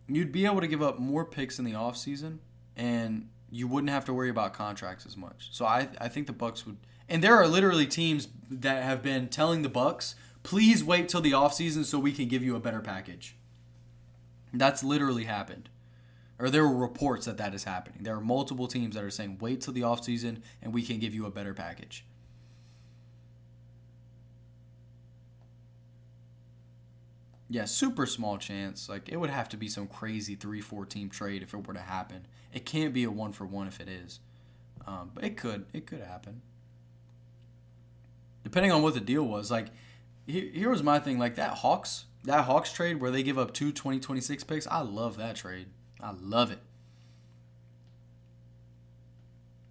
be able to give up more picks in the offseason, and you wouldn't have to worry about contracts as much. So I think the Bucks would. And there are literally teams that have been telling the Bucks, please wait till the offseason so we can give you a better package. That's literally happened. Or there were reports that is happening. There are multiple teams that are saying, wait till the offseason and we can give you a better package. Yeah, super small chance. Like, it would have to be some crazy 3-4 team trade if it were to happen. It can't be a 1-for-1 if it is. But it could happen. Depending on what the deal was. Like, here was my thing. Like, that Hawks trade where they give up 2 2026 picks, I love that trade. I love it.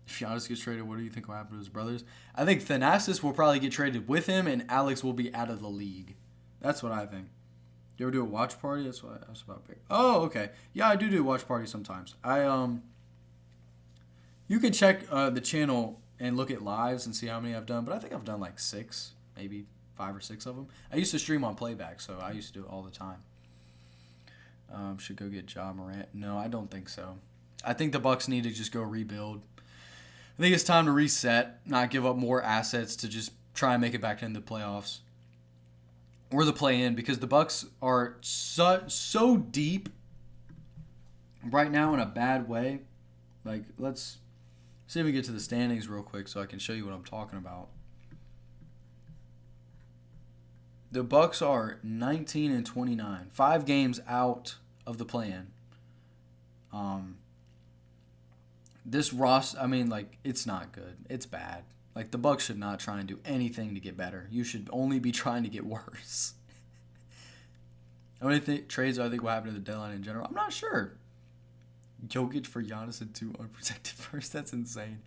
If Giannis gets traded, what do you think will happen to his brothers? I think Thanasis will probably get traded with him, and Alex will be out of the league. That's what I think. Do you ever do a watch party? That's what I was about to pick. Oh, okay. Yeah, I do watch parties sometimes. You can check the channel and look at lives and see how many I've done, but I think I've done like 6, maybe 5 or 6 of them. I used to stream on playback, so I used to do it all the time. Should go get Ja Morant. No, I don't think so. I think the Bucks need to just go rebuild. I think it's time to reset, not give up more assets to just try and make it back into the playoffs. Or the play-in, because the Bucks are so deep right now in a bad way. Like, let's see if we get to the standings real quick so I can show you what I'm talking about. The Bucks are 19-29, 5 games out of the play-in. This roster, I mean, like, it's not good. It's bad. Like, the Bucks should not try and do anything to get better. You should only be trying to get worse. How many trades I think will happen to the deadline in general? I'm not sure. Jokic for Giannis and 2 unprotected first. That's insane.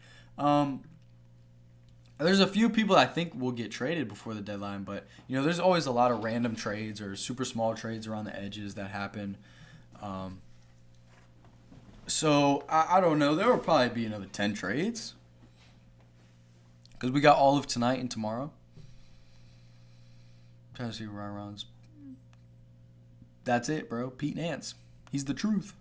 There's a few people I think will get traded before the deadline, but, you know, there's always a lot of random trades or super small trades around the edges that happen. So, I don't know. There will probably be another 10 trades. Because we got all of tonight and tomorrow. I'm trying to see where I runs. That's it, bro. Pete Nance. He's the truth.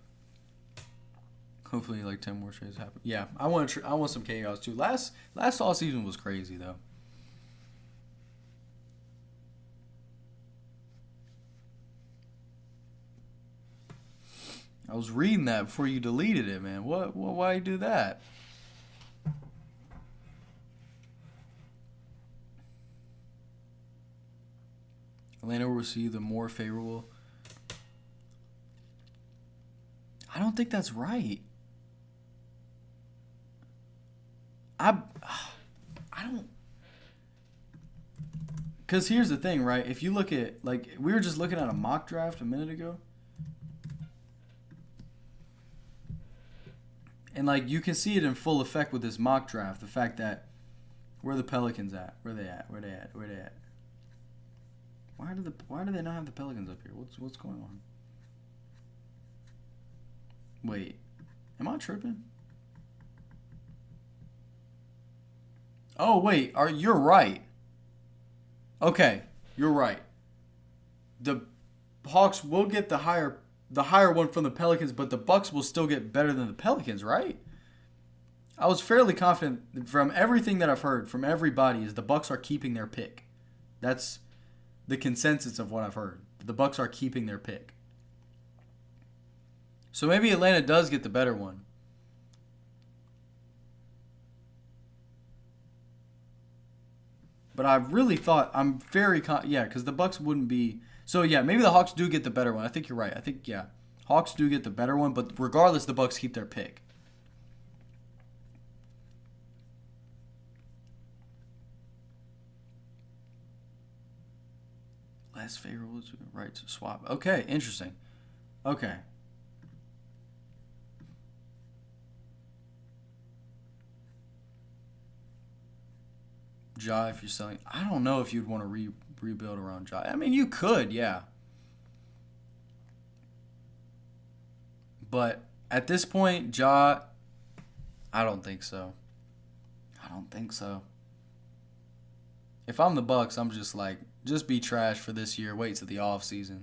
Hopefully, like 10 more trades happen. Yeah, I want some chaos too. Last all season was crazy though. I was reading that before you deleted it, man. What? Why you do that? Atlanta will receive the more favorable. I don't think that's right. I don't. Because here's the thing, right? If you look at, like, we were just looking at a mock draft a minute ago. And, like, you can see it in full effect with this mock draft. The fact that Where are the Pelicans at? Where they at? Where they at? Where they at? Why do they not have the Pelicans up here? What's going on? Wait, am I tripping? Oh wait, you're right. Okay, you're right. The Hawks will get the higher one from the Pelicans, but the Bucks will still get better than the Pelicans, right? I was fairly confident from everything that I've heard from everybody is the Bucks are keeping their pick. That's the consensus of what I've heard. The Bucks are keeping their pick. So maybe Atlanta does get the better one. But I really thought, because the Bucks wouldn't be. So yeah, maybe the Hawks do get the better one. I think you're right. I think, yeah, Hawks do get the better one, but regardless, the Bucks keep their pick. Less favorable, right to swap. Okay, interesting. Okay. Ja, if you're selling, I don't know if you'd want to rebuild around Ja. I mean, you could, yeah. But at this point, Ja, I don't think so. If I'm the Bucks, I'm just like, just be trash for this year. Wait till the offseason.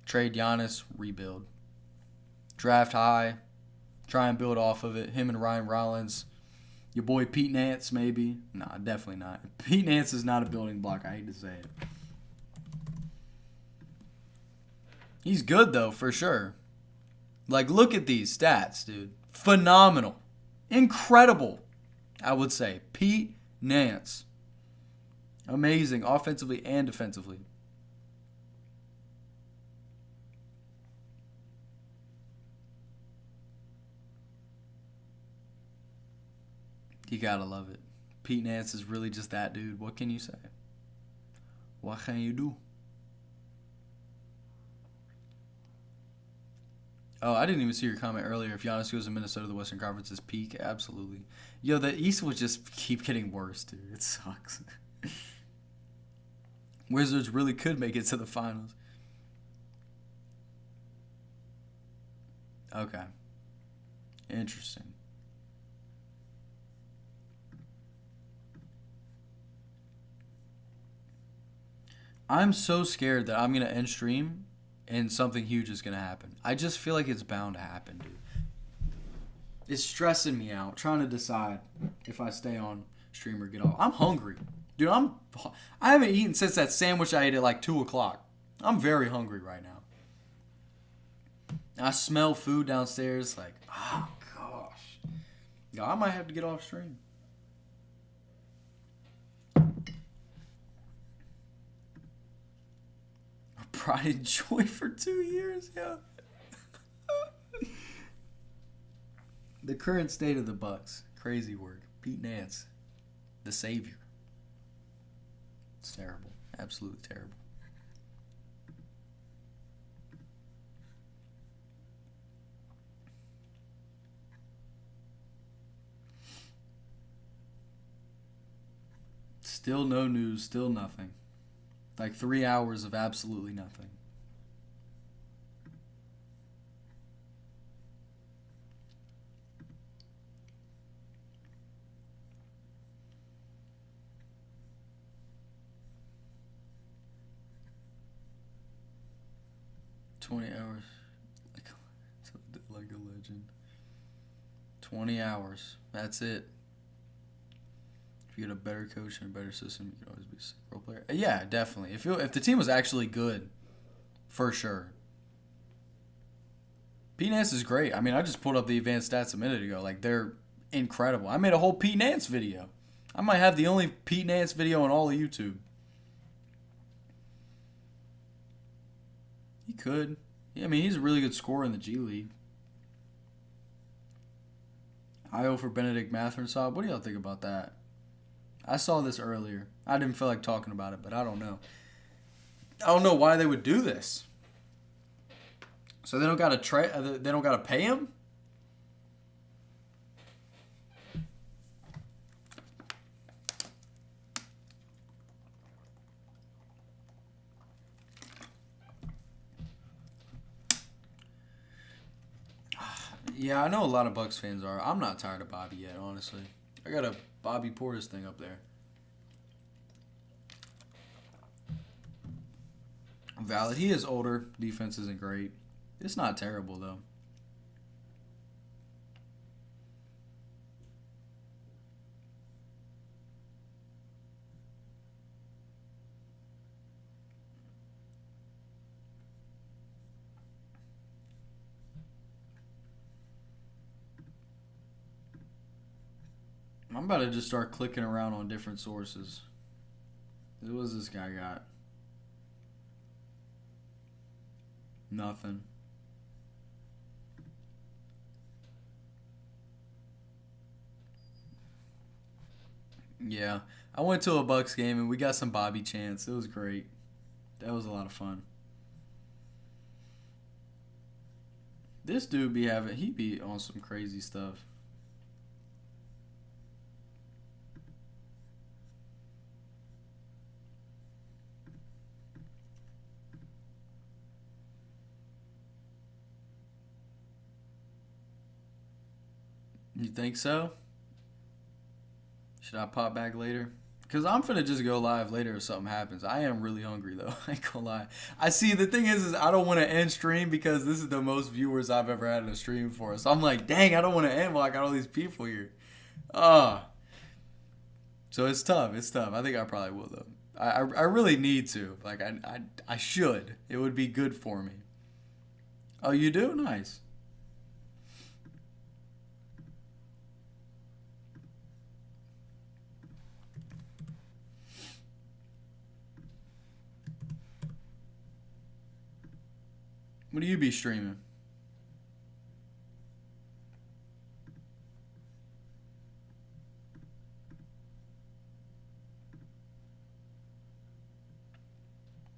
Trade Giannis, rebuild. Draft high. Try and build off of it. Him and Ryan Rollins. Your boy Pete Nance, maybe. Nah, definitely not. Pete Nance is not a building block. I hate to say it. He's good, though, for sure. Like, look at these stats, dude. Phenomenal. Incredible, I would say. Pete Nance. Amazing, offensively and defensively. You gotta love it. Pete Nance is really just that dude. What can you say? What can you do? Oh, I didn't even see your comment earlier. If Giannis goes to Minnesota, the Western Conference is peak. Absolutely. Yo, the East will just keep getting worse, dude. It sucks. Wizards really could make it to the finals. Okay. Interesting. I'm so scared that I'm going to end stream and something huge is going to happen. I just feel like it's bound to happen, dude. It's stressing me out, trying to decide if I stay on stream or get off. I'm hungry. Dude, I haven't eaten since that sandwich I ate at like 2 o'clock. I'm very hungry right now. I smell food downstairs like, oh gosh. Yo, I might have to get off stream. Pride and joy for 2 years, yeah. The current state of the Bucks. Crazy work. Pete Nance, the savior. It's terrible. Absolutely terrible. Still no news, still nothing. Like 3 hours of absolutely nothing. $20 like a legend. 20 hours. That's it. If you get a better coach and a better system, you can always be a role player. Yeah, definitely. If the team was actually good, for sure. Pete Nance is great. I mean, I just pulled up the advanced stats a minute ago. Like, they're incredible. I made a whole Pete Nance video. I might have the only Pete Nance video on all of YouTube. He could. Yeah, I mean, he's a really good scorer in the G League. IO for Benedict Mathurin. What do y'all think about that? I saw this earlier. I didn't feel like talking about it, but I don't know. I don't know why they would do this. So they don't gotta pay him? Yeah, I know a lot of Bucks fans are. I'm not tired of Bobby yet, honestly. I got a Bobby Portis thing up there. Valid. He is older. Defense isn't great. It's not terrible, though. I'm about to just start clicking around on different sources. What was this guy got? Nothing. Yeah. I went to a Bucks game and we got some Bobby chants. It was great. That was a lot of fun. This dude he be on some crazy stuff. You think so? Should I pop back later? Because I'm finna just go live later if something happens. I am really hungry, though. I ain't gonna lie. I see, the thing is I don't want to end stream because this is the most viewers I've ever had in a stream for. So I'm like, dang, I don't want to end while I got all these people here. So it's tough. It's tough. I think I probably will, though. I really need to. Like, I should. It would be good for me. Oh, you do? Nice. What do you be streaming?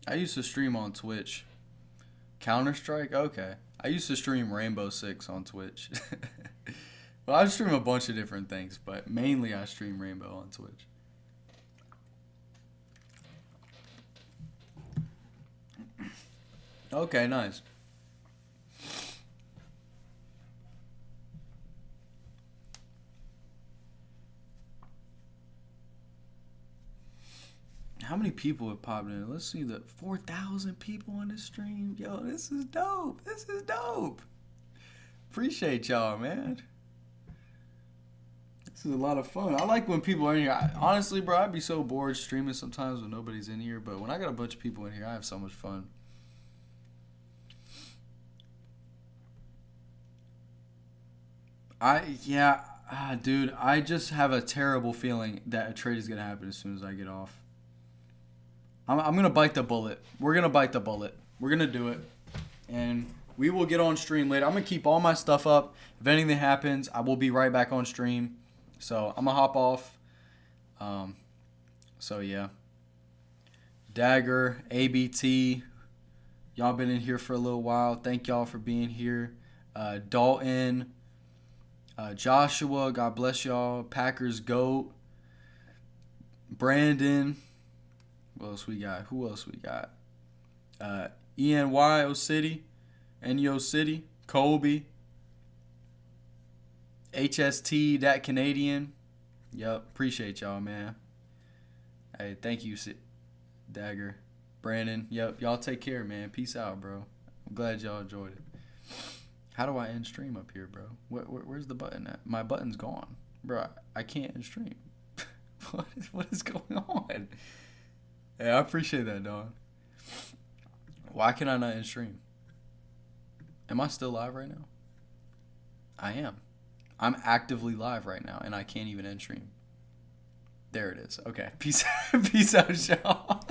I used to stream on Twitch. Counter-Strike? Okay. I used to stream Rainbow Six on Twitch. Well, I stream a bunch of different things, but mainly I stream Rainbow on Twitch. Okay, nice. How many people have popped in? Let's see, the 4,000 people on this stream. Yo, this is dope. This is dope. Appreciate y'all, man. This is a lot of fun. I like when people are in here. Honestly, bro, I'd be so bored streaming sometimes when nobody's in here. But when I got a bunch of people in here, I have so much fun. Dude, I just have a terrible feeling that a trade is going to happen as soon as I get off. I'm going to bite the bullet. We're going to bite the bullet. We're going to do it. And we will get on stream later. I'm going to keep all my stuff up. If anything happens, I will be right back on stream. So I'm going to hop off. So, yeah. Dagger, ABT. Y'all been in here for a little while. Thank y'all for being here. Dalton. Joshua, God bless y'all. Packers GOAT. Brandon. What else we got? Who else we got? ENYO City. NEO City. Kobe. HST, that Canadian. Yup, appreciate y'all, man. Hey, thank you, Dagger. Brandon, yep, y'all take care, man. Peace out, bro. I'm glad y'all enjoyed it. How do I end stream up here, bro? Where's the button at? My button's gone. Bro, I can't end stream. What is going on? Hey, I appreciate that, dog. Why can I not end stream? Am I still live right now? I am. I'm actively live right now, and I can't even end stream. There it is. Okay. Peace out, y'all.